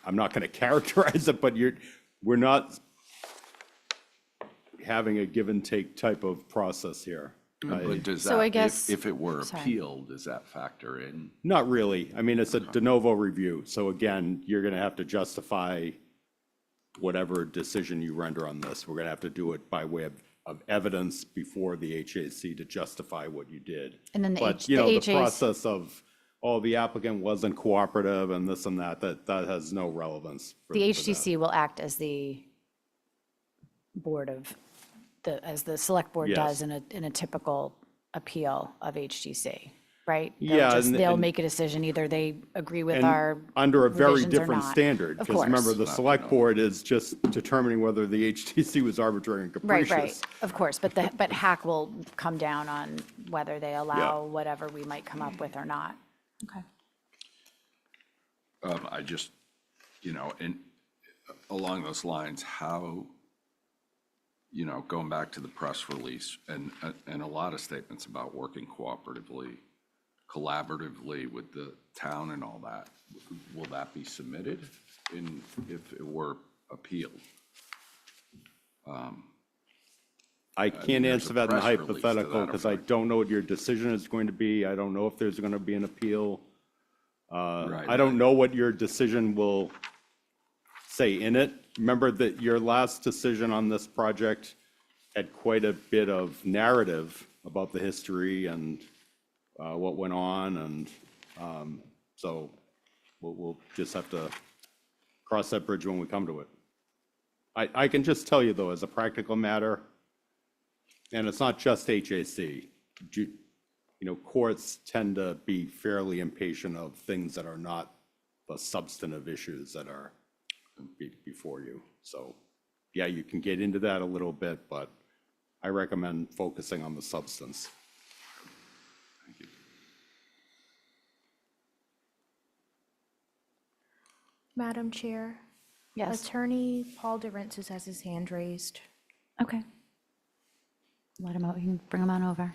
I'm not gonna characterize it, but we're not having a give and take type of process here. But does So I that, guess- if it were sorry. appealed, does that factor in? Not really. I mean, it's a de novo review, so again, you're gonna have to justify whatever decision you render on this. We're gonna have to do it by way of evidence before the HAC to justify what you did. And then the But, H- you the know, the HAC process of, oh, the applicant wasn't cooperative and this and that has no relevance. for The that. HDC will act as the board of, as the select board does Yes. in a typical appeal of HDC, right? Yeah, and- They'll and- make a decision, either they agree with And our under a very revisions or different not. standard, Of because remember, course. the select board is just determining whether the HTC was arbitrary and Right, capricious. right, of course, but HAC will come down on whether they allow whatever we might come up with or not. Okay. I just, you know, and along those lines, how, you know, going back to the press release and a lot of statements about working cooperatively, collaboratively with the town and all that, will that be submitted if it were appealed? I can't there's answer a that in the press release to hypothetical, that because I effect. don't know what your decision is going to be. I don't know if there's going to be an appeal. Right, I don't right. know what your decision will say in it. Remember that your last decision on this project had quite a bit of narrative about the history and what went on, and so we'll just have to cross that bridge when we come to it. I can just tell you, though, as a practical matter, and it's not just HAC, you know, courts tend to be fairly impatient of things that are not the substantive issues that are before you. So, yeah, you can get into that a little bit, but I recommend focusing on the substance. Madam Chair, Yes, Attorney Paul DeRensis has his hand raised. okay. Let him out, you can bring him on over.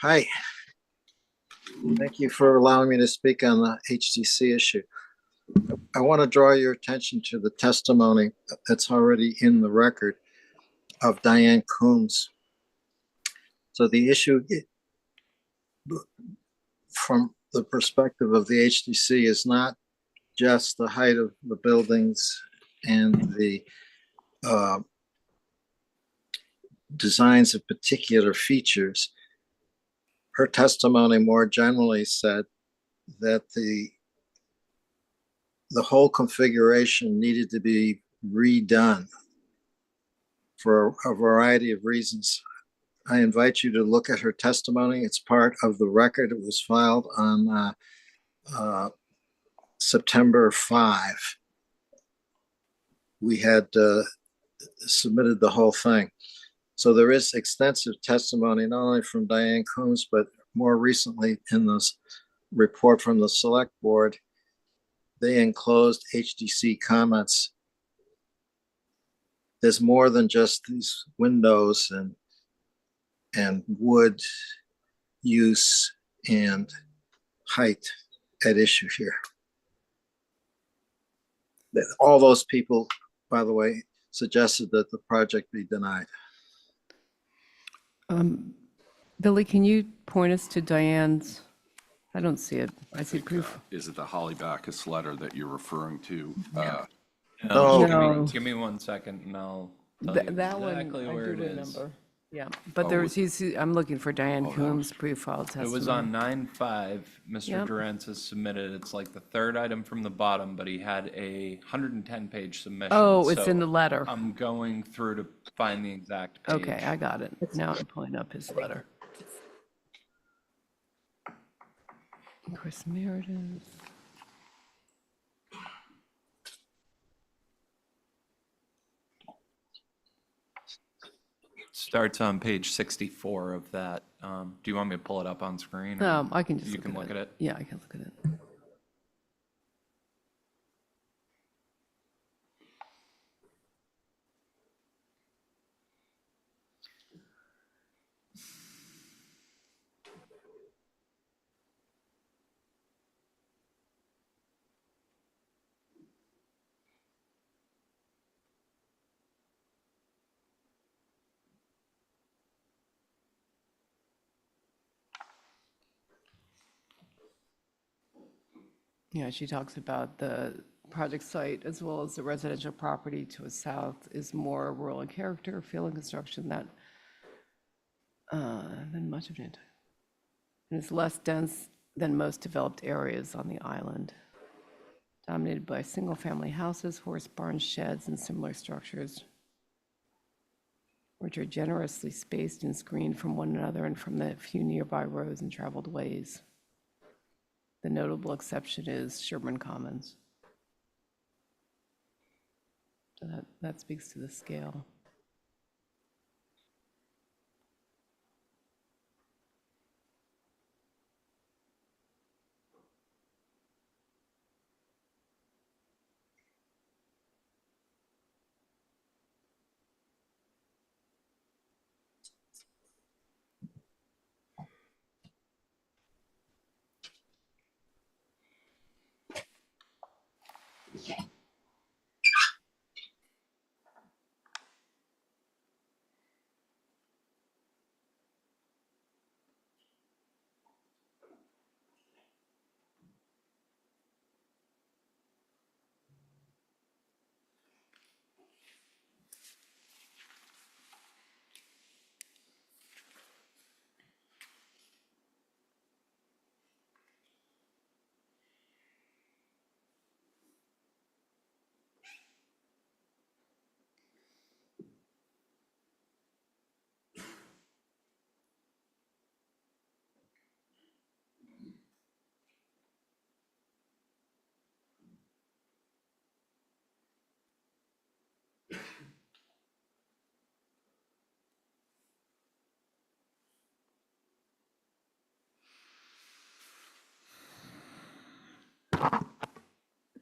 Hi. Thank you for allowing me to speak on the HTC issue. I want to draw your attention to the testimony that's already in the record of Diane Coombs. So the issue from the perspective of the HTC is not just the height of the buildings and the designs of particular features. Her testimony more generally said that the whole configuration needed to be redone for a variety of reasons. I invite you to look at her testimony. It's part of the record. It was filed on September 5. We had submitted the whole thing. So there is extensive testimony, not only from Diane Coombs, but more recently in this report from the select board, they enclosed HDC comments there's more than just these windows and wood use and height at issue here. All those people, by the way, suggested that the project be denied. Billy, can you point us to Diane's? I don't see it. I see proof. Is it the Holly Bacchus letter that you're referring to? No. No. Give me 1 second and I'll tell Th- you That one, exactly I where do it is. remember. Yeah, but there's, I'm looking for Diane Coombs' pre-filed It testimony. was on 9/5. Mr. Yep. Durant has submitted, it's like the third item from the bottom, but he had a 110-page submission. Oh, it's in so the letter. I'm going through to find the exact page. Okay, I got it. Now I'm pulling up his letter. Chris Meredith. Starts on page 64 of that. Do you want me to pull it up on screen? or I can just You can look at it. Yeah, I can look at it. Yeah, she talks about the project site as well as the residential property to its south is more rural in character, field and construction than much of it. And it's less dense than most developed areas on the island, dominated by single-family houses, horse barns, sheds, and similar structures, which are generously spaced and screened from one another and from the few nearby roads and traveled ways. The notable exception is Sherburne Commons. So that speaks to the scale.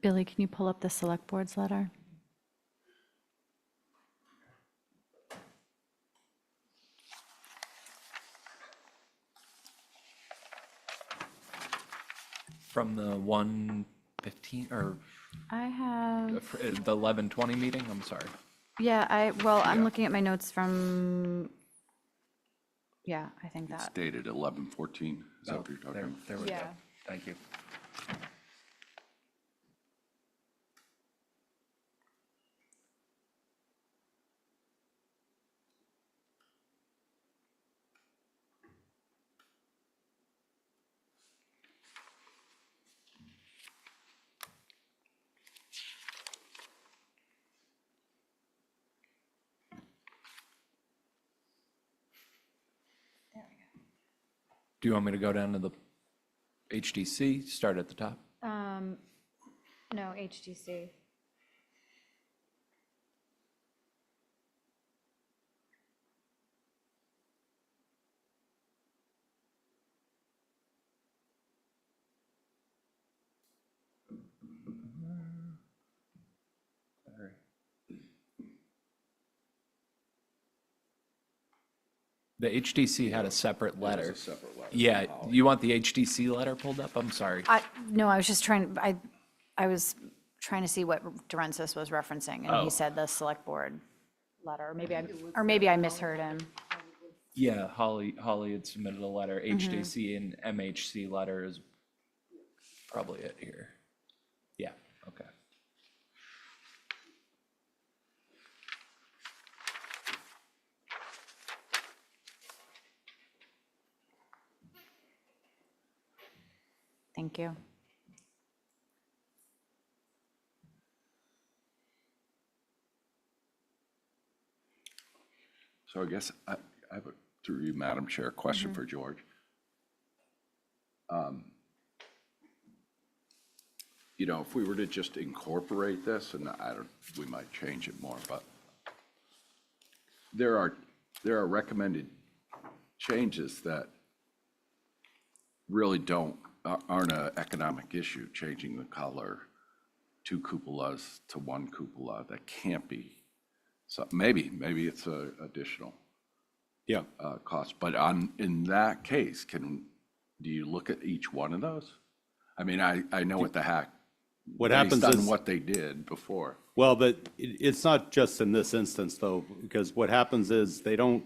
Billy, can you pull up the select board's letter? From the 1:15 or I have, the 11:20 meeting? I'm sorry. yeah, I'm looking at my notes from, yeah, I think It's that. dated 11/14. Is that what you're talking There, about? there we go. Yeah. Thank you. Do you want me to go down to the HDC, start at the top? No, HDC. The HDC had a separate letter. a separate letter. Yeah, you want the HDC letter pulled up? I'm sorry. No, I was just trying, I was trying to see what Durensis was referencing, and he said the select board letter. Maybe I misheard him. Yeah, Holly had submitted a letter. HDC and MHC letter is probably it here. Yeah, okay. Thank you. So I guess I have a, through you, Madam Chair, question for George. You know, if we were to just incorporate this, and we might change it more, but there are recommended changes that really aren't an economic issue, changing the color, 2 cupolas to 1 cupola. That can't be. So maybe it's a additional cost, but in that case, do you look at each one of those? I mean, I know what the hack, What happens based on is, what they did before. well, but it's not just in this instance though, because what happens is they don't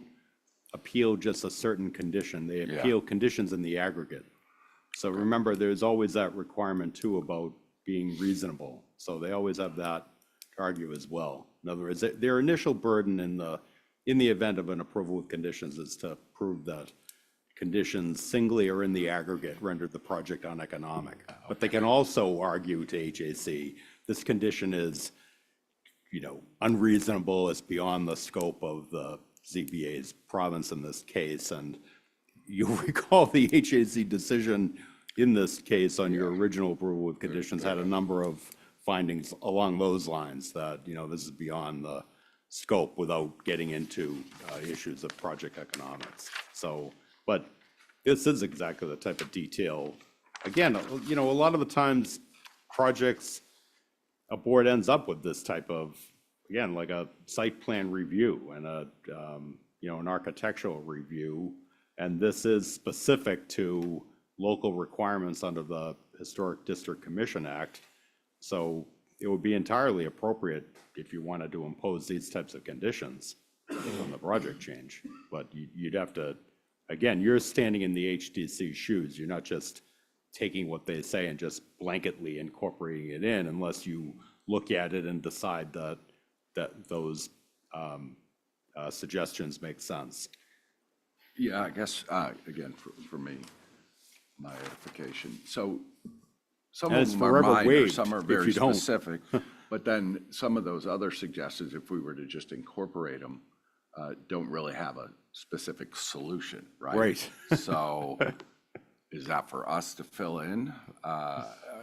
appeal just a certain condition. They appeal conditions in the aggregate. So remember, there's always that requirement too about being reasonable. So they always have that to argue as well. In other words, their initial burden in the event of an approval with conditions is to prove that conditions singly or in the aggregate rendered the project uneconomic. But they can also argue to HAC, this condition is, unreasonable, it's beyond the scope of the ZBA's province in this case. And you'll recall the HAC decision in this case on your original approval with conditions had a number of findings along those lines that, this is beyond the scope without getting into issues of project economics. So, but this is exactly the type of detail. Again, a lot of the times projects, a board ends up with this type of, again, like a site plan review and an architectural review. And this is specific to local requirements under the Historic District Commission Act. So it would be entirely appropriate if you wanted to impose these types of conditions on the project change. But you'd have to, again, you're standing in the HDC shoes. You're not just taking what they say and just blanketly incorporating it in unless you look at it and decide that those suggestions make sense. Yeah, I guess, again, for me, my edification. So some And of it's them are forever minor, waived some are if very you don't. specific. But then some of those other suggestions, if we were to just incorporate them, don't really have a specific solution, right? Right. So is that for us to fill in?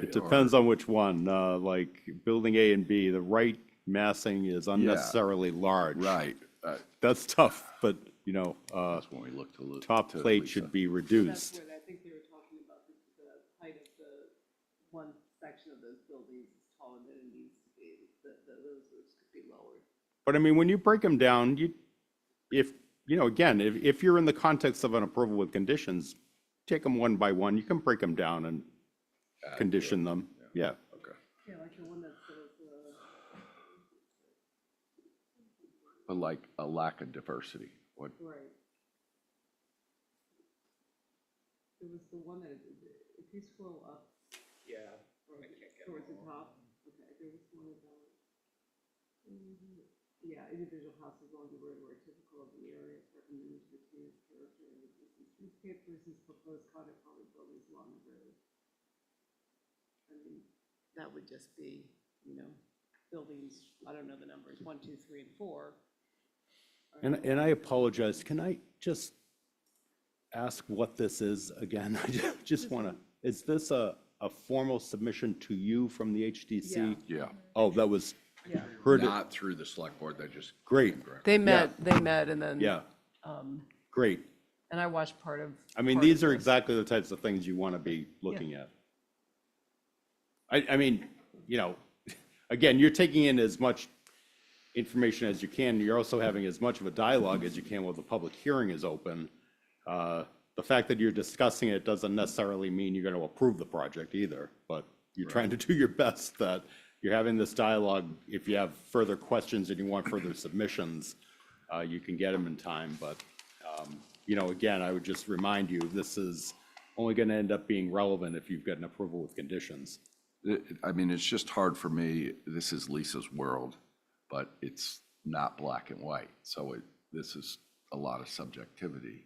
It depends on which one. Like building A and B, the right massing is unnecessarily large. Right. That's tough, but That's when we look to top to plate Lisa. should be reduced. I think they were talking about the height of the one section of those buildings is taller than it needs to be. Those roofs could be lowered. But I mean, when you break them down, if you're in the context of an approval with conditions, take them one by one. You can break them down and condition them. Yeah. Okay. Yeah, like the one that says, But like a lack of diversity, what, right. There was the one that, if you scroll up. Yeah. Towards the top, okay, there was one about, individual houses along the road were typical of the area, recommended to retain its character and existing streetscape versus proposed cottage public buildings along the road. I mean, that would just be, buildings, I don't know the numbers, 1, 2, 3, and 4. And I apologize. Can I just ask what this is again? I just want to, is this a formal submission to you from the HDC? yeah. Oh, that was Yeah. heard it. Not through the select board, they just. Great. They met, and then. Yeah. Great. And I watched part of. I mean, part of these are this. exactly the types of things you want to be looking at. I mean, again, you're taking in as much information as you can. You're also having as much of a dialogue as you can while the public hearing is open. The fact that you're discussing it doesn't necessarily mean you're going to approve the project either, but you're trying to do your best that you're having this dialogue. If you have further questions and you want further submissions, you can get them in time. But, you know, again, I would just remind you, this is only going to end up being relevant if you've got an approval with conditions. I mean, it's just hard for me. This is Lisa's world, but it's not black and white. So this is a lot of subjectivity.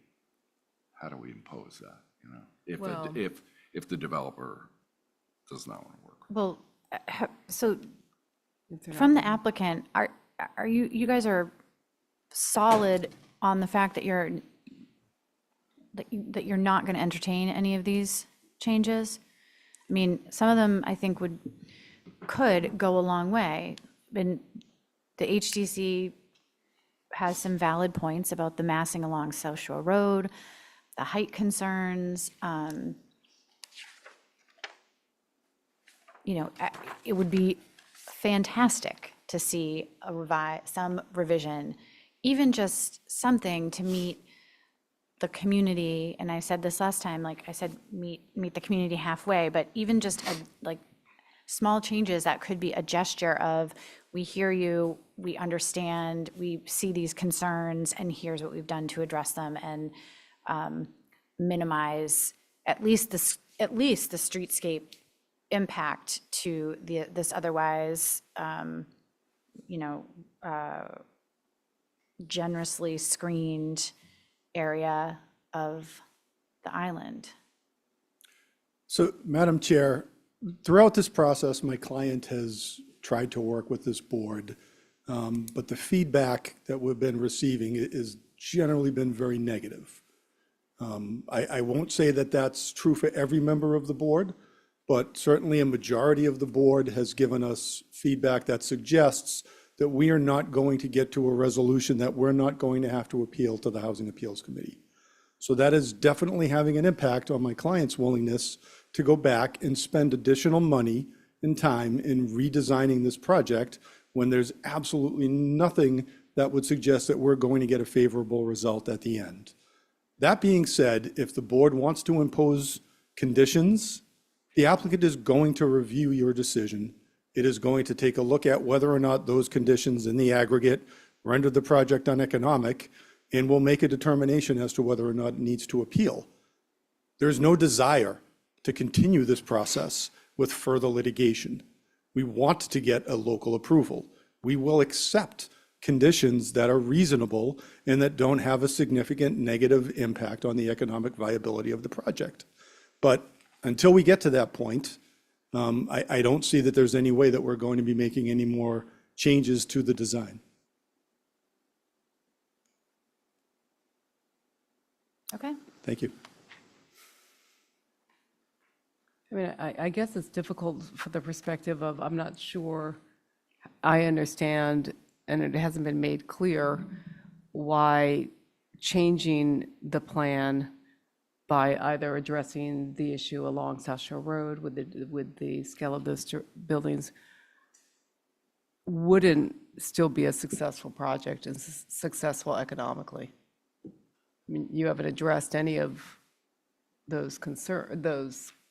How do we impose that, you know? Well- If the developer does not want to work. Well, so from the applicant, are you guys are solid on the fact that you're not going to entertain any of these changes? I mean, some of them I think could go a long way. And the HDC has some valid points about the massing along South Shore Road, the height concerns. You know, it would be fantastic to see some revision, even just something to meet the community. And I said this last time, like I said, meet the community halfway, but even just like small changes that could be a gesture of, we hear you, we understand, we see these concerns, and here's what we've done to address them and minimize at least the streetscape impact to this otherwise, generously screened area of the island. So, Madam Chair, throughout this process, my client has tried to work with this board, but the feedback that we've been receiving is generally been very negative. I won't say that that's true for every member of the board, but certainly a majority of the board has given us feedback that suggests that we are not going to get to a resolution that we're not going to have to appeal to the Housing Appeals Committee. So that is definitely having an impact on my client's willingness to go back and spend additional money and time in redesigning this project when there's absolutely nothing that would suggest that we're going to get a favorable result at the end. That being said, if the board wants to impose conditions, the applicant is going to review your decision. It is going to take a look at whether or not those conditions in the aggregate render the project uneconomic, and will make a determination as to whether or not it needs to appeal. There's no desire to continue this process with further litigation. We want to get a local approval. We will accept conditions that are reasonable and that don't have a significant negative impact on the economic viability of the project. But until we get to that point, I don't see that there's any way that we're going to be making any more changes to the design. Okay. Thank you. I mean, I guess it's difficult for the perspective of, I'm not sure I understand, and it hasn't been made clear, why changing the plan by either addressing the issue along South Shore Road with the scale of those buildings wouldn't still be a successful project and successful economically. I mean, you haven't addressed any of those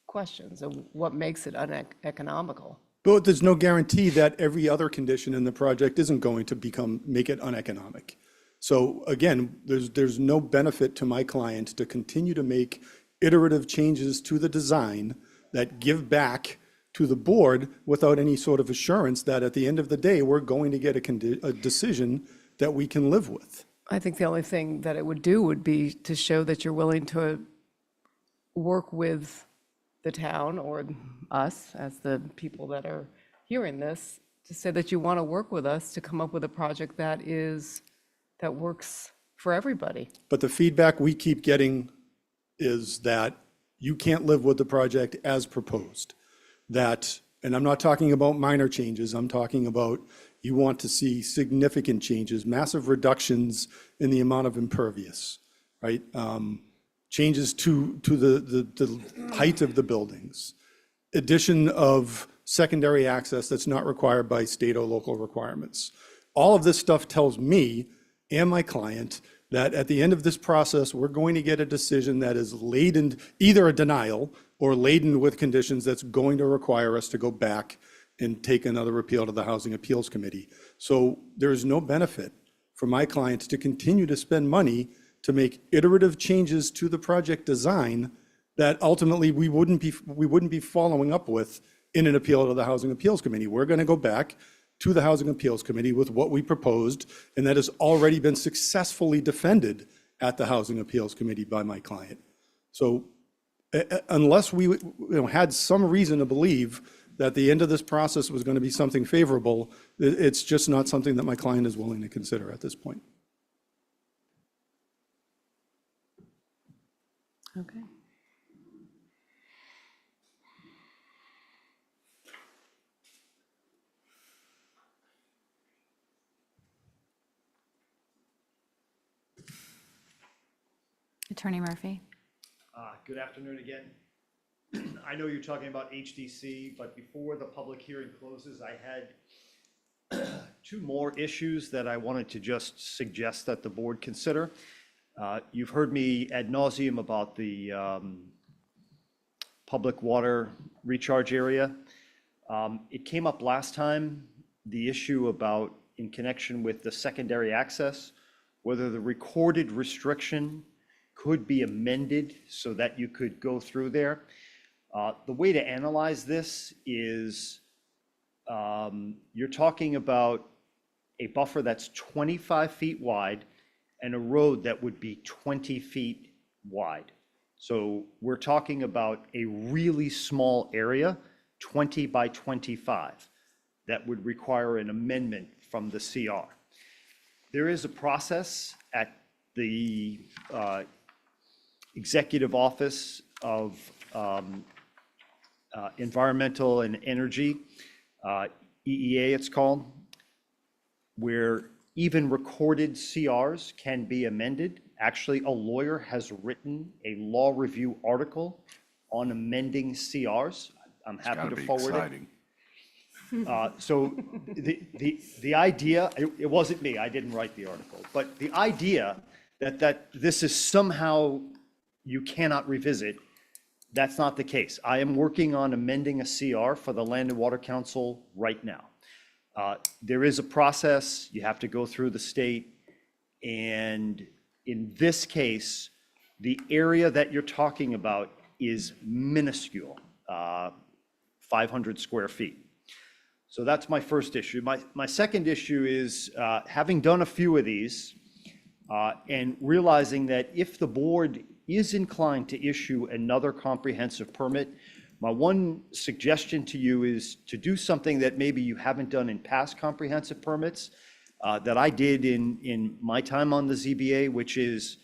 questions of what makes it uneconomical. But there's no guarantee that every other condition in the project isn't going to make it uneconomic. So again, there's no benefit to my client to continue to make iterative changes to the design that give back to the board without any sort of assurance that at the end of the day, we're going to get a decision that we can live with. I think the only thing that it would do would be to show that you're willing to work with the town or us as the people that are hearing this, to say that you want to work with us to come up with a project that works for everybody. But the feedback we keep getting is that you can't live with the project as proposed. And I'm not talking about minor changes, I'm talking about you want to see significant changes, massive reductions in the amount of impervious, right? Changes to the height of the buildings, addition of secondary access that's not required by state or local requirements. All of this stuff tells me and my client that at the end of this process, we're going to get a decision that is laden, either a denial or laden with conditions that's going to require us to go back and take another appeal to the Housing Appeals Committee. So there's no benefit for my clients to continue to spend money to make iterative changes to the project design that ultimately we wouldn't be following up with in an appeal to the Housing Appeals Committee. We're going to go back to the Housing Appeals Committee with what we proposed, and that has already been successfully defended at the Housing Appeals Committee by my client. So unless we had some reason to believe that the end of this process was going to be something favorable, it's just not something that my client is willing to consider at this point. Okay. Attorney Murphy. Good afternoon again. I know you're talking about HDC, but before the public hearing closes, I had two more issues that I wanted to just suggest that the board consider. You've heard me ad nauseum about the public water recharge area. It came up last time, the issue about in connection with the secondary access, whether the recorded restriction could be amended so that you could go through there. The way to analyze this is you're talking about a buffer that's 25 feet wide and a road that would be 20 feet wide. So we're talking about a really small area, 20 by 25, that would require an amendment from the CR. There is a process at the Executive Office of Environmental and Energy, EEA it's called, where even recorded CRs can be amended. Actually, a lawyer has written a law review article on amending CRs. I'm happy to forward it. So the idea, it wasn't me, I didn't write the article, but the idea that this is somehow you cannot revisit, that's not the case. I am working on amending a CR for the Land and Water Council right now. There is a process, you have to go through the state, and in this case, the area that you're talking about is minuscule, 500 square feet. So that's my first issue. My second issue is having done a few of these and realizing that if the board is inclined to issue another comprehensive permit, my one suggestion to you is to do something that maybe you haven't done in past comprehensive permits that I did in my time on the ZBA, which is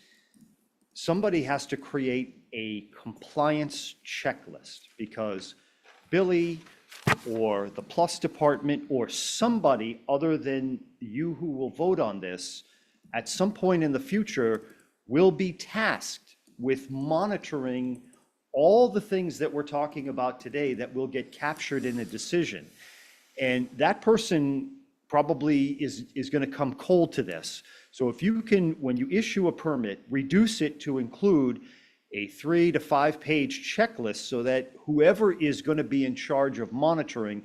somebody has to create a compliance checklist, because Billy or the Plus Department or somebody other than you who will vote on this at some point in the future will be tasked with monitoring all the things that we're talking about today that will get captured in a decision. And that person probably is going to come cold to this. So if you can, when you issue a permit, reduce it to include a 3 to 5 page checklist so that whoever is going to be in charge of monitoring,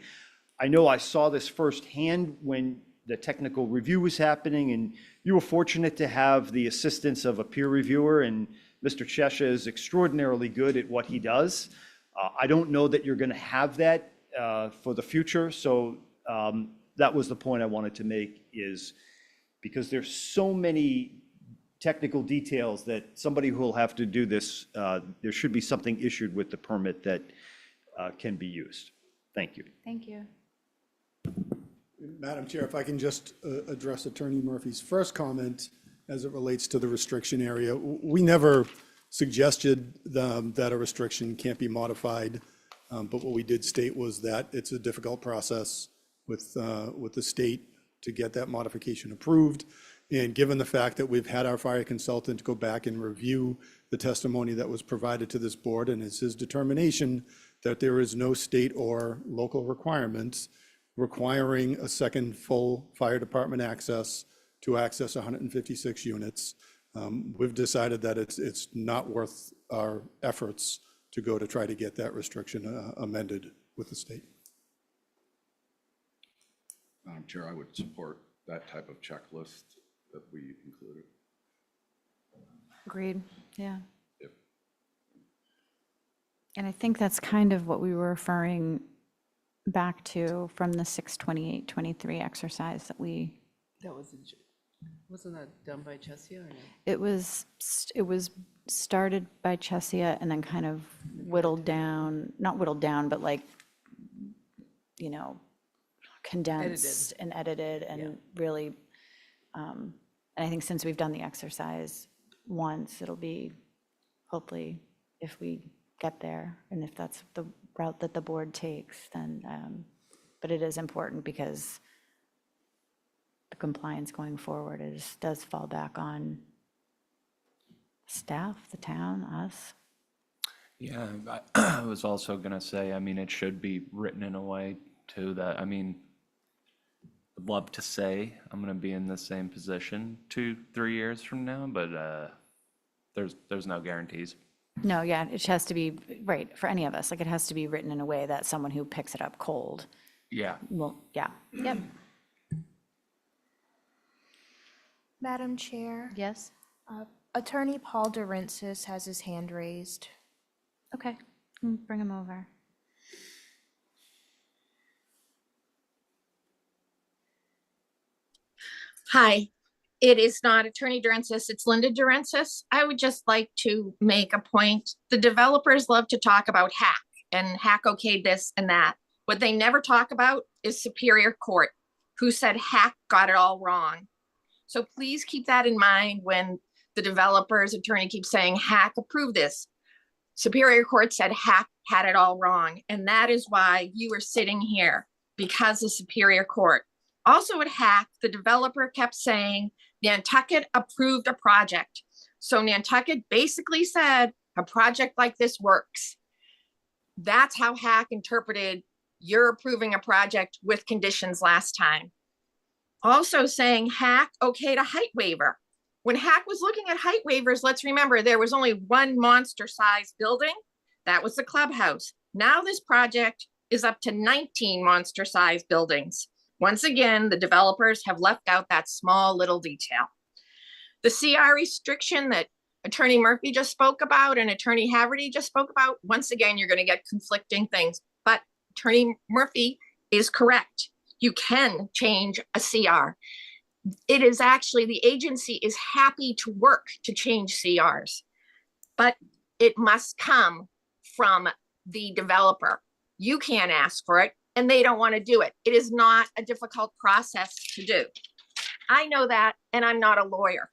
I know I saw this firsthand when the technical review was happening, and you were fortunate to have the assistance of a peer reviewer, and Mr. Chesha is extraordinarily good at what he does. I don't know that you're going to have that for the future. So that was the point I wanted to make, is because there's so many technical details that somebody who will have to do this, there should be something issued with the permit that can be used. Thank you. Thank you. Madam Chair, if I can just address Attorney Murphy's first comment as it relates to the restriction area. We never suggested that a restriction can't be modified, but what we did state was that it's a difficult process with the state to get that modification approved. And given the fact that we've had our fire consultant go back and review the testimony that was provided to this board, and it's his determination that there is no state or local requirements requiring a second full fire department access to access 156 units. We've decided that it's not worth our efforts to go to try to get that restriction amended with the state. Madam Chair, I would support that type of checklist that we included. Agreed, yeah. If And I think that's kind of what we were referring back to from the 6/28/23 exercise that we, That was, wasn't that done by Chesia or no? it was started by Chesia and then kind of whittled down, not whittled down, but like, you know, condensed and edited and really, and I think since we've done the exercise once, it'll be, hopefully, if we get there, and if that's the route that the board takes, then, but it is important because the compliance going forward does fall back on staff, the town, us. Yeah, I was also gonna say, I mean, it should be written in a way too that, I mean, I'd love to say I'm gonna be in the same position 2-3 years from now, but there's no guarantees. No, yeah, it has to be, right, for any of us, like, it has to be written in a way that someone who picks it up cold Yeah. will, yeah, yep, Madam Chair, yes, Attorney Paul Durensis has his hand raised. okay, bring him over. Hi, it is not Attorney Durensis, it's Linda Durensis. I would just like to make a point. The developers love to talk about hack and hack okayed this and that. What they never talk about is Superior Court, who said hack got it all wrong. So please keep that in mind when the developer's attorney keeps saying hack approved this. Superior Court said hack had it all wrong. And that is why you are sitting here, because of Superior Court. Also at hack, the developer kept saying Nantucket approved a project. So Nantucket basically said a project like this works. That's how hack interpreted you're approving a project with conditions last time. Also saying hack okayed a height waiver. When hack was looking at height waivers, let's remember there was only one monster sized building. That was the clubhouse. Now this project is up to 19 monster sized buildings. Once again, the developers have left out that small little detail. The CR restriction that Attorney Murphy just spoke about and Attorney Haverty just spoke about, once again, you're going to get conflicting things. But Attorney Murphy is correct. You can change a CR. It is actually, the agency is happy to work to change CRs, but it must come from the developer. You can't ask for it, and they don't want to do it. It is not a difficult process to do. I know that, and I'm not a lawyer.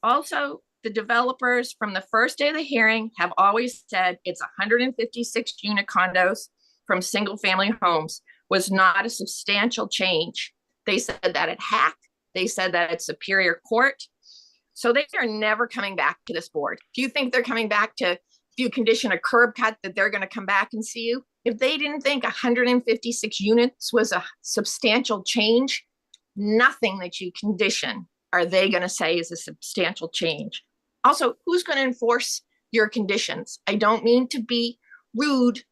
Also, the developers from the first day of the hearing have always said it's 156 unit condos from single family homes was not a substantial change. They said that at hack, they said that at Superior Court. So they are never coming back to this board. If you think they're coming back to, if you condition a curb cut, that they're going to come back and see you, if they didn't think 156 units was a substantial change, nothing that you condition are they going to say is a substantial change. Also, who's going to enforce your conditions? I don't mean to be rude,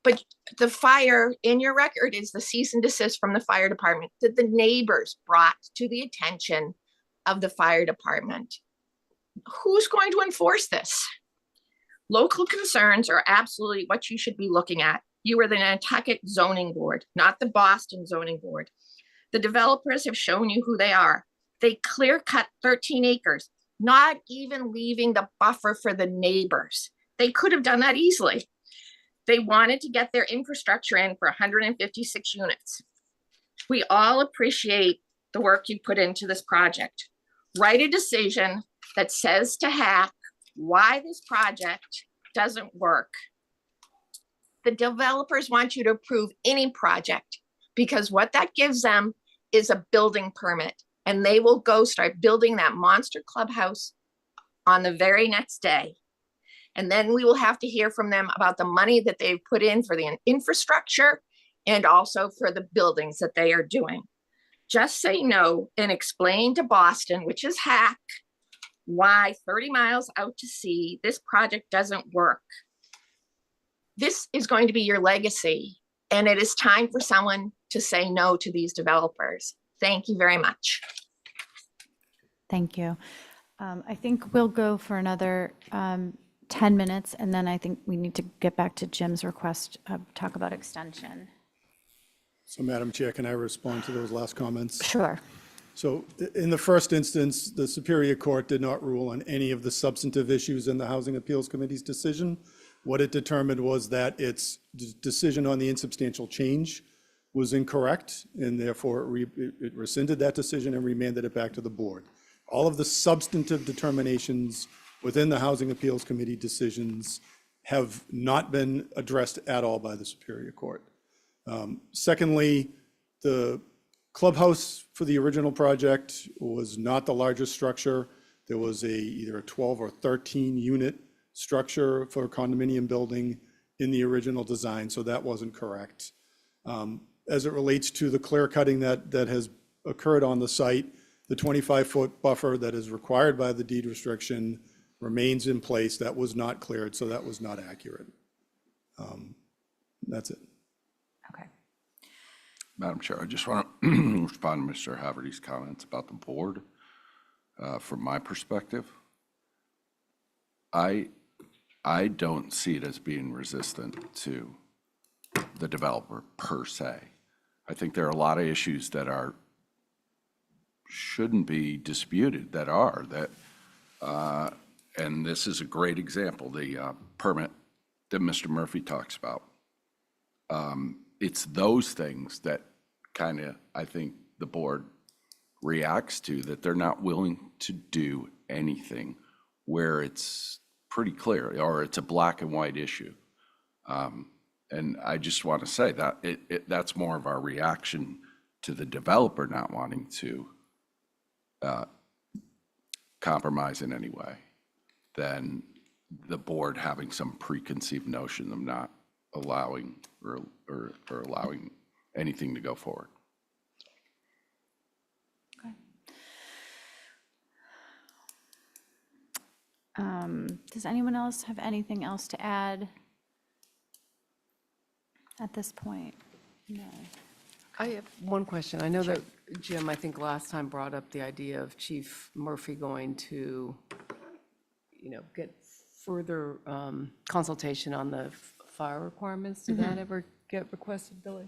but the fire in your record is the cease and desist from the fire department that the neighbors brought to the attention of the fire department. Who's going to enforce this? Local concerns are absolutely what you should be looking at. You are the Nantucket zoning board, not the Boston zoning board. The developers have shown you who they are. They clear cut 13 acres, not even leaving the buffer for the neighbors. They could have done that easily. They wanted to get their infrastructure in for 156 units. We all appreciate the work you put into this project. Write a decision that says to hack why this project doesn't work. The developers want you to approve any project because what that gives them is a building permit, and they will go start building that monster clubhouse on the very next day. And then we will have to hear from them about the money that they've put in for the infrastructure and also for the buildings that they are doing. Just say no and explain to Boston, which is hack, why 30 miles out to sea, this project doesn't work. This is going to be your legacy, and it is time for someone to say no to these developers. Thank you very much. Thank you. I think we'll go for another 10 minutes, and then I think we need to get back to Jim's request, talk about extension. So Madam Chair, can I respond to those last comments? Sure. So in the first instance, the Superior Court did not rule on any of the substantive issues in the Housing Appeals Committee's decision. What it determined was that its decision on the insubstantial change was incorrect, and therefore it rescinded that decision and remanded it back to the board. All of the substantive determinations within the Housing Appeals Committee decisions have not been addressed at all by the Superior Court. Secondly, the clubhouse for the original project was not the largest structure. There was either a 12 or 13 unit structure for a condominium building in the original design, so that wasn't correct. As it relates to the clear cutting that has occurred on the site, the 25-foot buffer that is required by the deed restriction remains in place. That was not cleared, so that was not accurate. That's it. Okay. Madam Chair, I just want to respond to Mr. Haverty's comments about the board. From my perspective, I don't see it as being resistant to the developer per se. I think there are a lot of issues that shouldn't be disputed and this is a great example, the permit that Mr. Murphy talks about. It's those things that kind of, I think, the board reacts to, that they're not willing to do anything where it's pretty clear or it's a black and white issue. And I just want to say that that's more of our reaction to the developer not wanting to compromise in any way than the board having some preconceived notion of not allowing or allowing anything to go forward. Does anyone else have anything else to add at this point? No. I have one question. I know that Jim, I think last time brought up the idea of Chief Murphy going to, get further consultation on the fire requirements. Did that ever get requested, Billy?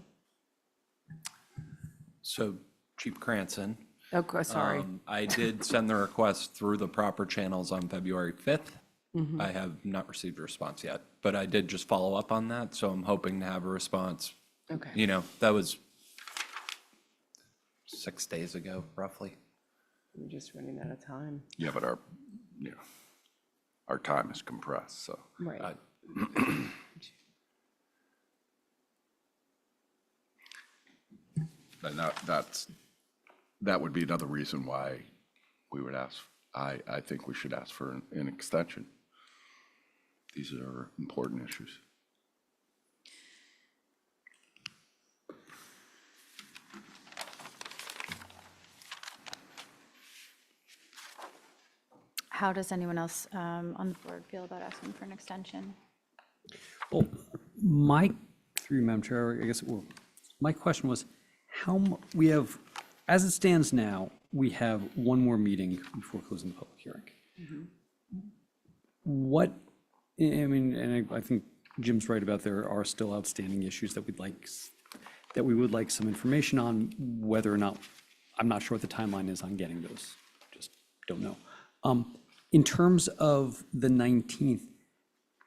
So Chief Cranston. Oh, sorry. I did send the request through the proper channels on February 5th. I have not received a response yet, but I did just follow up on that, so I'm hoping to have a response. Okay. That was 6 days ago, roughly. We're just running out of time. Yeah, but our time is compressed, so. Right. And that would be another reason why we would ask, I think we should ask for an extension. These are important issues. How does anyone else on the board feel about asking for an extension? Well, through Madam Chair, I guess, my question was, we have, as it stands now, we have one more meeting before closing the public hearing. What, I mean, and I think Jim's right about there are still outstanding issues that we would like some information on, whether or not, I'm not sure what the timeline is on getting those, just don't know. In terms of the 19th,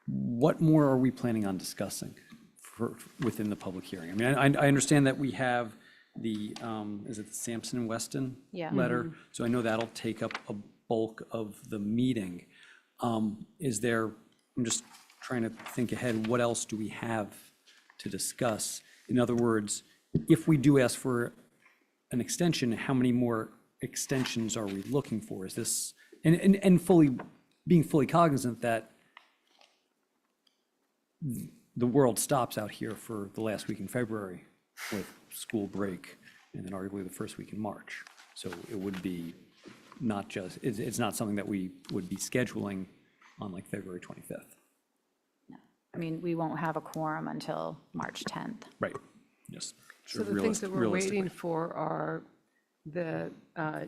what more are we planning on discussing within the public hearing? I mean, I understand that we have the, is it the Sampson and Weston letter? So I know that'll take up a bulk of the meeting. I'm just trying to think ahead, what else do we have to discuss? In other words, if we do ask for an extension, how many more extensions are we looking for? Is this, and being fully cognizant that the world stops out here for the last week in February with school break and then arguably the first week in March. So it would be not just, it's not something that we would be scheduling on like February 25th. I mean, we won't have a quorum until March 10th. Right. Just So sort of the things that we're waiting realistically. for are the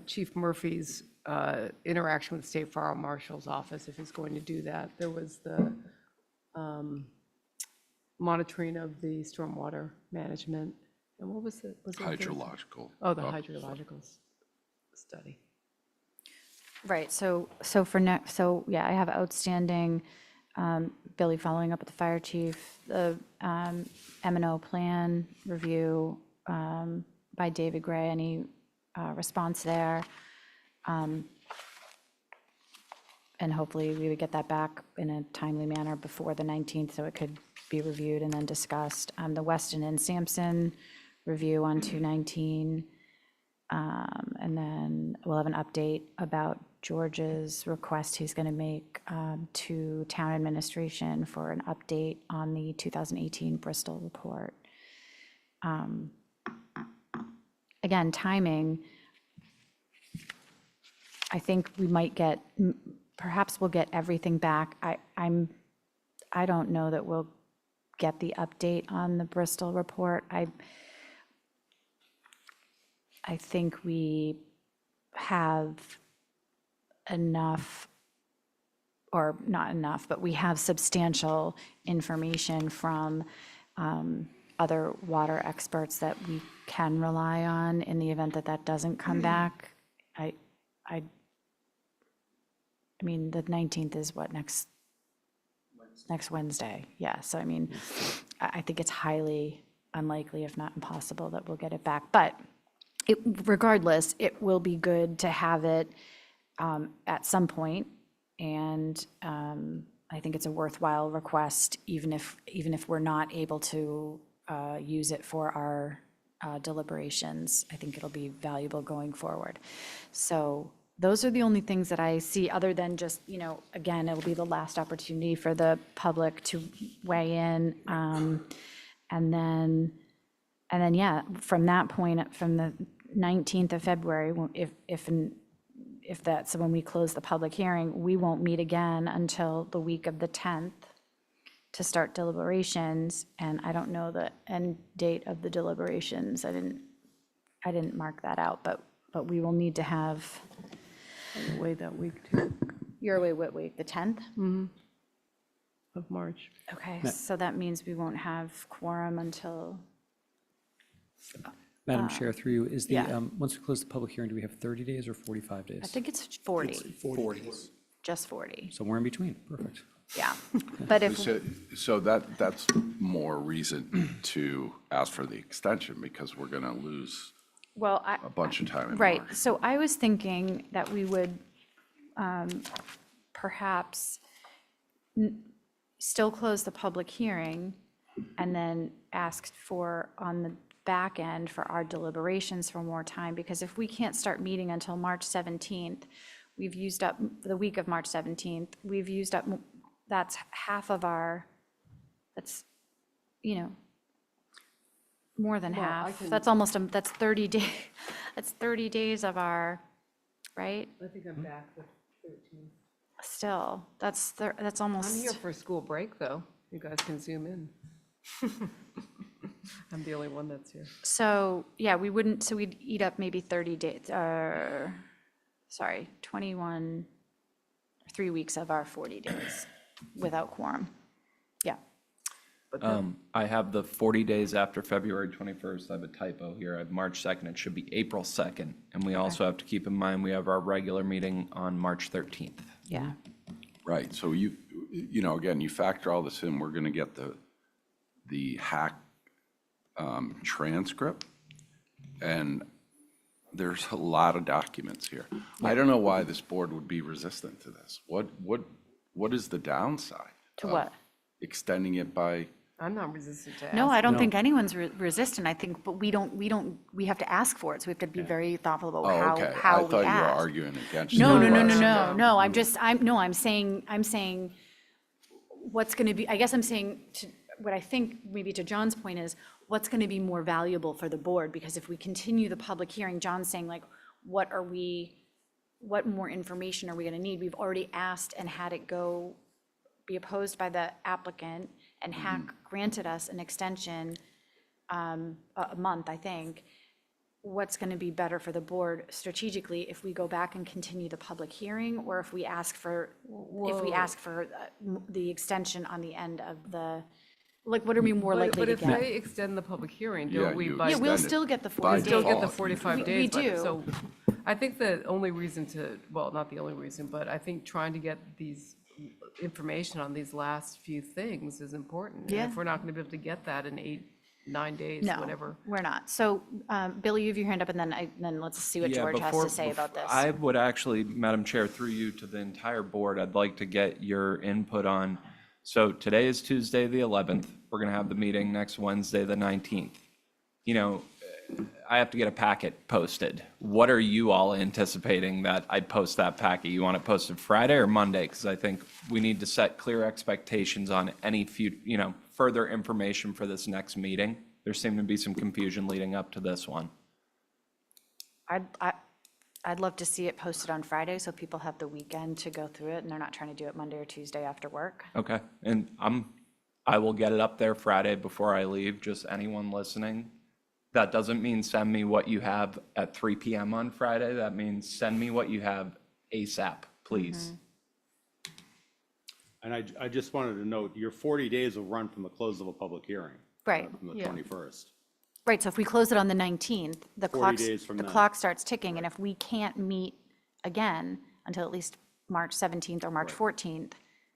Chief Murphy's interaction with State Fire Marshal's office, if he's going to do that. There was the monitoring of the stormwater management, and what was it? Hydrological. Oh, the hydrological study. Right, so for next, so yeah, I have outstanding, Billy following up with the fire chief, the M&O plan review by David Gray, any response there? And hopefully we would get that back in a timely manner before the 19th, so it could be reviewed and then discussed. The Weston and Sampson review on 219. And then we'll have an update about George's request he's going to make to town administration for an update on the 2018 Bristol report. Again, timing, I think we might get, perhaps we'll get everything back. I don't know that we'll get the update on the Bristol report. I think we have enough, or not enough, but we have substantial information from other water experts that we can rely on in the event that that doesn't come back. I mean, the 19th is what, next Wednesday? Yeah, so I mean, I think it's highly unlikely, if not impossible, that we'll get it back. But regardless, it will be good to have it at some point, and I think it's a worthwhile request, even if we're not able to use it for our deliberations. I think it'll be valuable going forward. So those are the only things that I see, other than just, again, it'll be the last opportunity for the public to weigh in, and then, yeah, from that point, from the 19th of February, if that's when we close the public hearing, we won't meet again until the week of the 10th to start deliberations. And I don't know the end date of the deliberations. I didn't mark that out, but we will need to have. I'm away that week too, You're away what week? The 10th? of March. Okay, so that means we won't have quorum until. Madam Chair, through you, is the, yeah. once we close the public hearing, do we have 30 days or 45 days? I think it's 40. 40. Just 40, Somewhere in between, perfect. yeah. But if, So that's more reason to ask for the extension, because we're going to lose well, a bunch of time in right, March. so I was thinking that we would perhaps still close the public hearing and then ask for, on the back end, for our deliberations for more time, because if we can't start meeting until March 17th, we've used up, the week of March 17th, we've used up, that's half of our, that's, more than Well, I half. can- That's almost, that's 30 days, that's 30 days of our, right? I think I'm back the 13th. Still, that's I'm almost. here for school break, though. You guys can zoom in. I'm the only one that's here. So, yeah, we wouldn't, so we'd eat up maybe 30 days, 21, 3 weeks of our 40 days without quorum. Yeah, I have the 40 days after February 21st. I have a typo here. I have March 2nd. It should be April 2nd. And we also have to keep in mind, we have our regular meeting on March 13th. yeah. Right, so again, you factor all this in, we're going to get the hack transcript, and there's a lot of documents here. I don't know why this board would be resistant to this. What is the downside? To of what? Extending it by, I'm not resistant to No, ask. I don't think anyone's resistant, I think, but we have to ask for it, so we have to be very thoughtful about oh, okay. how I we thought you were ask. arguing against. No, the no, no, no, request. no, I'm saying, what's gonna be, I guess I'm saying, what I think maybe to John's point is, what's going to be more valuable for the board? Because if we continue the public hearing, John's saying like, what more information are we going to need? We've already asked and had it be opposed by the applicant, and HAC granted us an extension, a month, I think. What's going to be better for the board strategically if we go back and continue the public hearing, or if we ask for the extension on the end of the, like, what are we more likely But to if get? they extend the public hearing, Yeah, don't we you by? Yeah, we'll extend it still get the by 40 days. Still get the default. 45 We days. but- do. So I think the only reason to, well, not the only reason, but I think trying to get these information on these last few things is important. And Yeah. if we're not going to be able to get that in 8-9 days, No, whatever. we're not. So, Billy, you have your hand up, and then let's see what Yeah, George has before- to say about this. I would actually, Madam Chair, through you to the entire board, I'd like to get your input on, so today is Tuesday, the 11th. We're going to have the meeting next Wednesday, the 19th. You know, I have to get a packet posted. What are you all anticipating that I'd post that packet? You want it posted Friday or Monday? Because I think we need to set clear expectations on any further information for this next meeting. There seemed to be some confusion leading up to this one. I'd love to see it posted on Friday, so people have the weekend to go through it, and they're not trying to do it Monday or Tuesday after work. Okay, and I will get it up there Friday before I leave, just anyone listening. That doesn't mean send me what you have at 3 PM on Friday. That means send me what you have ASAP, please. And I just wanted to note, your 40 days will run from the close of a public hearing. Right. From the Yeah. 21st. Right, so if we close it on the 19th, the 40 days from the then. clock starts ticking, and if we can't meet again until at least March 17th or March 14th,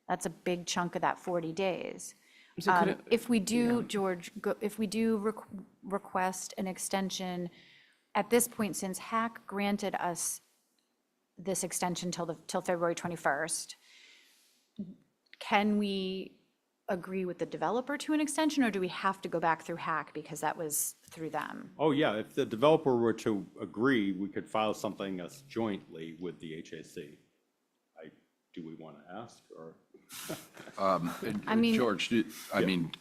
that's a big chunk of that 40 days. So could it- If we do, George, if we do request an extension, at this point, since HAC granted us this extension till February 21st, can we agree with the developer to an extension, or do we have to go back through HAC because that was through them? Oh, yeah, if the developer were to agree, we could file something that's jointly with the HAC. Do we want to ask, or? I mean- George,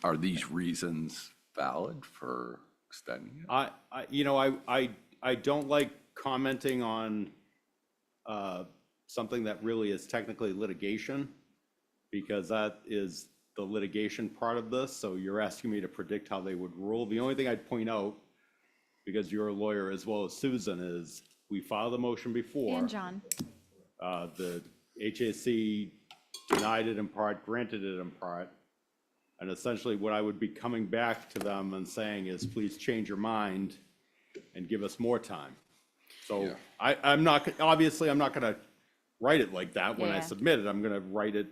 are these reasons valid for extending it? I don't like commenting on something that really is technically litigation, because that is the litigation part of this, so you're asking me to predict how they would rule. The only thing I'd point out, because you're a lawyer as well as Susan, is we filed a motion before. And John? The HAC denied it in part, granted it in part. And essentially what I would be coming back to them and saying is, please change your mind and give us more time. So I'm not gonna write it like that when I Yeah. submit it. I'm gonna write it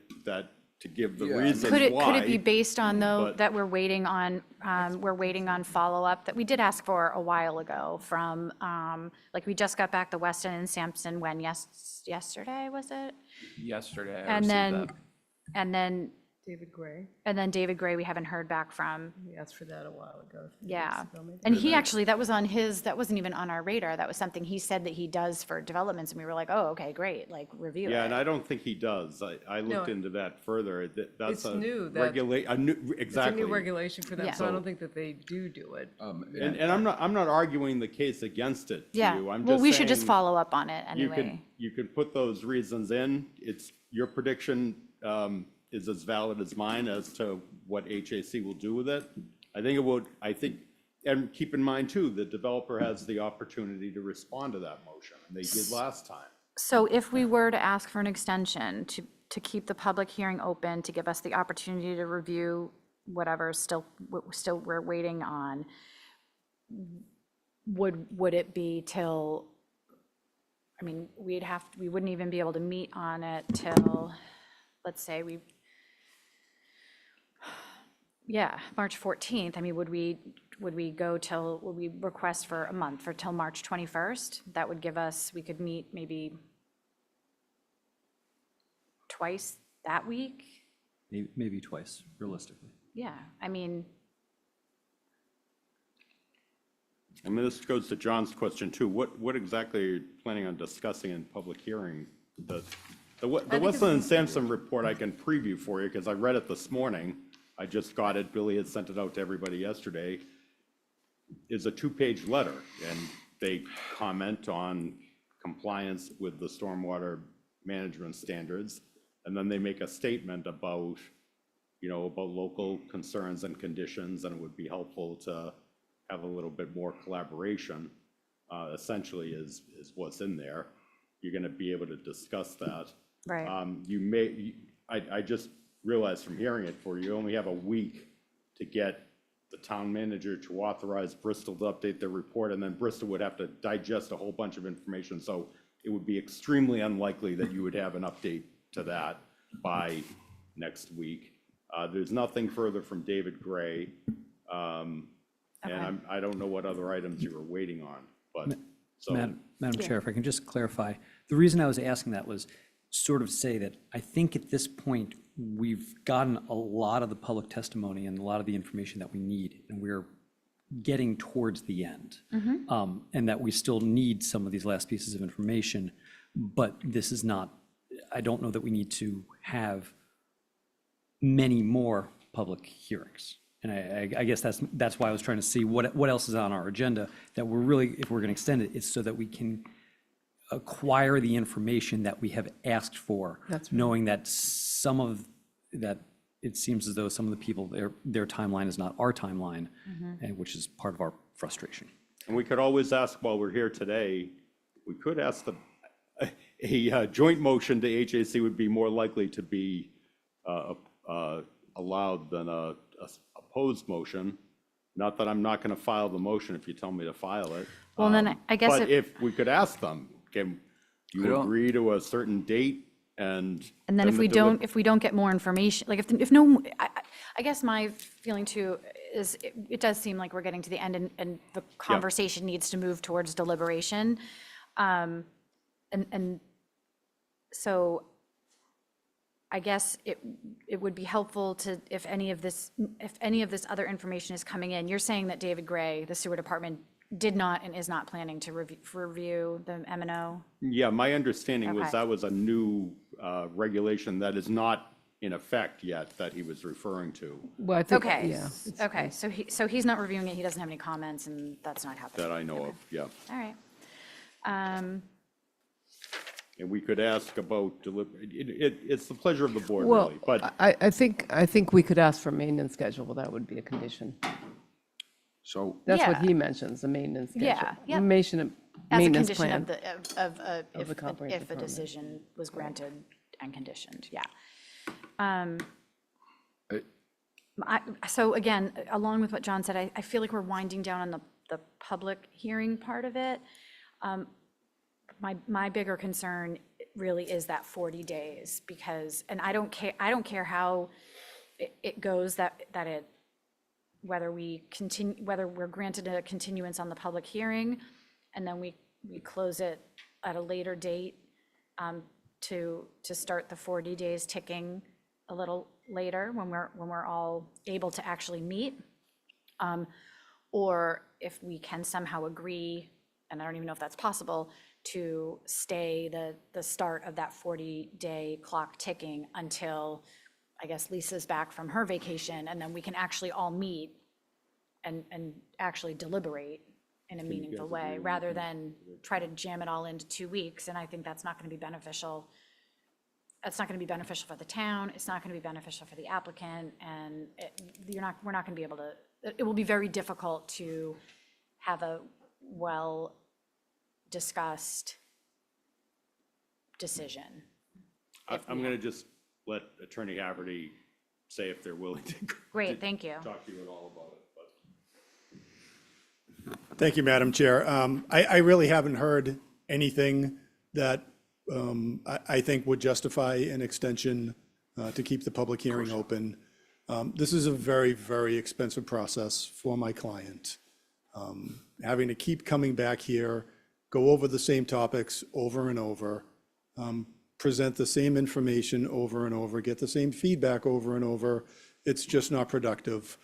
to give the reasons Could why. it be based on, though, but- that we're waiting on follow-up that we did ask for a while ago from, like, we just got back the Weston and Sampson when, yesterday, was it? Yesterday, I And received then, that. and then, David Gray, David Gray, we haven't heard back from. he asked for that a while ago. a few Yeah, weeks ago, maybe. and he actually, that wasn't even on our radar. That was something he said that he does for developments, and we were like, oh, okay, great, like, review Yeah, and it. I don't think he does. I looked No. into that further. That's It's a new, that- exactly. It's a new regulation for them, Yeah. so I don't think that they do it. And I'm not arguing the case against it to Yeah, you. I'm well, just we should just saying follow up on it You could, anyway. you could put those reasons in. It's, your prediction is as valid as mine as to what HAC will do with it. And keep in mind too, the developer has the opportunity to respond to that motion, and they did last time. So if we were to ask for an extension to keep the public hearing open, to give us the opportunity to review whatever still we're waiting on, would it be till, I mean, we wouldn't even be able to meet on it till, let's say March 14th. I mean, would we request for a month, till March 21st? That would give us, we could meet maybe twice that week? Maybe twice, realistically. Yeah, I mean, This goes to John's question too. What exactly are you planning on discussing in public hearing? The Weston and Sampson report I can preview for you, because I read it this morning. I just got it. Billy had sent it out to everybody yesterday. is a two-page letter, and they comment on compliance with the stormwater management standards, and then they make a statement about, about local concerns and conditions, and it would be helpful to have a little bit more collaboration, essentially is what's in there. You're gonna be able to discuss that. Right. I just realized from hearing it you only have a week to get the town manager to authorize Bristol to update their report, and then Bristol would have to digest a whole bunch of information. So it would be extremely unlikely that you would have an update to that by next week. There's nothing further from David Gray. And I don't know what other items you were waiting on, but so. Madam Chair, if I can just clarify, the reason I was asking that was sort of say that I think at this point, we've gotten a lot of the public testimony and a lot of the information that we need, and we're getting towards the end. And that we still need some of these last pieces of information, but this is not, I don't know that we need to have many more public hearings. And I guess that's why I was trying to see what else is on our agenda, that we're really, if we're going to extend it, it's so that we can acquire the information that we have asked for, knowing that that it seems as though some of the people, their timeline is not our timeline, and which is part of our frustration. And we could always ask while we're here today, we could ask a joint motion to HAC would be more likely to be allowed than a opposed motion. Not that I'm not going to file the motion if you tell me to file it. Well, then I guess But if we could ask them, can you agree to a certain date? And then if we don't get more information, like if no, I guess my feeling too is it does seem like we're getting to the end, and the conversation needs to move towards deliberation. And so I guess it would be helpful to, if any of this other information is coming in, you're saying that David Gray, the sewer department, did not and is not planning to review the M&O? Yeah, my understanding was Okay. that was a new regulation that is not in effect yet that he was referring to, Well, I think, Okay, yeah. okay, so he's not reviewing it, he doesn't have any comments, and that's not happening. that I know of, yeah. All right. And we could ask about, it's the pleasure of the board, Well, really, but. I think we could ask for maintenance schedule. That would be a condition. So That's what Yeah. he mentions, the maintenance schedule. Yeah, yep. Maintenance As a maintenance condition plan. of the comprehensive if a permit. decision was granted and conditioned, yeah. So again, along with what John said, I feel like we're winding down on the public hearing part of it. My bigger concern really is that 40 days, because, and I don't care how it goes, that it, whether we're granted a continuance on the public hearing, and then we close it at a later date to start the 40 days ticking a little later when we're all able to actually meet. Or if we can somehow agree, and I don't even know if that's possible, to stay the start of that 40-day clock ticking until, I guess, Lisa's back from her vacation, and then we can actually all meet and actually deliberate in a meaningful way, rather than try to jam it all into 2 weeks. And I think that's not going to be beneficial. It's not going to be beneficial for the town. It's not going to be beneficial for the applicant, and we're not going to be able to. It will be very difficult to have a well-discussed decision. I'm going to just let Attorney Haverty say if they're willing to. Great, thank you. Talk to you at all about it, but. Thank you, Madam Chair. I really haven't heard anything that I think would justify an extension to keep the public hearing open. This is a very, very expensive process for my client. Having to keep coming back here, go over the same topics over and over, present the same information over and over, get the same feedback over and over. It's just not productive.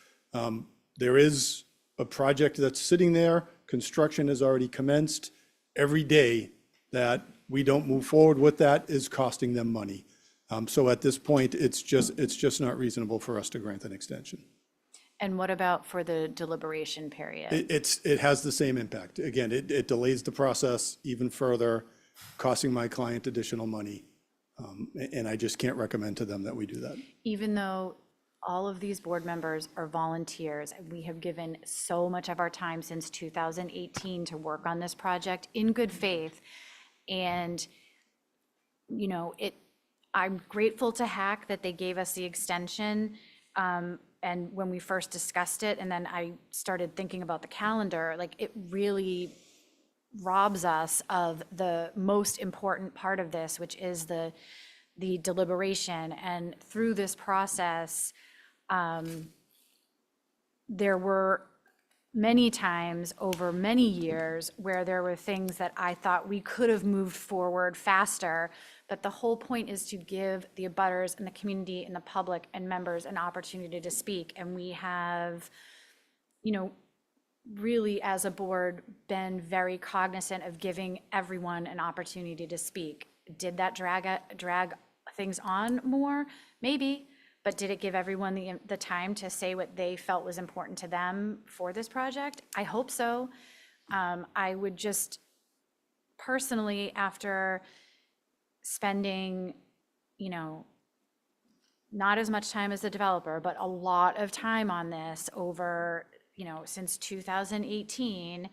There is a project that's sitting there. Construction has already commenced. Every day that we don't move forward with that is costing them money. So at this point, it's just not reasonable for us to grant an extension. And what about for the deliberation period? It has the same impact. Again, it delays the process even further, costing my client additional money. And I just can't recommend to them that we do that. Even though all of these board members are volunteers, and we have given so much of our time since 2018 to work on this project in good faith. And, you know, I'm grateful to HAC that they gave us the extension. And when we first discussed it, and then I started thinking about the calendar, like it really robs us of the most important part of this, which is the deliberation. And through this process, there were many times over many years where there were things that I thought we could have moved forward faster. But the whole point is to give the abutters and the community and the public and members an opportunity to speak. And we have, you know, really as a board been very cognizant of giving everyone an opportunity to speak. Did that drag things on more? Maybe. But did it give everyone the time to say what they felt was important to them for this project? I hope so. I would just personally, after spending, you know, not as much time as the developer, but a lot of time on this over, you know, since 2018,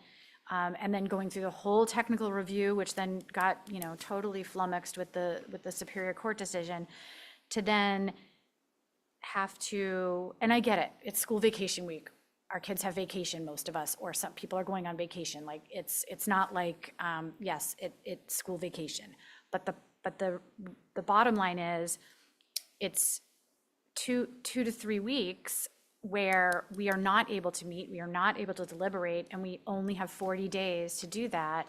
and then going through the whole technical review, which then got, you know, totally flummoxed with the Superior Court decision, to then have to, and I get it, it's school vacation week. Our kids have vacation, most of us, or some people are going on vacation. Like it's not like, yes, it's school vacation. But the bottom line is it's two to 3 weeks where we are not able to meet, we are not able to deliberate, and we only have 40 days to do that.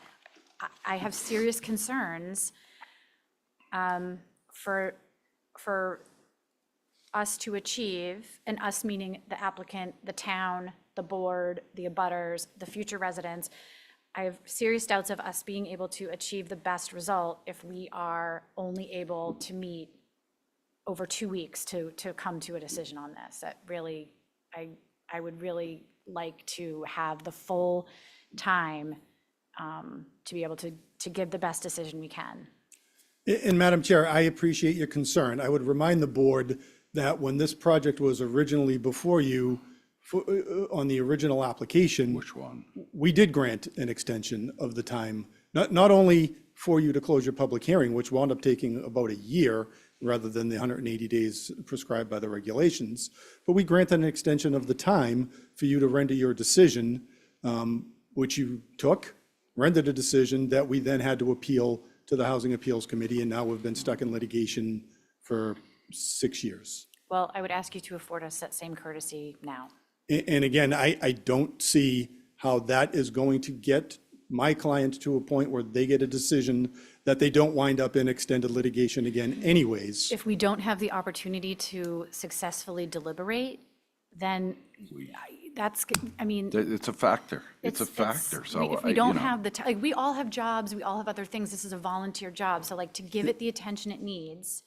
I have serious concerns for us to achieve, and us meaning the applicant, the town, the board, the abutters, the future residents. I have serious doubts of us being able to achieve the best result if we are only able to meet over 2 weeks to come to a decision on this. That really, I would really like to have the full time to be able to give the best decision we can. And Madam Chair, I appreciate your concern. I would remind the board that when this project was originally before you, on the original application. Which one? We did grant an extension of the time, not only for you to close your public hearing, which wound up taking about a year rather than the 180 days prescribed by the regulations, but we granted an extension of the time for you to render your decision, which you took, rendered a decision that we then had to appeal to the Housing Appeals Committee, and now we've been stuck in litigation for 6 years. Well, I would ask you to afford us that same courtesy now. And again, I don't see how that is going to get my client to a point where they get a decision that they don't wind up in extended litigation again anyways. If we don't have the opportunity to successfully deliberate, then that's, I mean. It's a factor. It's a factor. So if we don't have the time, like, we all have jobs, we all have other things. This is a volunteer job. So like, to give it the attention it needs,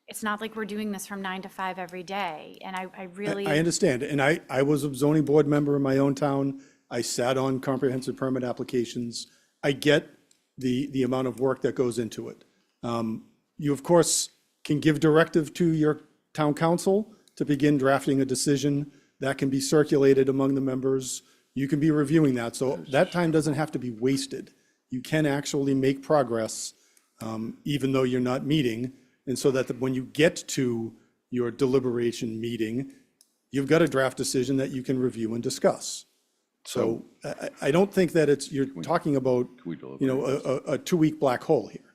it's not like we're doing this from 9 to 5 every day. And I really. I understand. And I was a zoning board member in my own town. I sat on comprehensive permit applications. I get the amount of work that goes into it. You, of course, can give directive to your town council to begin drafting a decision that can be circulated among the members. You can be reviewing that. So that time doesn't have to be wasted. You can actually make progress even though you're not meeting. And so that when you get to your deliberation meeting, you've got a draft decision that you can review and discuss. So I don't think that you're talking about, a 2-week black hole here.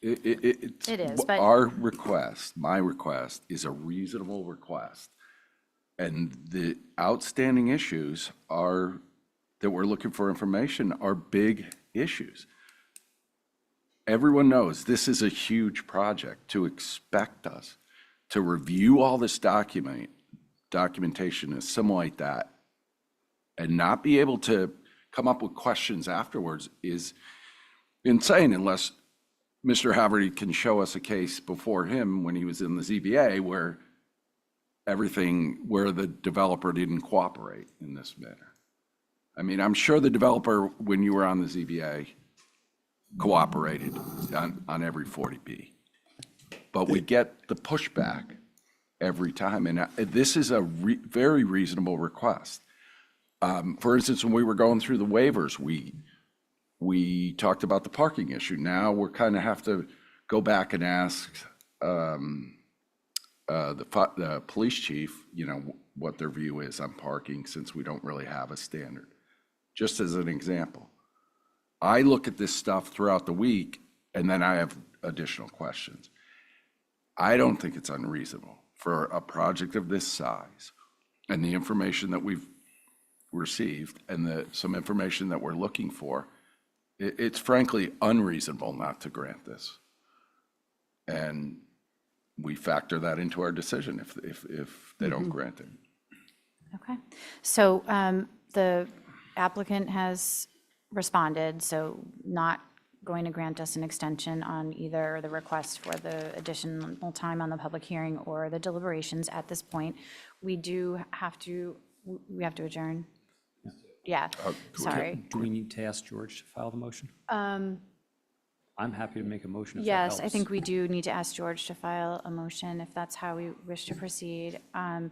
It is, but. Our request, my request, is a reasonable request. And the outstanding issues that we're looking for information are big issues. Everyone knows this is a huge project. To expect us to review all this documentation, assimilate that, and not be able to come up with questions afterwards is insane, unless Mr. Haverty can show us a case before him when he was in the ZBA where everything where the developer didn't cooperate in this manner. I mean, I'm sure the developer, when you were on the ZBA, cooperated on every 40B. But we get the pushback every time, and this is a very reasonable request. For instance, when we were going through the waivers, we talked about the parking issue. Now we're kind of have to go back and ask the police chief, you know, what their view is on parking, since we don't really have a standard. Just as an example, I look at this stuff throughout the week, and then I have additional questions. I don't think it's unreasonable for a project of this size and the information that we've received and some information that we're looking for. It's frankly unreasonable not to grant this. And we factor that into our decision if they don't grant it. Okay. So the applicant has responded, so not going to grant us an extension on either the request for the additional time on the public hearing or the deliberations at this point. We have to adjourn. Yeah, sorry. Do we need to ask George to file the motion? I'm happy to make a motion if that Yes, I helps. think we do need to ask George to file a motion if that's how we wish to proceed. And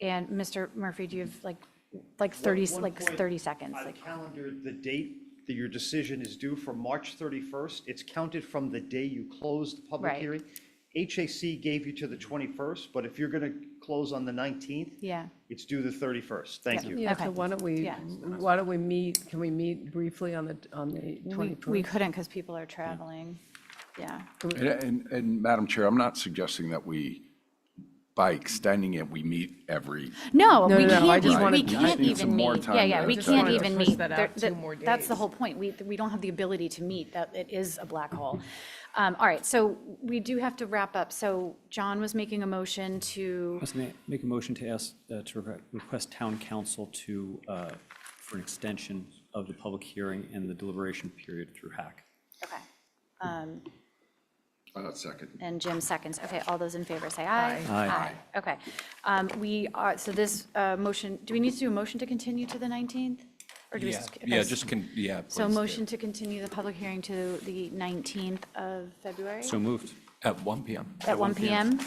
Mr. Murphy, do you have like 30 seconds? On the calendar, the date that your decision is due for March 31st, it's counted from the day you closed the public Right. hearing. HAC gave you to the 21st, but if you're going to close on the 19th, Yeah. it's due the 31st. Thank you. Yeah, Okay. so why don't we, Yeah. can we meet briefly on the 21st? We couldn't because people are traveling. Yeah. And Madam Chair, I'm not suggesting that by extending it, we meet every. No, No, we no, no, I can't, just we wanted- can't need some even more meet. time Yeah, yeah, to- we Just can't wanted to even push meet. that out 2 more That's the days. whole point. We don't have the ability to meet, that it is a black hole. All right, so we do have to wrap up. So John was making a motion to, Let's make a motion to ask, to request town council for an extension of the public hearing and the deliberation period through HAC. okay. Second. And Jim seconds. Okay, all those in favor say aye. Aye. Okay. So this motion, do we need to do a motion to continue to the 19th? Or do we Yeah, just? yeah, just yeah. So please do. motion to continue the public hearing to the 19th of February So moved. At 1 PM. at 1 PM? Do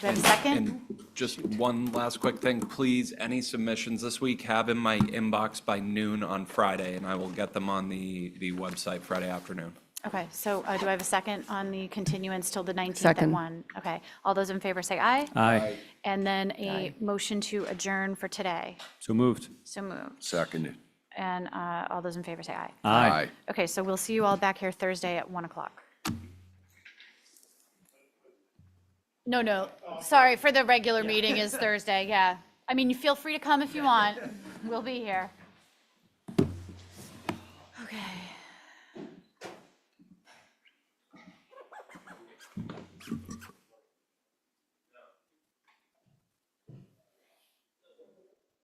I have a second? And just one last quick thing, please, any submissions this week, have in my inbox by noon on Friday, and I will get them on the website Friday afternoon. Okay, so do I have a second on the continuance till the 19th at Second. 1? Okay, all those in favor say aye. Aye. And then a motion to adjourn for today. So moved. So moved. Seconded. And all those in favor say aye. Aye. Okay, so we'll see you all back here Thursday at 1 o'clock. No, sorry, for the regular meeting is Thursday, yeah. I mean, you feel free to come if you want. We'll be here. Okay.